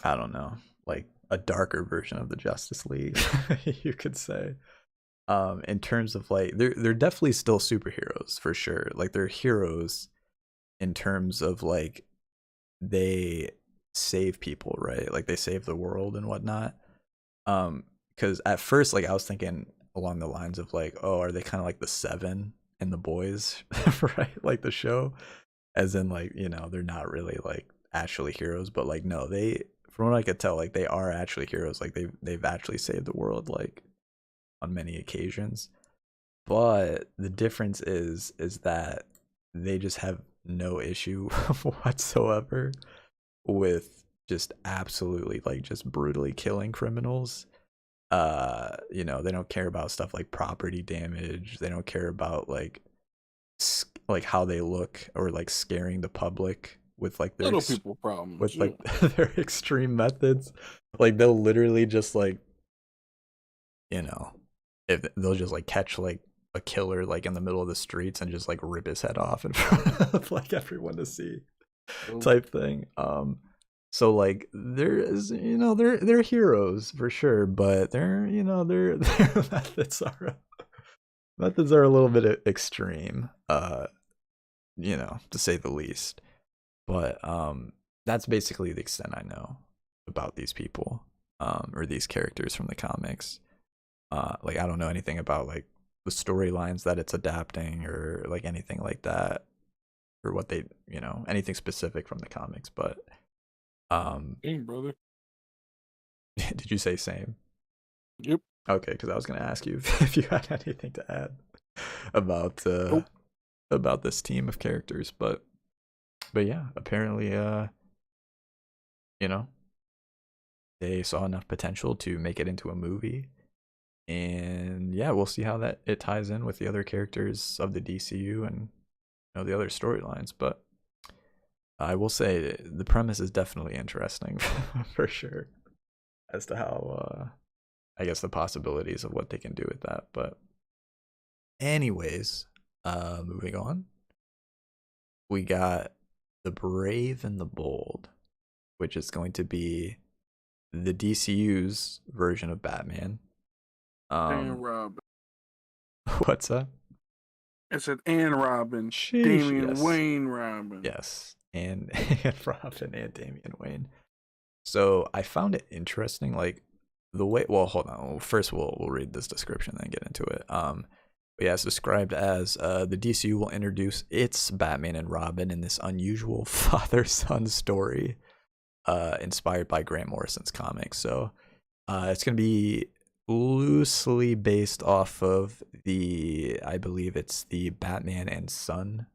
I don't know, like a darker version of the Justice League, you could say. In terms of like they're definitely still superheroes for sure. Like they're heroes in terms of like they save people, right? Like they save the world and whatnot. Because at first, like I was thinking along the lines of like, oh, are they kind of like the Seven and the Boys, right? Like the show, as in like you know they're not really like actually heroes, but like no, they from what I could tell, like they are actually heroes. Like they've actually saved the world like on many occasions. But the difference is that they just have no issue whatsoever with just absolutely like just brutally killing criminals. You know, they don't care about stuff like property damage. They don't care about like how they look or like scaring the public with like their Little people problems. with like their extreme methods. Like they'll literally just like if they'll just like catch like a killer like in the middle of the streets and just like rip his head off in front of like everyone to see, type thing. So like there is, they're heroes for sure, but their methods are a little bit extreme, to say the least. But that's basically the extent I know about these people, or these characters from the comics. Like I don't know anything about like the storylines that it's adapting or like anything like that, or what they, anything specific from the comics. But Hey, brother. did you say same? Yep. Okay, because I was gonna ask you if you had anything to add about Nope. about this team of characters, but yeah, apparently, they saw enough potential to make it into a movie, and yeah, we'll see how that it ties in with the other characters of the DCU and the other storylines. But I will say the premise is definitely interesting for sure, as to how I guess the possibilities of what they can do with that. But anyways, moving on, we got The Brave and the Bold, which is going to be the DCU's version of Batman. And Robin. What's that? I said and Robin. Sheesh, Damian yes. Wayne Robin. Yes, and Robin and Damian Wayne. So I found it interesting, like the way. Well, hold on. First, we'll read this description, then get into it. But yeah, it's described as the DCU will introduce its Batman and Robin in this unusual father-son story, inspired by Grant Morrison's comics. So it's gonna be loosely based off of I believe it's the Batman and Son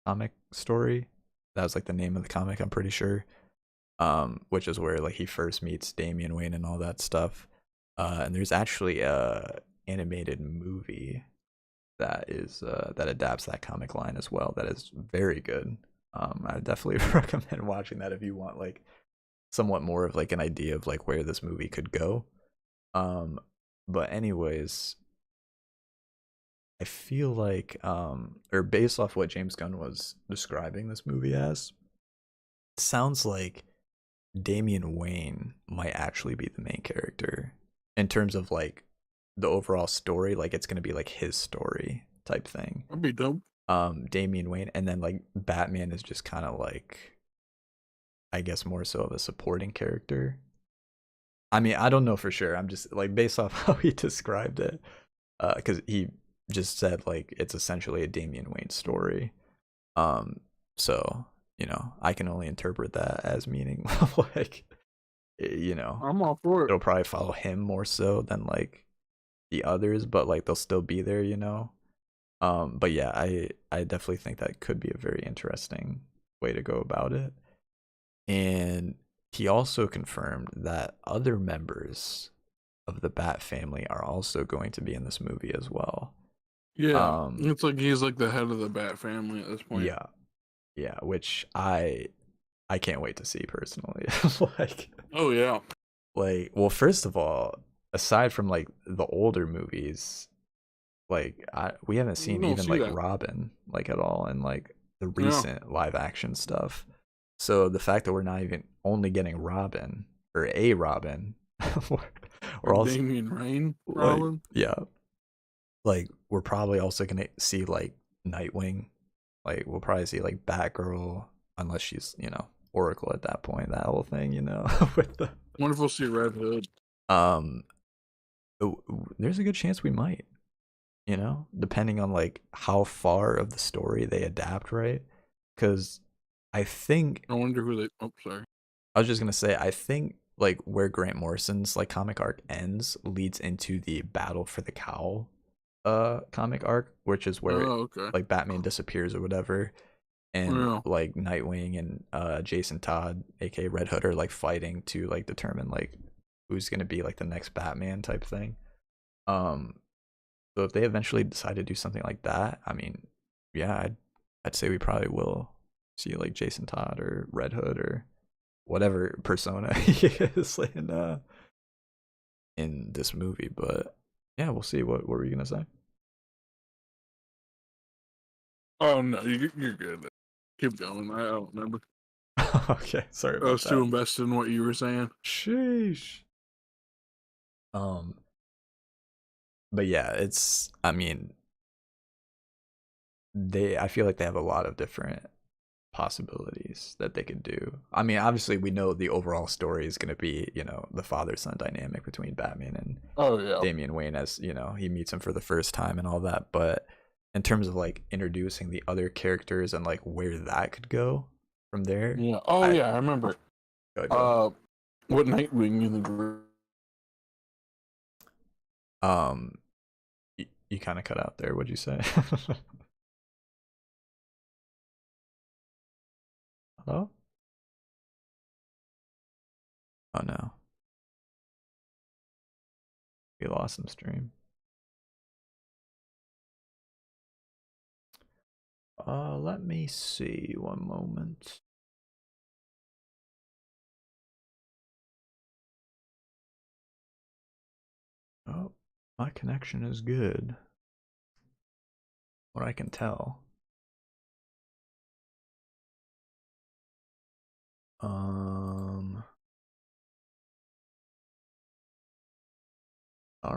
comic story. That was like the name of the comic, I'm pretty sure. Which is where like he first meets Damian Wayne and all that stuff. And there's actually a animated movie that adapts that comic line as well. That is very good. I definitely recommend watching that if you want like somewhat more of like an idea of like where this movie could go. But anyways, I feel like or based off what James Gunn was describing this movie as, it sounds like Damian Wayne might actually be the main character in terms of like the overall story. Like it's gonna be like his story type thing. That'd be dope. Damian Wayne, and then like Batman is just kind of like, I guess, more so of a supporting character. I mean, I don't know for sure. I'm just like based off how he described it, because he just said like it's essentially a Damian Wayne story. So I can only interpret that as meaning like, I'm all for it. it'll probably follow him more so than like the others, but like they'll still be there. But yeah, I definitely think that could be a very interesting way to go about it. And he also confirmed that other members of the Bat family are also going to be in this movie as well. Yeah, it's like he's like the head of the Bat family at this point. Yeah, which I can't wait to see personally. Like, oh yeah, like, well, first of all, aside from like the older movies, like we haven't seen even like that. Robin like at all in like the recent live action stuff. So the fact that we're not even only getting Robin or a Robin, or also Damian Wayne Robin. Like, yeah, like we're probably also gonna see like Nightwing. Like we'll probably see like Batgirl, unless she's Oracle at that point. That whole thing, with the. Wonder if we'll see Red Hood. There's a good chance we might. Depending on like how far of the story they adapt, right? Because I think. I wonder who they. Oh, sorry. I was just gonna say, I think like where Grant Morrison's like comic arc ends leads into the Battle for the Cowl comic arc, which is where like Batman disappears or whatever, and like Nightwing and Jason Todd, aka Red Hood, are like fighting to like determine like who's gonna be like the next Batman type thing. So if they eventually decide to do something like that, I mean, yeah, I'd say we probably will see like Jason Todd or Red Hood or whatever persona he is in this movie. But yeah, we'll see. What were you gonna say? Oh no, you're good. Keep going. I don't remember. Okay, sorry I about was too that. invested in what you were saying. Sheesh. But yeah, it's, I mean, I feel like they have a lot of different possibilities that they could do. I mean, obviously we know the overall story is going to be, the father-son dynamic between Batman and Oh yeah, Damian Wayne, as, he meets him for the first time and all that. But in terms of like introducing the other characters and like where that could go from there, yeah. Oh I yeah, I remember. go. What Nightwing in the Um, you kind of cut out there. What'd you say? Hello? Oh no, we lost some stream. Let me see. One moment. Oh, my connection is good. What I can tell. All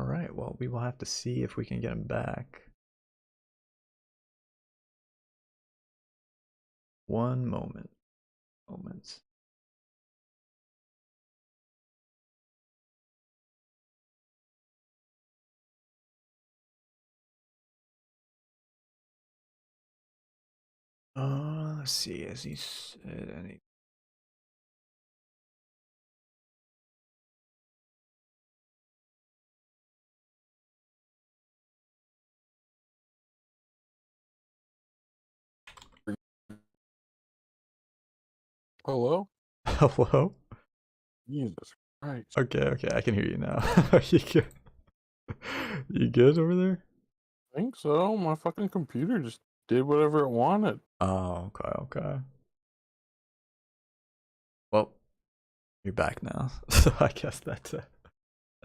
right. Well, we will have to see if we can get him back. One moment. Moments. Let's see. Has he said any? Hello? Hello? Jesus Christ. Okay. I can hear you now. You good? You good over there? I think so. My fucking computer just did whatever it wanted. Oh, okay. Well, you're back now, so I guess that's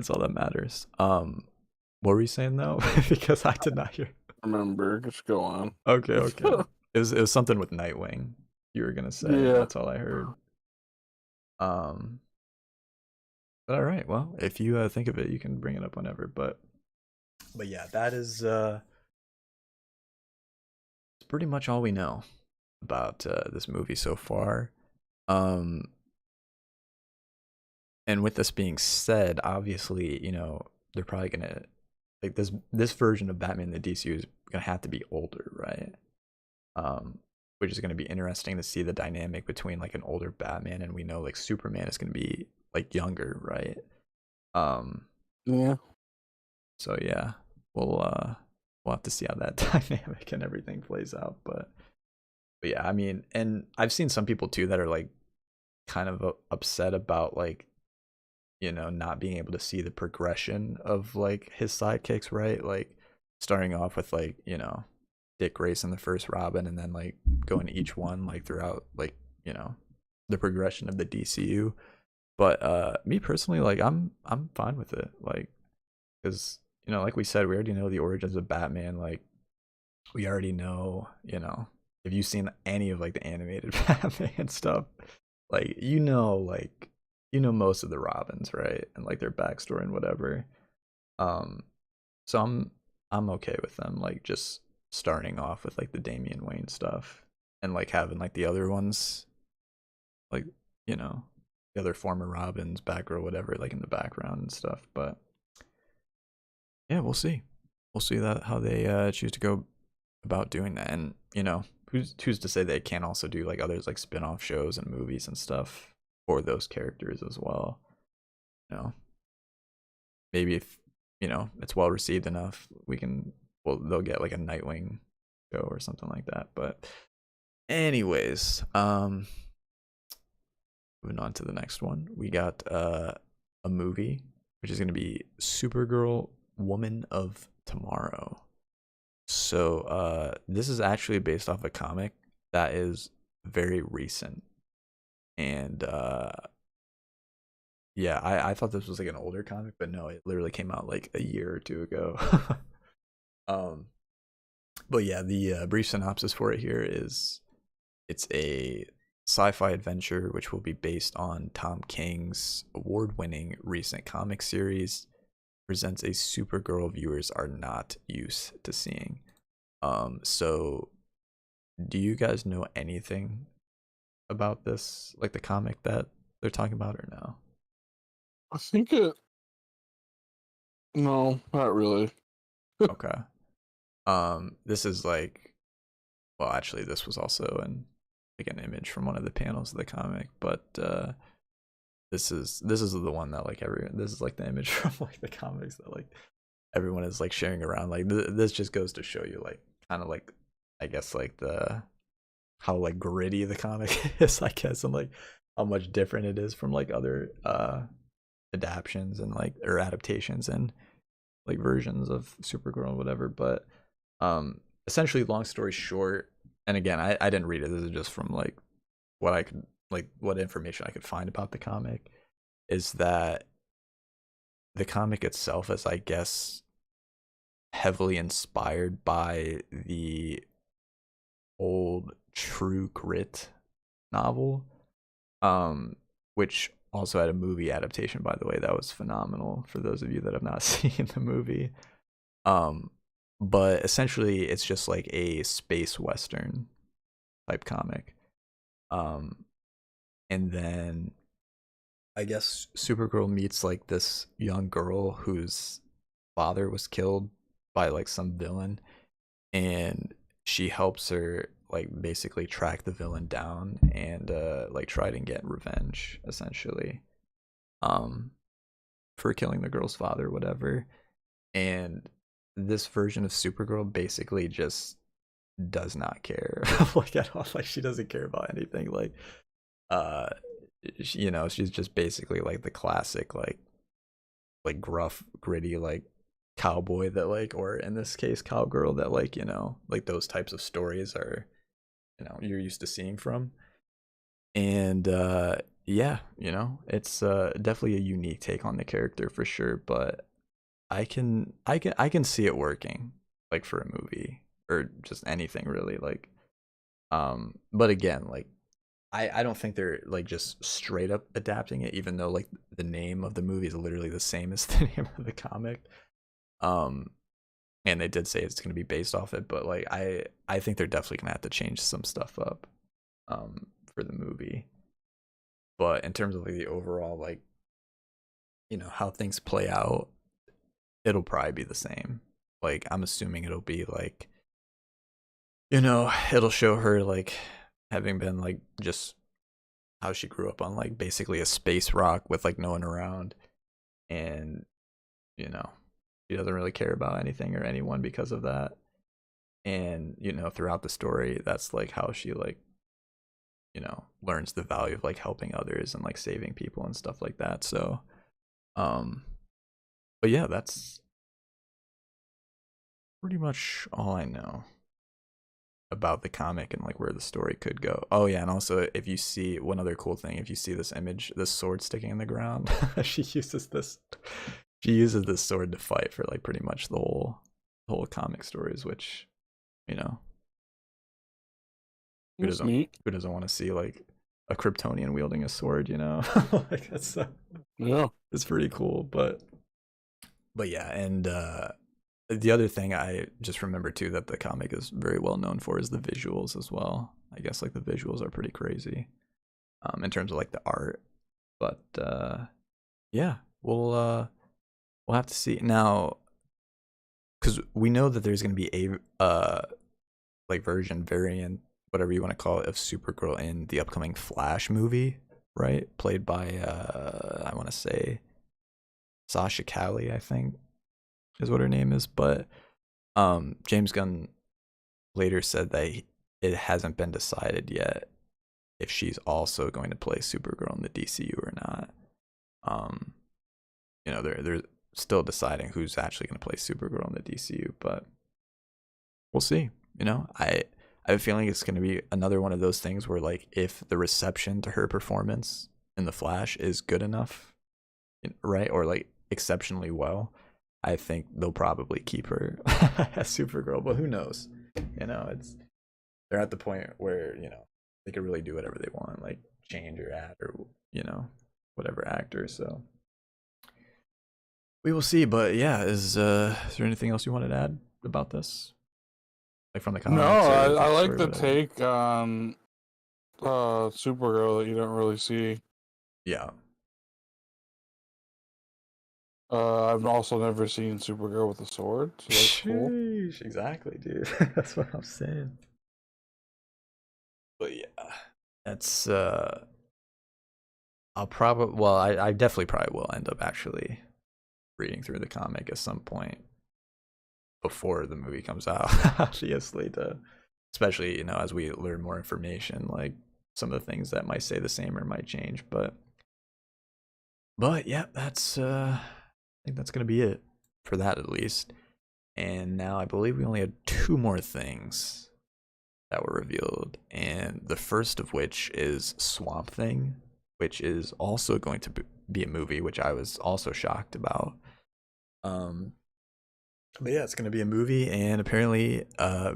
all that matters. What were you saying though? Because I did not hear. Remember, just go on. Okay. It was something with Nightwing. You were gonna say. Yeah. That's all I heard. Um. But all right. Well, if you think of it, you can bring it up whenever. But yeah, that is pretty much all we know about this movie so far. Um. And with this being said, obviously, they're probably gonna like this version of Batman in the DCU is gonna have to be older, right? um, which is going to be interesting to see the dynamic between like an older Batman and we know like Superman is going to be like younger, right? Um, Yeah. so yeah, we'll have to see how that dynamic and everything plays out, but yeah, I mean, and I've seen some people too that are like kind of upset about like not being able to see the progression of like his sidekicks, right? Like starting off with like Dick Grayson, the first Robin, and then like going each one like throughout like the progression of the DCU. But me personally, like I'm fine with it, like because like we said, we already know the origins of Batman. Like we already know, if you've seen any of like the animated Batman stuff, like most of the Robins, right, and like their backstory and whatever. Um, so I'm okay with them like just starting off with like the Damian Wayne stuff and like having like the other ones like you know the other former Robins, Batgirl, whatever, like in the background and stuff. But yeah, we'll see. We'll see that how they choose to go about doing that, and who's to say they can't also do like others like spin-off shows and movies and stuff for those characters as well. You know, maybe if it's well received enough, they'll get like a Nightwing show or something like that. But anyways, moving on to the next one, we got a movie which is going to be Supergirl, Woman of Tomorrow. So this is actually based off a comic that is very recent, and Yeah, I thought this was like an older comic, but no, it literally came out like a year or two ago. um, but yeah, the brief synopsis for it here is it's a sci-fi adventure which will be based on Tom King's award-winning recent comic series. Presents a Supergirl viewers are not used to seeing. So do you guys know anything about this, like the comic that they're talking about, or no? I think it. No, not really. Okay. This is like, well, actually, this was also like an image from one of the panels of the comic, but this is the one that like everyone. This is like the image from like the comics that like everyone is like sharing around. Like this just goes to show you like kind of like I guess like the how like gritty the comic is, I guess, and like how much different it is from like other adaptations and like or adaptations and like versions of Supergirl and whatever. But essentially, long story short, and again, I didn't read it. This is just from like what I could like what information I could find about the comic is that the comic itself is, I guess, heavily inspired by the old True Grit novel, which also had a movie adaptation, by the way, that was phenomenal for those of you that have not seen the movie. um but essentially it's just like a space western type comic. um and then I guess Supergirl meets like this young girl whose father was killed by like some villain, and she helps her like basically track the villain down and like try to get revenge essentially, um for killing the girl's father, whatever. And this version of Supergirl basically just does not care like at all. Like she doesn't care about anything. Like uh she's just basically like the classic like gruff, gritty like cowboy that like, or in this case cowgirl that like, like those types of stories are, you're used to seeing from. And yeah, it's definitely a unique take on the character for sure, but I can see it working like for a movie or just anything really, like but again, like I don't think they're like just straight up adapting it, even though like the name of the movie is literally the same as the name of the comic. um and they did say it's going to be based off it, but like I think they're definitely going to have to change some stuff up for the movie. But in terms of like the overall like, how things play out, it'll probably be the same. Like I'm assuming it'll be like, it'll show her like having been like just how she grew up on like basically a space rock with like no one around, and you know she doesn't really care about anything or anyone because of that. And throughout the story, that's like how she like, learns the value of like helping others and like saving people and stuff like that. So um but yeah, that's pretty much all I know about the comic and like where the story could go. Oh yeah, and also if you see one other cool thing, if you see this image, this sword sticking in the ground, she uses this sword to fight for like pretty much the whole comic stories, which, you know, who That's doesn't neat. who doesn't want to see like a Kryptonian wielding a sword, like that's Yeah. it's pretty cool. But yeah, and the other thing I just remember too that the comic is very well known for is the visuals as well. I guess like the visuals are pretty crazy in terms of like the art. But yeah, we'll have to see now, because we know that there's going to be a like version, variant, whatever you want to call it, of Supergirl in the upcoming Flash movie, right? Played by I want to say Sasha Cali, I think is what her name is. But James Gunn later said that it hasn't been decided yet if she's also going to play Supergirl in the DCU or not. Um, they're still deciding who's actually going to play Supergirl in the DCU, but we'll see. I have a feeling it's going to be another one of those things where like if the reception to her performance in the Flash is good enough, right, or like exceptionally well, I think they'll probably keep her as Supergirl. But who knows? It's they're at the point where they could really do whatever they want, like change or add or whatever actor. So we will see. But yeah, is there anything else you wanted to add about this, like from the No, comics or I the like story, the whatever? take on Supergirl that you don't really see. Yeah. I've also never seen Supergirl with a sword, so that's cool. Sheesh, exactly, dude. That's what I'm saying. But yeah, that's I'll probably well, I definitely probably will end up actually reading through the comic at some point before the movie comes out, obviously, to especially as we learn more information, like some of the things that might stay the same or might change. But yeah, that's I think that's gonna be it for that at least. And now I believe we only had two more things that were revealed, and the first of which is Swamp Thing, which is also going to be a movie, which I was also shocked about. Um, but yeah, it's going to be a movie, and apparently,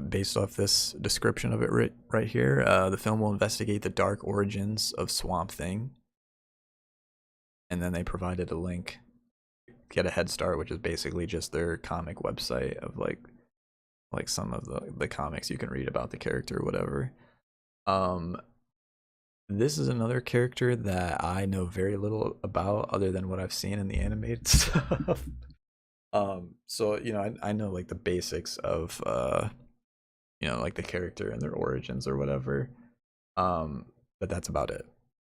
based off this description of it right here, the film will investigate the dark origins of Swamp Thing, and then they provided a link, get a head start, which is basically just their comic website of like some of the comics you can read about the character or whatever. Um, this is another character that I know very little about other than what I've seen in the animated stuff. So I know like the basics of like the character and their origins or whatever. But that's about it.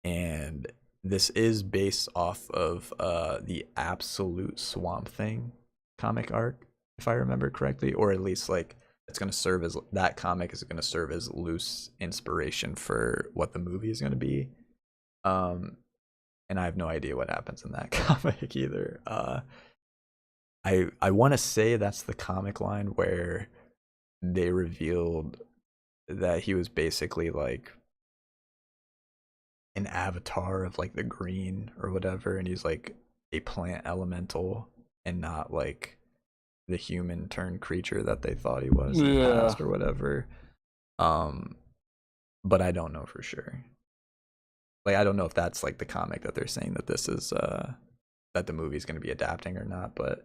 And this is based off of the Absolute Swamp Thing comic arc, if I remember correctly, or at least like it's going to serve as that comic is going to serve as loose inspiration for what the movie is going to be. Um, and I have no idea what happens in that comic either. I want to say that's the comic line where they revealed that he was basically like an avatar of like the green or whatever, and he's like a plant elemental and not like the human turned creature that they thought he was in the Yeah. past or whatever. Um, but I don't know for sure. Like I don't know if that's like the comic that they're saying that this is that the movie's going to be adapting or not. But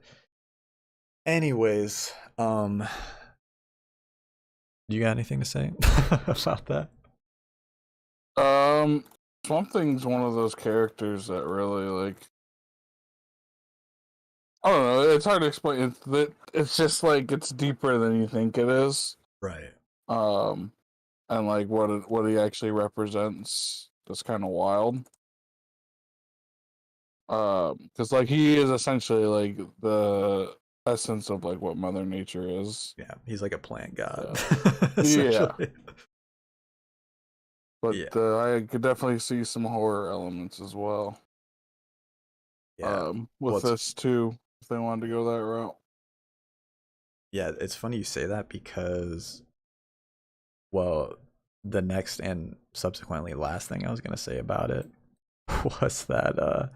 anyways, do you got anything to say about that? Um, Swamp Thing's one of those characters that really like. I don't know. It's hard to explain. It's just like it's deeper than you think it is. Right. Um, and like what he actually represents is kind of wild. Because like he is essentially like the essence of like what Mother Nature is. Yeah, he's like a plant god, Yeah, essentially. but Yeah. I could definitely see some horror elements as well. Yeah. Well, With this too, if they wanted to go that route. yeah, it's funny you say that because, well, the next and subsequently last thing I was gonna say about it was that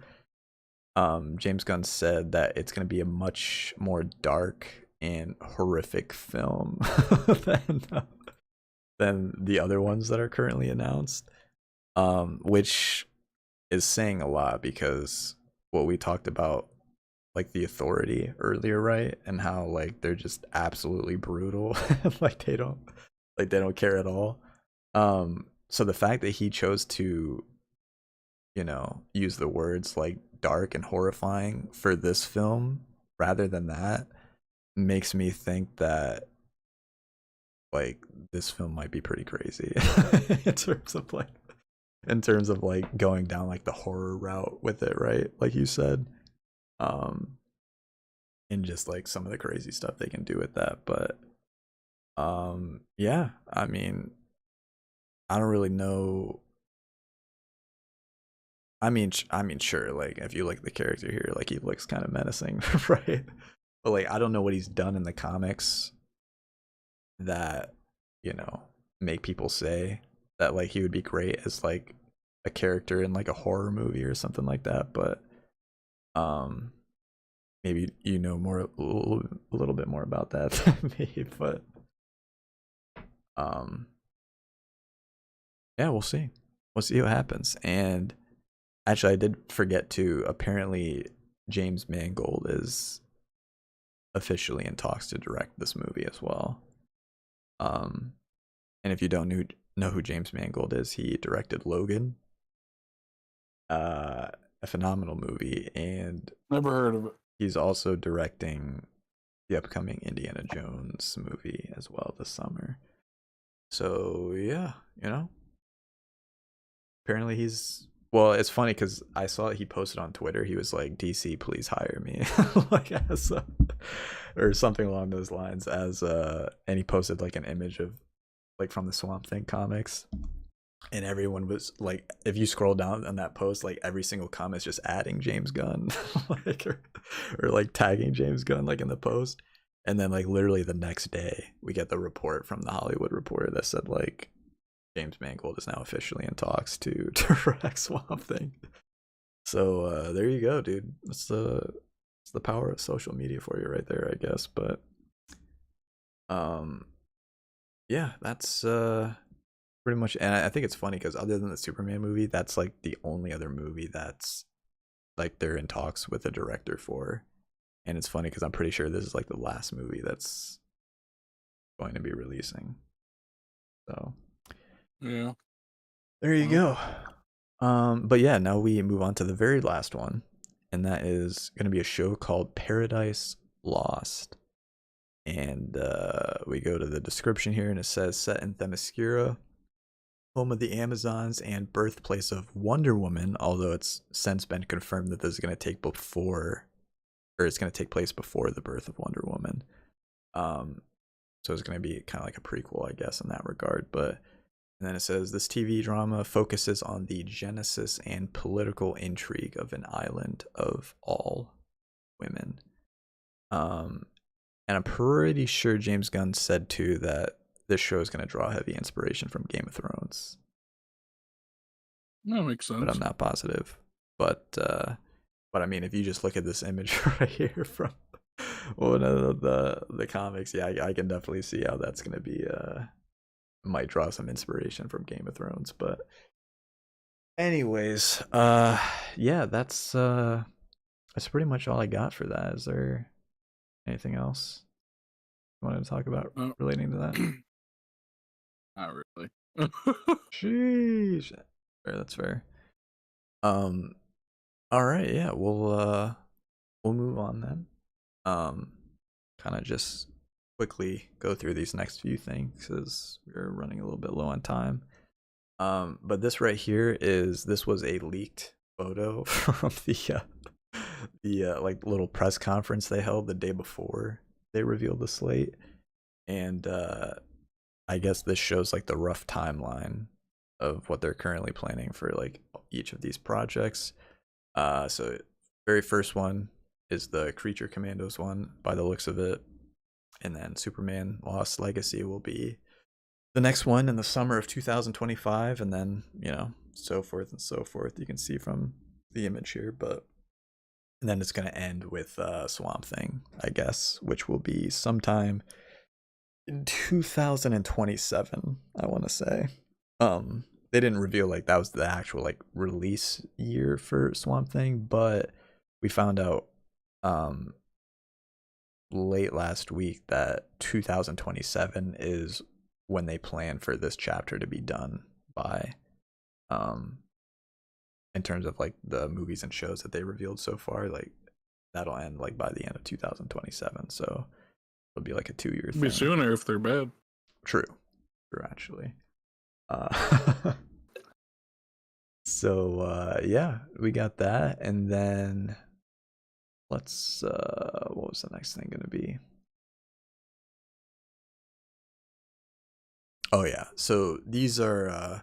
James Gunn said that it's gonna be a much more dark and horrific film than than the other ones that are currently announced. Which is saying a lot because what we talked about, like the Authority earlier, right? And how like they're just absolutely brutal, like they don't care at all. So the fact that he chose to, use the words like dark and horrifying for this film rather than that makes me think that like this film might be pretty crazy in terms of like going down like the horror route with it, right? Like you said. Um and just like some of the crazy stuff they can do with that. But yeah, I mean, I don't really know. I mean, sure. Like, if you look at the character here, like he looks kind of menacing, right? But like, I don't know what he's done in the comics that you know make people say that like he would be great as like a character in like a horror movie or something like that. But Maybe you know more a little bit more about that than me, but um, yeah, we'll see. We'll see what happens. And actually, I did forget to. Apparently, James Mangold is officially in talks to direct this movie as well. Um, and if you don't know who James Mangold is, he directed Logan, a phenomenal movie, and Never heard of it. he's also directing the upcoming Indiana Jones movie as well this summer. So yeah, apparently he's well. It's funny because I saw he posted on Twitter. He was like, "DC, please hire me," like as or something along those lines. And he posted like an image of like from the Swamp Thing comics, and everyone was like, if you scroll down on that post, like every single comment is just adding James Gunn, like or like tagging James Gunn like in the post. And then like literally the next day, we get the report from the Hollywood Reporter that said like James Mangold is now officially in talks to direct Swamp Thing. So there you go, dude. It's the power of social media for you right there, I guess. But um, yeah, that's pretty much. And I think it's funny because other than the Superman movie, that's like the only other movie that's like they're in talks with a director for. And it's funny because I'm pretty sure this is like the last movie that's going to be releasing. So Yeah. there you go. But yeah, now we move on to the very last one, and that is going to be a show called Paradise Lost. And we go to the description here, and it says set in Themyscira, home of the Amazons and birthplace of Wonder Woman. Although it's since been confirmed that this is going to take it's going to take place before the birth of Wonder Woman. So it's going to be kind of like a prequel, I guess, in that regard. But and then it says this TV drama focuses on the genesis and political intrigue of an island of all women. And I'm pretty sure James Gunn said too that this show is going to draw heavy inspiration from Game of Thrones. That makes sense. But I'm not positive. But I mean, if you just look at this image right here from one of the comics, yeah, I can definitely see how that's going to be might draw some inspiration from Game of Thrones. But anyways, yeah, that's pretty much all I got for that. Is there anything else you wanted to talk about relating to that? Not really. Sheesh. Fair, that's fair. All right, yeah, we'll move on then. Kind of just quickly go through these next few things because we're running a little bit low on time. But this right here this was a leaked photo from the like little press conference they held the day before they revealed the slate, and I guess this shows like the rough timeline of what they're currently planning for like each of these projects. So very first one is the Creature Commandos one by the looks of it, and then Superman Lost Legacy will be the next one in the summer of 2025, and then so forth and so forth. You can see from the image here, and then it's going to end with Swamp Thing, I guess, which will be sometime in 2027, I want to say. They didn't reveal like that was the actual like release year for Swamp Thing, but we found out late last week that 2027 is when they plan for this chapter to be done by, in terms of like the movies and shows that they revealed so far. Like that'll end like by the end of 2027, so it'll be like a 2-year thing. Be sooner if they're bad. True actually. So yeah, we got that, and then let's what was the next thing gonna be? Oh yeah, so these are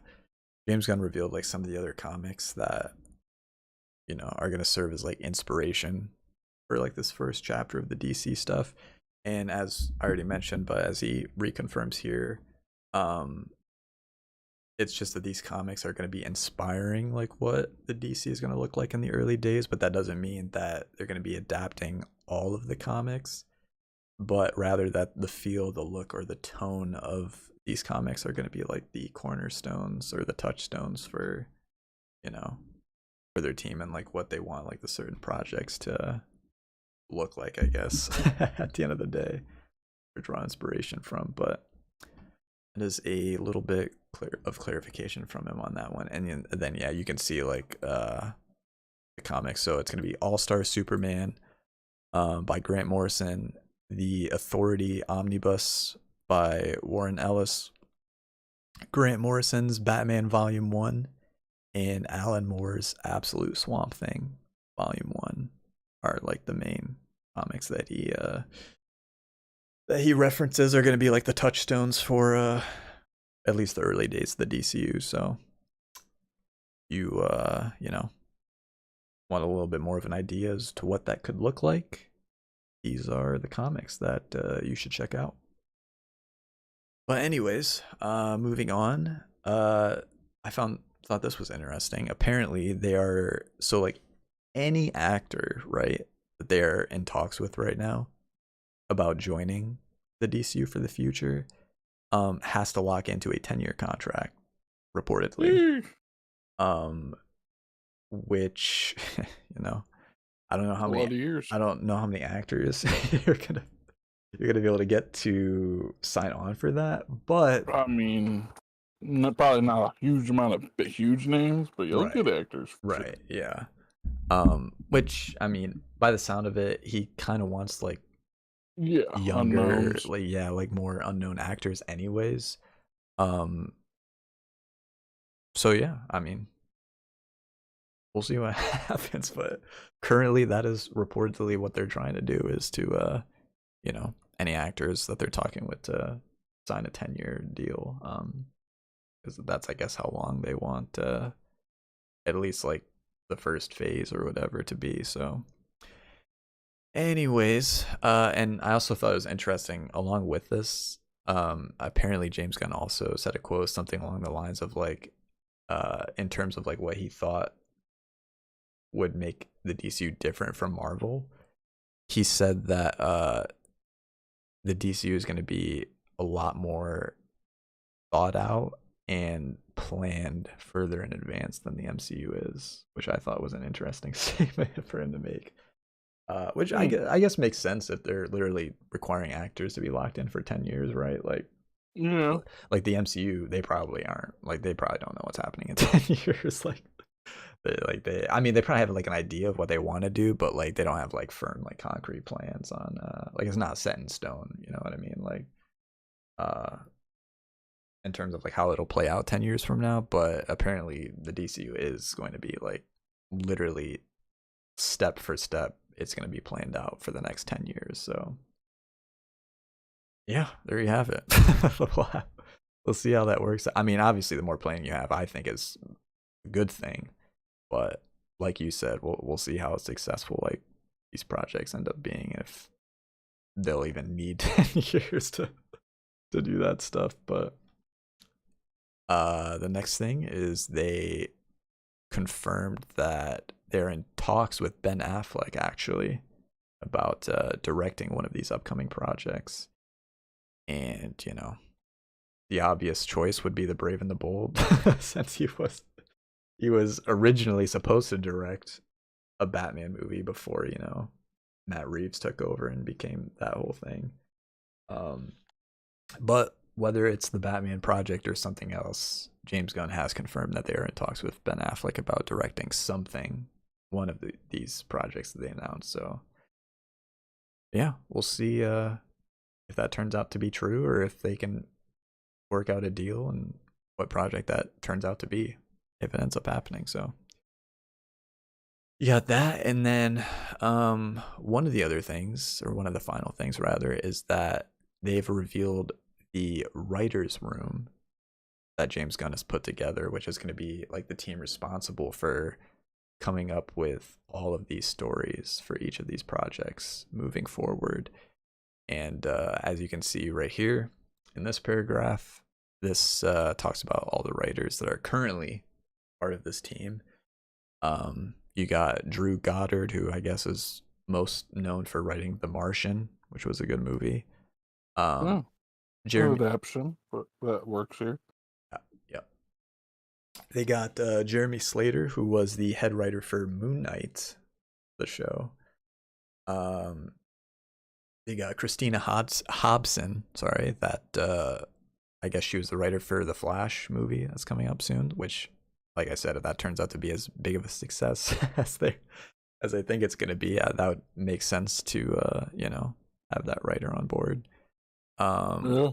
James Gunn revealed like some of the other comics that are gonna serve as like inspiration for like this first chapter of the DC stuff. And as I already mentioned, but as he reconfirms here, it's just that these comics are going to be inspiring like what the DC is going to look like in the early days, but that doesn't mean that they're going to be adapting all of the comics, but rather that the feel, the look, or the tone of these comics are going to be like the cornerstones or the touchstones for, you know, for their team and like what they want like the certain projects to look like, I guess, at the end of the day, or draw inspiration from. But it is a little bit of clarification from him on that one. And then yeah, you can see like the comics. So it's going to be All-Star Superman by Grant Morrison, The Authority Omnibus by Warren Ellis, Grant Morrison's Batman Volume 1, and Alan Moore's Absolute Swamp Thing Volume 1 are like the main comics that he references are going to be like the touchstones for at least the early days of the DCU. So you want a little bit more of an idea as to what that could look like, these are the comics that you should check out. But anyways, moving on, I thought this was interesting. Apparently they are, so like any actor, right, that they're in talks with right now about joining the DCU for the future has to lock into a 10-year contract, reportedly. Which I don't know how many years. I don't know how many actors you're gonna be able to get to sign on for that, but I mean, probably not a huge amount of huge names, but you'll get actors. Right, yeah. Which I mean, by the sound of it, he kind of wants like younger, unknowns. like more unknown actors, anyways. So yeah, I mean, we'll see what happens, but currently that is reportedly what they're trying to do, is to any actors that they're talking with to sign a 10-year deal, because that's, I guess, how long they want at least like the first phase or whatever to be. So anyways, and I also thought it was interesting along with this, apparently James Gunn also said a quote, something along the lines of like, in terms of like what he thought would make the DCU different from Marvel. He said that the DCU is going to be a lot more thought out and planned further in advance than the MCU is, which I thought was an interesting statement for him to make. Which I guess makes sense if they're literally requiring actors to be locked in for 10 years, right? Like, like the MCU, they probably aren't. Like, they probably don't know what's happening in 10 years. Like, I mean, they probably have like an idea of what they want to do, but like they don't have like firm, like concrete plans on like it's not set in stone, you know what I mean? Like in terms of like how it'll play out 10 years from now. But apparently the DCU is going to be like literally step for step, it's going to be planned out for the next 10 years. So yeah, there you have it. We'll see how that works. I mean, obviously the more planning you have, I think is a good thing. But like you said, we'll see how successful like these projects end up being, if they'll even need 10 years to do that stuff. But the next thing is they confirmed that they're in talks with Ben Affleck, actually, about directing one of these upcoming projects. And the obvious choice would be The Brave and the Bold, since he was originally supposed to direct a Batman movie before, Matt Reeves took over and became that whole thing. But whether it's the Batman project or something else, James Gunn has confirmed that they are in talks with Ben Affleck about directing something, one of these projects that they announced. So yeah, we'll see if that turns out to be true, or if they can work out a deal and what project that turns out to be, if it ends up happening. So you got that. And then one of the other things, or one of the final things rather, is that they've revealed the writer's room that James Gunn has put together, which is going to be like the team responsible for coming up with all of these stories for each of these projects moving forward. And as you can see right here in this paragraph, this talks about all the writers that are currently part of this team. You got Drew Goddard, who I guess is most known for writing The Martian, which was a good movie. Jeremy adaptation, but that works here. Yeah. They got Jeremy Slater, who was the head writer for Moon Knight, the show. They got Christina Hobson, that I guess she was the writer for the Flash movie that's coming up soon, which, like I said, if that turns out to be as big of a success as I think it's going to be, that would make sense to have that writer on board. Yeah.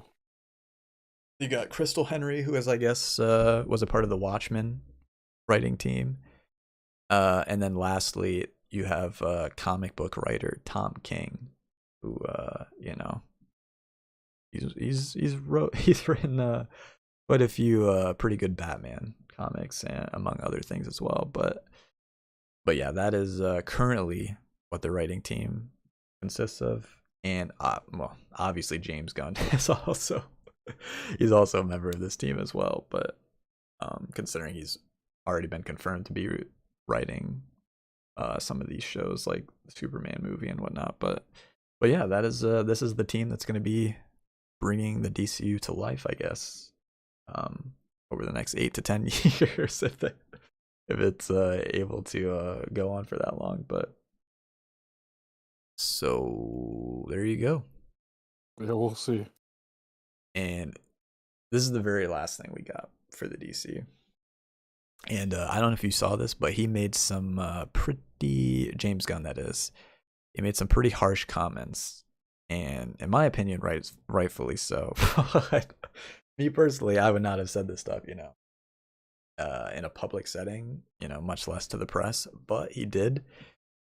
You got Crystal Henry, who is, I guess, was a part of the Watchmen writing team. And then lastly, you have comic book writer Tom King, who he's written quite a few pretty good Batman comics, and among other things as well. But yeah, that is currently what the writing team consists of. And well, obviously James Gunn is also a member of this team as well. But considering he's already been confirmed to be writing some of these shows like the Superman movie and whatnot. But yeah, that is this is the team that's going to be bringing the DCU to life, I guess, over the next 8 to 10 years if it's able to go on for that long. But so there you go. Yeah, we'll see. And this is the very last thing we got for the DC. And I don't know if you saw this, but he made some pretty, James Gunn that is, he made some pretty harsh comments, and in my opinion, rightfully so. Me personally, I would not have said this stuff, in a public setting, much less to the press, but he did.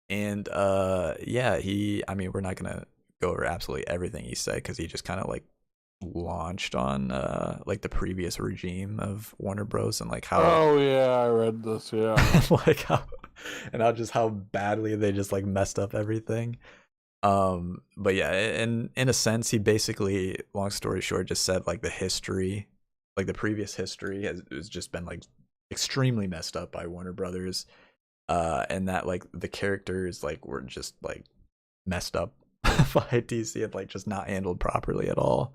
And yeah, we're not gonna go over absolutely everything he said, because he just kind of like launched on like the previous regime of Warner Bros. And like how, oh yeah, I read this, yeah. like how badly they just like messed up everything. But yeah, in a sense, he basically, long story short, just said like the history, like the previous history has just been like extremely messed up by Warner Brothers, and that like the characters like were just like messed up by DC and like just not handled properly at all.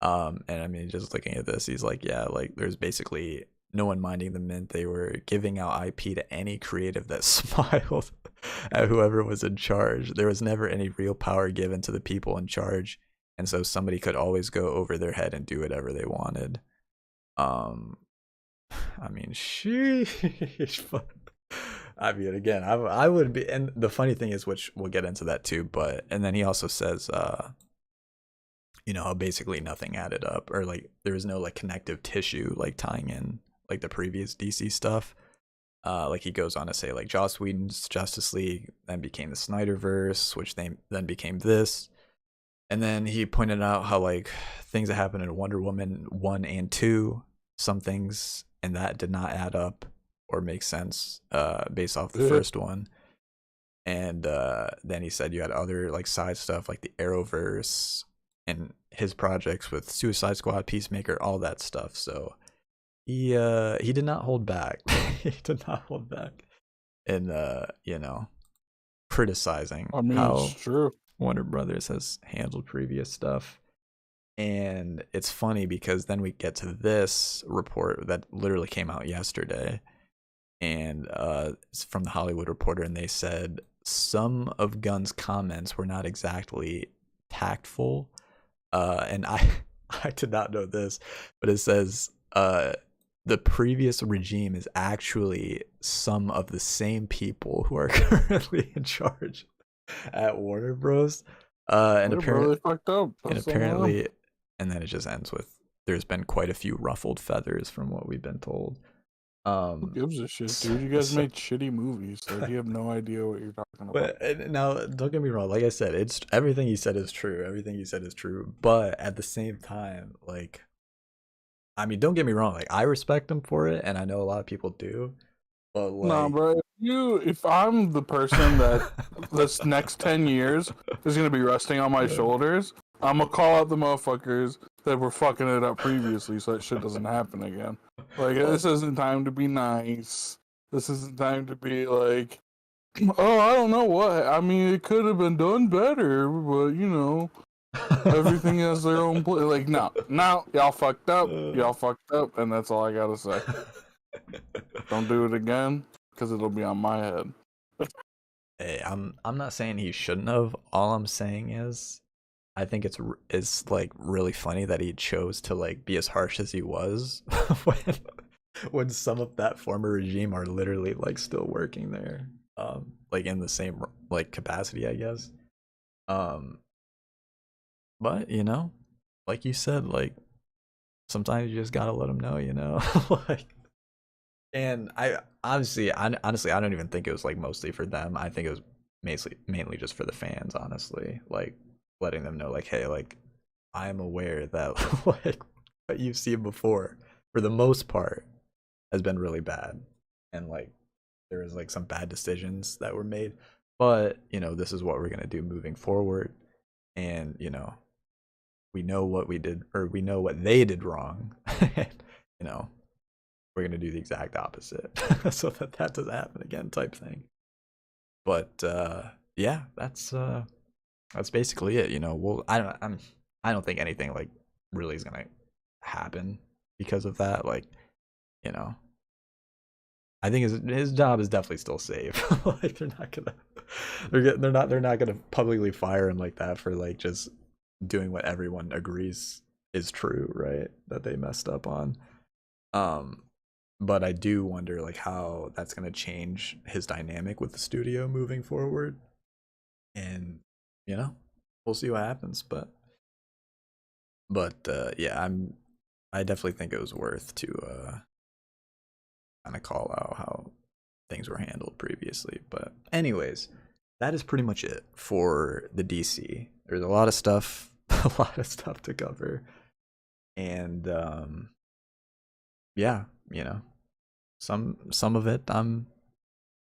And I mean, just looking at this, he's like, yeah, like there's basically no one minding the mint. They were giving out IP to any creative that smiled at whoever was in charge. There was never any real power given to the people in charge, and so somebody could always go over their head and do whatever they wanted. I mean, sheesh. But I mean, again, I would be, and the funny thing is, which we'll get into that too, but, and then he also says, how basically nothing added up, or like there was no like connective tissue like tying in like the previous DC stuff. Like he goes on to say like Joss Whedon's Justice League then became the Snyderverse, which then became this. And then he pointed out how like things that happened in Wonder Woman 1 and 2, some things and that did not add up or make sense based off the first one. And then he said you had other like side stuff like the Arrowverse and his projects with Suicide Squad, Peacemaker, all that stuff. So he did not hold back. He did not hold back in criticizing how it's true. Warner Brothers has handled previous stuff. And it's funny because then we get to this report that literally came out yesterday, and it's from the Hollywood Reporter, and they said some of Gunn's comments were not exactly tactful. And I did not know this, but it says the previous regime is actually some of the same people who are currently in charge at Warner Bros. And apparently fucked up. And then it just ends with there's been quite a few ruffled feathers from what we've been told. Who gives a shit, dude? You guys made shitty movies, so you have no idea what you're talking about. But now, don't get me wrong. Like I said, it's everything he said is true. Everything he said is true. But at the same time, like, I mean, don't get me wrong. Like, I respect him for it, and I know a lot of people do. But like, nah, bro. If I'm the person that this next 10 years is gonna be resting on my shoulders, I'm gonna call out the motherfuckers that were fucking it up previously, so that shit doesn't happen again. Like, this isn't time to be nice. This isn't time to be like, oh, I don't know what. I mean, it could have been done better, but you know, everything has their own place. Like, no, y'all fucked up. Y'all fucked up, and that's all I gotta say. Don't do it again, because it'll be on my head. Hey, I'm not saying he shouldn't have. All I'm saying is, I think it's like really funny that he chose to like be as harsh as he was when when some of that former regime are literally like still working there, like in the same like capacity, I guess. Um, but you know, like you said, like sometimes you just gotta let them know, you know, like. And honestly, I don't even think it was like mostly for them. I think it was mainly just for the fans, honestly. Like letting them know, like, hey, like I am aware that like what you've seen before, for the most part, has been really bad, and like there was like some bad decisions that were made. But you know, this is what we're gonna do moving forward, and you know, we know what we did, or we know what they did wrong. And, you know, we're gonna do the exact opposite so that doesn't happen again, type thing. But yeah, that's basically it. You know, well, I don't think anything like really is gonna happen because of that. Like, you know, I think his job is definitely still safe. Like they're not gonna they're not gonna publicly fire him like that for like just doing what everyone agrees is true, right? That they messed up on. Um, but I do wonder like how that's gonna change his dynamic with the studio moving forward. And you know, we'll see what happens. But yeah, I definitely think it was worth to kind of call out how things were handled previously. But anyways, that is pretty much it for the DC. There's a lot of stuff, a lot of stuff to cover, and yeah, you know, some of it I'm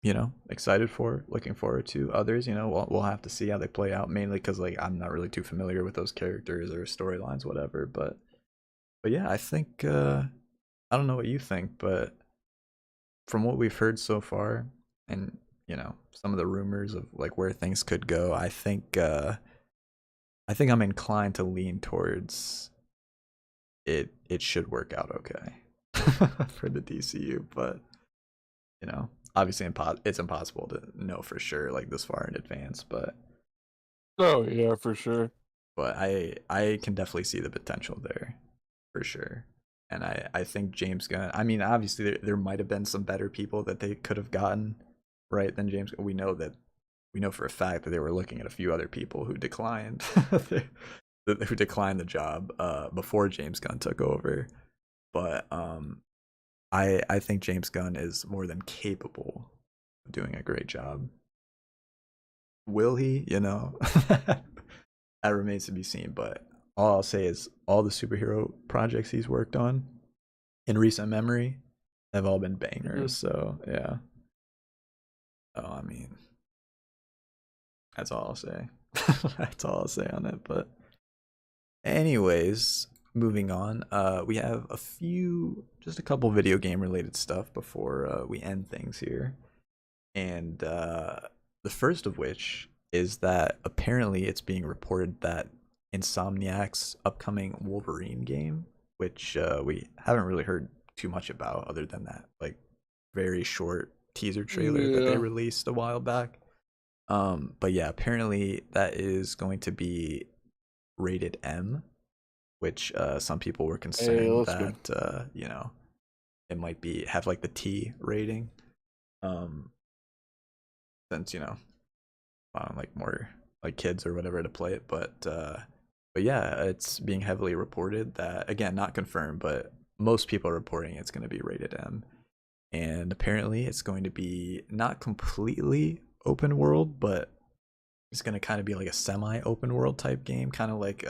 you know excited for, looking forward to. Others, you know, we'll have to see how they play out. Mainly because like I'm not really too familiar with those characters or storylines, whatever. But yeah, I think I don't know what you think, but from what we've heard so far, and you know some of the rumors of like where things could go, I think I'm inclined to lean towards it should work out okay for the DCU. But you know, obviously it's impossible to know for sure like this far in advance. Oh yeah, for sure. But I can definitely see the potential there for sure. And I think James Gunn, I mean, obviously there might have been some better people that they could have gotten, right, than James. We know for a fact that they were looking at a few other people who declined who declined the job before James Gunn took over. But I think James Gunn is more than capable of doing a great job. Will he? You know, that remains to be seen. But all I'll say is all the superhero projects he's worked on in recent memory have all been bangers. So yeah. Oh, I mean, that's all I'll say. That's all I'll say on it. But anyways, moving on. We have just a couple video game related stuff before we end things here. And the first of which is that apparently it's being reported that Insomniac's upcoming Wolverine game, which we haven't really heard too much about other than that like very short teaser trailer that they released a while back. But yeah, apparently that is going to be rated M, which some people were concerned that you know, it might have like the T rating. Since you know, like more like kids or whatever to play it. But yeah, it's being heavily reported that, again, not confirmed, but most people are reporting it's going to be rated M. And apparently it's going to be not completely open world, but it's going to kind of be like a semi open world type game, kind of like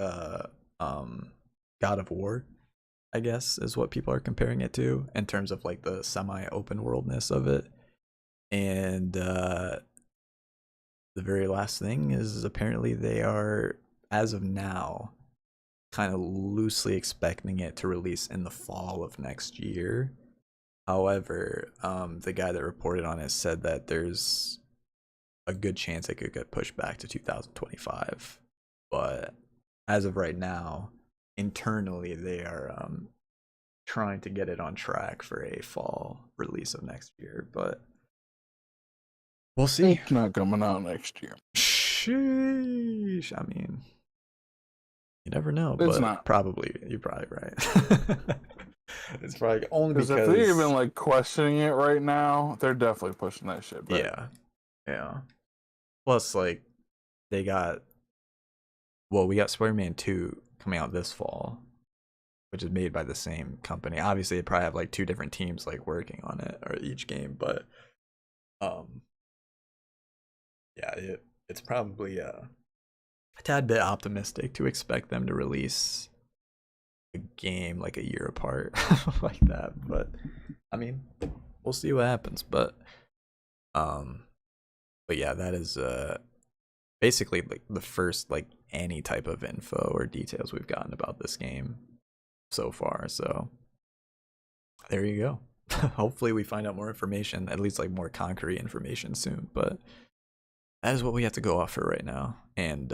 God of War, I guess, is what people are comparing it to in terms of like the semi open worldness of it. And the very last thing is apparently they are, as of now, kind of loosely expecting it to release in the fall of next year. However, the guy that reported on it said that there's a good chance it could get pushed back to 2025. But as of right now, internally they are trying to get it on track for a fall release of next year. But we'll see. It's not coming out next year. Sheesh. I mean, you never know, It's but not. you're probably right. It's probably only because if they're even like questioning it right now, they're definitely pushing that shit back. Yeah. Plus, like, we got Spider-Man 2 coming out this fall, which is made by the same company. Obviously, they probably have like two different teams like working on it or each game, but yeah, it's probably a tad bit optimistic to expect them to release a game like a year apart like that. But I mean, we'll see what happens. But yeah, that is basically like the first like any type of info or details we've gotten about this game so far. So there you go. Hopefully we find out more information, at least like more concrete information soon. But that is what we have to go off for right now. And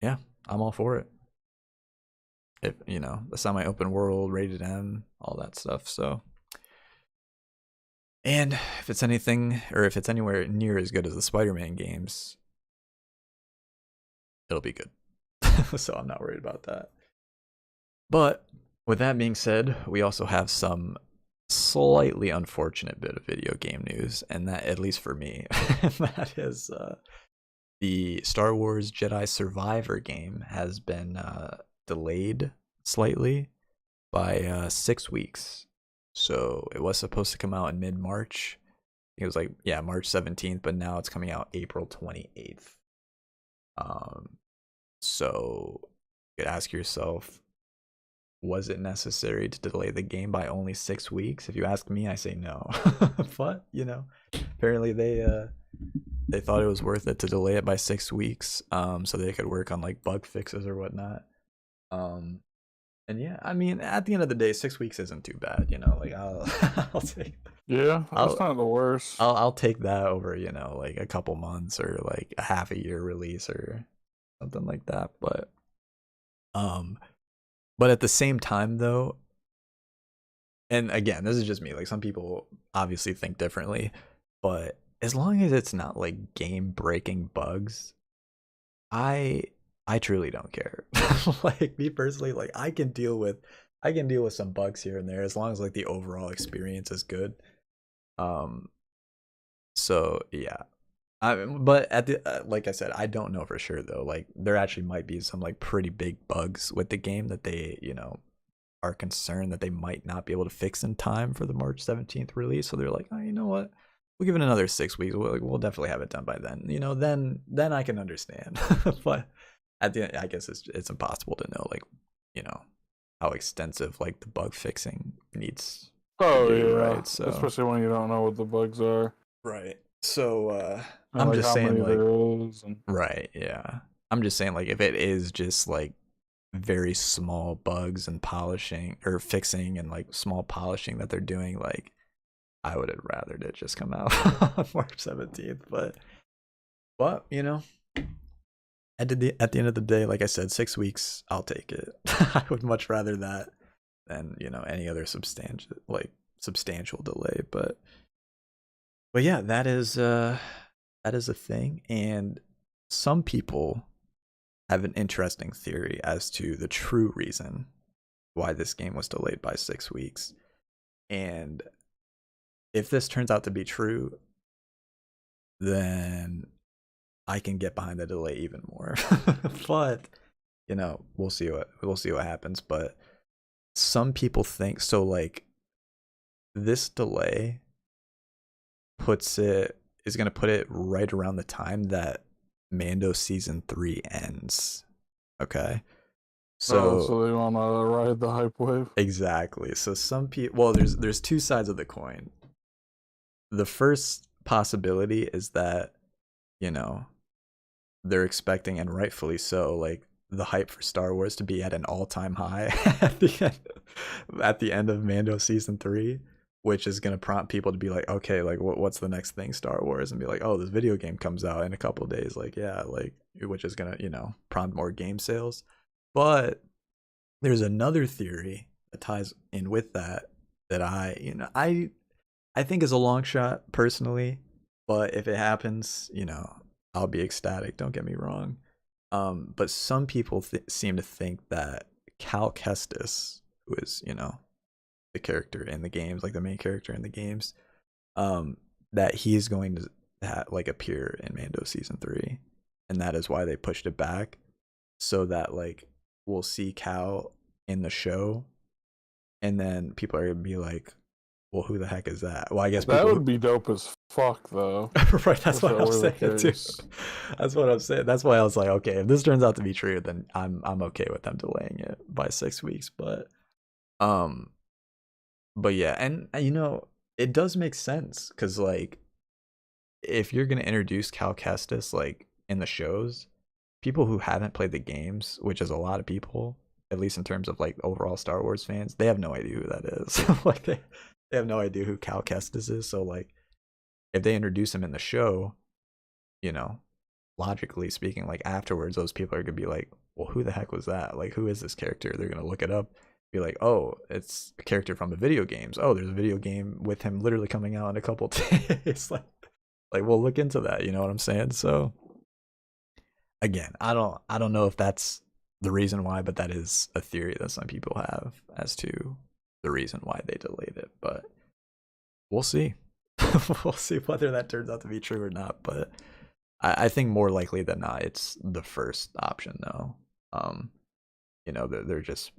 yeah, I'm all for it. If the semi-open world, rated M, all that stuff. So, and if it's anything, or if it's anywhere near as good as the Spider-Man games, it'll be good. So I'm not worried about that. But with that being said, we also have some slightly unfortunate bit of video game news, and that, at least for me, that is the Star Wars Jedi Survivor game has been delayed slightly by 6 weeks. So it was supposed to come out in mid-March. It was like, yeah, March 17th, but now it's coming out April 28th. So you could ask yourself, was it necessary to delay the game by only 6 weeks? If you ask me, I say no. But apparently they thought it was worth it to delay it by 6 weeks, so they could work on like bug fixes or whatnot. And yeah, I mean, at the end of the day, 6 weeks isn't too bad. Like I'll take. Yeah, that's not the worst. I'll take that over like a couple months or like a half a year release or something like that. But at the same time though, and again, this is just me, like some people obviously think differently, but as long as it's not like game breaking bugs, I truly don't care. Like me personally, like I can deal with some bugs here and there as long as like the overall experience is good. So yeah, but at the like I said, I don't know for sure though. Like there actually might be some like pretty big bugs with the game that they are concerned that they might not be able to fix in time for the March 17th release. So they're like, oh, you know what? We'll give it another 6 weeks. We'll definitely have it done by then. Then I can understand. But at the end, I guess it's impossible to know, like, how extensive like the bug fixing needs. Oh to do, yeah, right? So especially when you don't know what the bugs are. Right. So And I'm like just how saying, many like, there is and... right, yeah. I'm just saying, like, if it is just like very small bugs and polishing or fixing and like small polishing that they're doing, like, I would have rathered it just come out on March 17th. But at the end of the day, like I said, 6 weeks, I'll take it. I would much rather that than any other substantial delay. But yeah, that is a thing, and some people have an interesting theory as to the true reason why this game was delayed by 6 weeks. And if this turns out to be true, then I can get behind the delay even more. But we'll see what happens. But some people think so, like, this delay is going to put it right around the time that Mando season 3 ends. Okay, so they want to ride the hype wave. Exactly. So some people, well, there's two sides of the coin. The first possibility is that they're expecting, and rightfully so, like the hype for Star Wars to be at an all-time high at the end of Mando season 3, which is going to prompt people to be like, okay, like what's the next thing Star Wars, and be like, oh, this video game comes out in a couple of days, like yeah, like, which is going to, you know, prompt more game sales. But there's another theory that ties in with that I think is a long shot personally, but if it happens, you know, I'll be ecstatic, don't get me wrong. But some people seem to think that Cal Kestis, who is, you know, the character in the games, like the main character in the games, that he is going to like appear in Mando season 3, and that is why they pushed it back, so that like we'll see Cal in the show, and then people are gonna be like, well, who the heck is that? Well, I guess that would be dope as fuck, though. Right, that's what I'm saying too. That's what I'm saying. That's why I was like, okay, if this turns out to be true, then I'm okay with them delaying it by 6 weeks. But yeah, and you know, it does make sense, because like if you're gonna introduce Cal Kestis like in the shows, people who haven't played the games, which is a lot of people, at least in terms of like overall Star Wars fans, they have no idea who that is. Like they have no idea who Cal Kestis is. So like if they introduce him in the show, you know, logically speaking, like afterwards, those people are gonna be like, well, who the heck was that? Like, who is this character? They're gonna look it up, be like, oh, it's a character from the video games. Oh, there's a video game with him literally coming out in a couple days. like we'll look into that. You know what I'm saying? So again, I don't know if that's the reason why, but that is a theory that some people have as to the reason why they delayed it. But we'll see. We'll see whether that turns out to be true or not. But I think more likely than not, it's the first option though. You know, they're just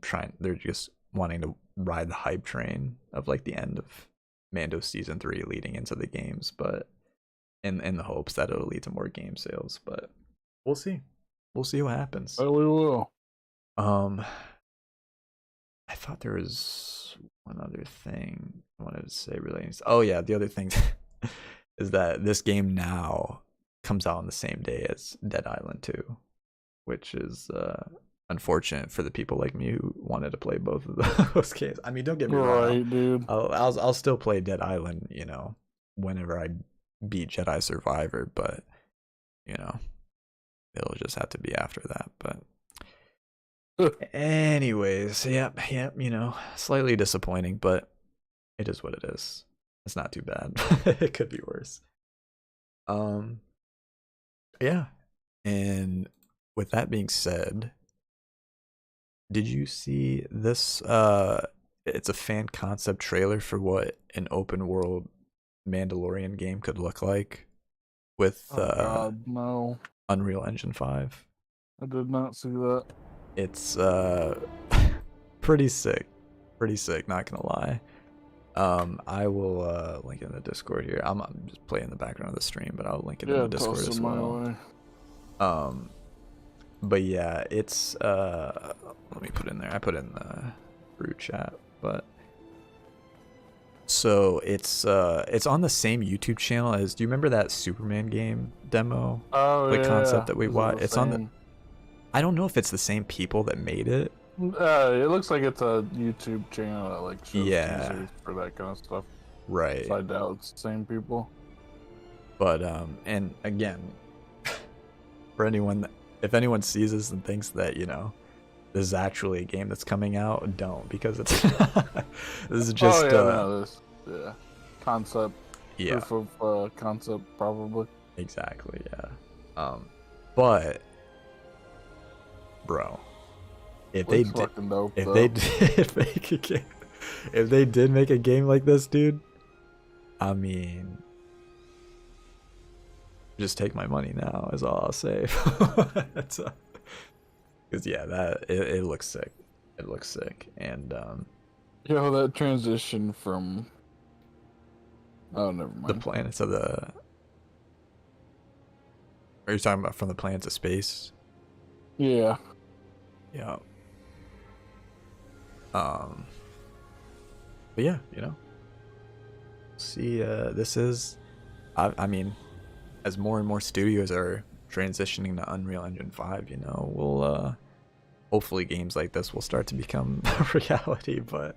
wanting to ride the hype train of like the end of Mando season 3 leading into the games, but in the hopes that it'll lead to more game sales. But we'll see what happens. Oh, we will. I thought there was one other thing I wanted to say relating. Oh yeah, the other thing is that this game now comes out on the same day as Dead Island 2, which is unfortunate for the people like me who wanted to play both of those games. I mean, don't get me wrong, dude. I'll still play Dead Island, you know, whenever I beat Jedi Survivor, but you know, it'll just have to be after that. But anyways, yep, you know, slightly disappointing, but it is what it is. It's not too bad. It could be worse. Yeah. And with that being said, did you see this it's a fan concept trailer for what an open world Mandalorian game could look like with God, no. Unreal Engine 5. I did not see that. It's pretty sick, not gonna lie. I will link it in the Discord here. I'm just playing in the background of the stream, but I'll link it in the Discord as well. But yeah, it's let me put in there. I put in the group chat, but so it's on the same YouTube channel as, do you remember that Superman game demo? Oh, like yeah, concept that we watched? It's same? on the, I don't know if it's the same people that made it. It looks like it's a YouTube channel that like shows Yeah, teasers for that kind of stuff. right. So I doubt it's the same people. But and again, for anyone, if anyone sees this and thinks that, you know, this is actually a game that's coming out, don't, because it's this is just yeah, concept. Yeah, Proof of concept, probably. Exactly, yeah. But bro, if they did, if they did make a game like this, dude, I mean, just take my money now is all I'll say. Because yeah, that it looks sick. It looks sick. And yo, that transition from, oh, never mind. The planets of the, are you talking about from the planets of space? Yeah. Yeah. But yeah, you know, see, this is, I mean, as more and more studios are transitioning to Unreal Engine 5, you know, hopefully games like this will start to become a reality. But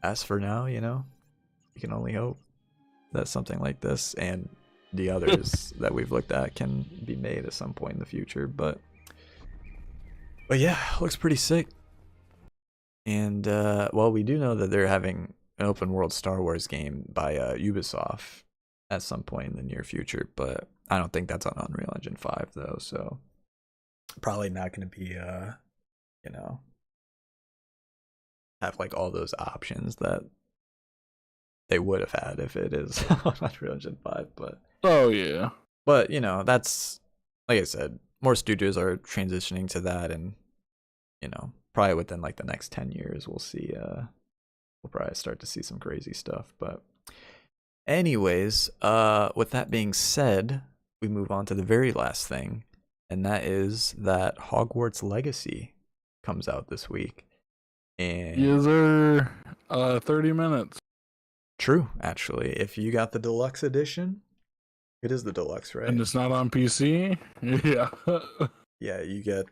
as for now, you can only hope that something like this and the others that we've looked at can be made at some point in the future. But yeah, looks pretty sick. And well, we do know that they're having an open world Star Wars game by Ubisoft at some point in the near future, but I don't think that's on Unreal Engine 5 though, so probably not going to be have like all those options that they would have had if it is on Unreal Engine 5. But oh yeah, but that's, like I said, more studios are transitioning to that, and probably within like the next 10 years we'll see we'll probably start to see some crazy stuff. But anyways, with that being said, we move on to the very last thing, and that is that Hogwarts Legacy comes out this week. And yes, sir. 30 minutes. True, actually. If you got the deluxe edition, it is the deluxe, right? And it's not on PC? Yeah. Yeah, you get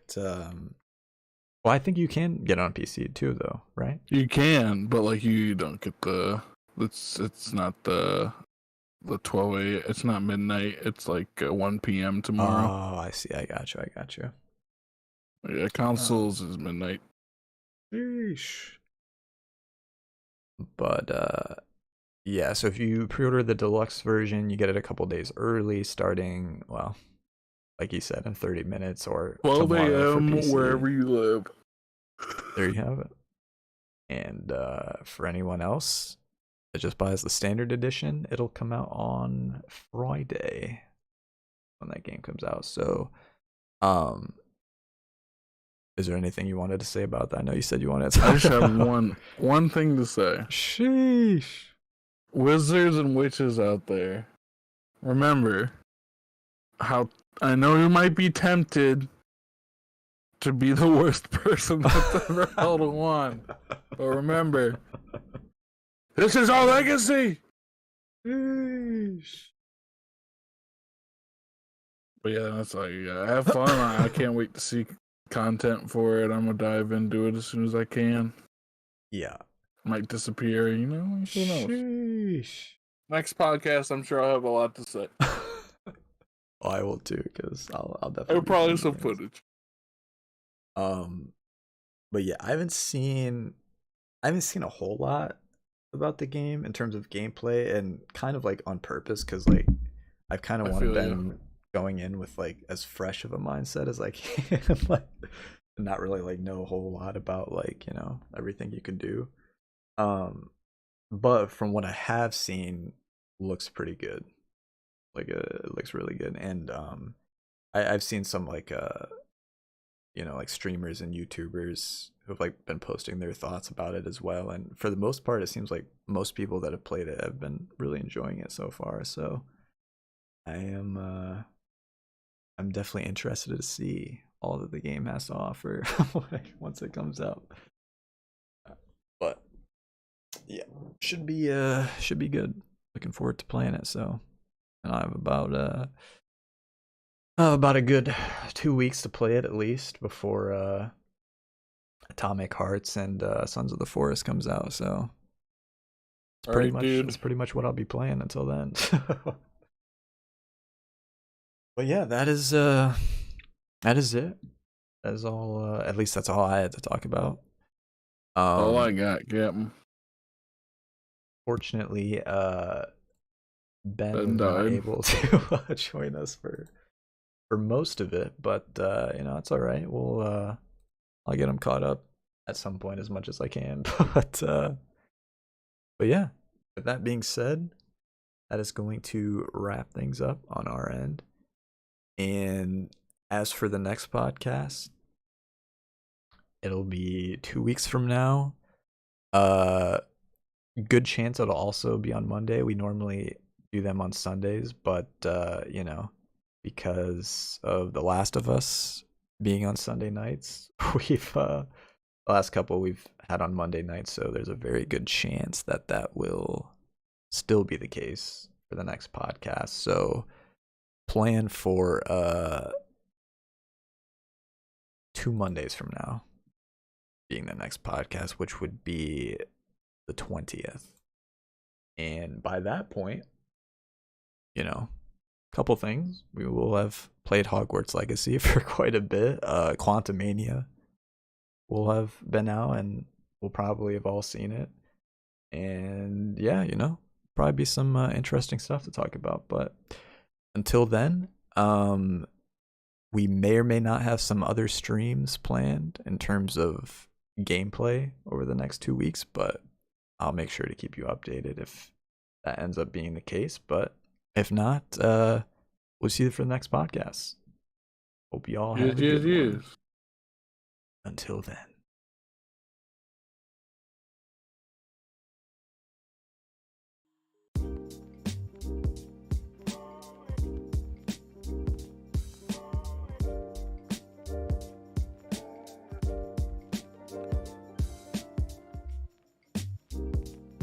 well, I think you can get it on PC too though, right? You can, but like you don't get it's not the 12 a.m. It's not midnight. It's like 1 p.m. tomorrow. Oh, I see. I got you. Yeah, consoles is midnight. Sheesh. But yeah, so if you pre-order the deluxe version, you get it a couple days early, starting, well, like you said, in 30 minutes or 12 tomorrow for a.m. PC. wherever you live. There you have it. And for anyone else that just buys the standard edition, it'll come out on Friday when that game comes out. So, is there anything you wanted to say about that? I know you said you wanted to. I just have one thing to say. Sheesh. Wizards and witches out there, remember how I know you might be tempted to be the worst person that's ever held a wand, but remember, this is our legacy. Sheesh. But yeah, that's all you got. Have fun. I can't wait to see content for it. I'm gonna dive into it as soon as I can. Yeah. Might disappear, who knows? Sheesh. Next podcast, I'm sure I'll have a lot to say. Well, I will too, because I'll definitely. I'll probably some things. footage. But yeah, I haven't seen a whole lot about the game in terms of gameplay, and kind of like on purpose, because like I've kind of wanted them going in with like as fresh of a mindset as I can, like not really like know a whole lot about like everything you can do. But from what I have seen, looks pretty good. Like it looks really good, and I've seen some like like streamers and YouTubers who've like been posting their thoughts about it as well. And for the most part, it seems like most people that have played it have been really enjoying it so far. So I'm definitely interested to see all that the game has to offer once it comes out. But yeah, should be good. Looking forward to playing it. So, and I have about a good 2 weeks to play it at least before Atomic Hearts and Sons of the Forest comes out. So it's pretty much what I'll be playing until then. But yeah, that is it. That is all. At least that's all I had to talk about. All I got, Captain. Fortunately, Ben was not able to join us for most of it, but it's all right. I'll get him caught up at some point as much as I can. But yeah, with that being said, that is going to wrap things up on our end. And as for the next podcast, it'll be 2 weeks from now. Good chance it'll also be on Monday. We normally do them on Sundays, but because of The Last of Us being on Sunday nights, we've the last couple we've had on Monday nights, so there's a very good chance that will still be the case for the next podcast. So plan for 2 Mondays from now being the next podcast, which would be the 20th. And by that point, a couple things. We will have played Hogwarts Legacy for quite a bit. Quantumania will have been out, and we'll probably have all seen it. And yeah, probably be some interesting stuff to talk about. But until then, we may or may not have some other streams planned in terms of gameplay over the next 2 weeks, but I'll make sure to keep you updated if that ends up being the case. But if not, we'll see you for the next podcast. Hope you all have a good one. Until then.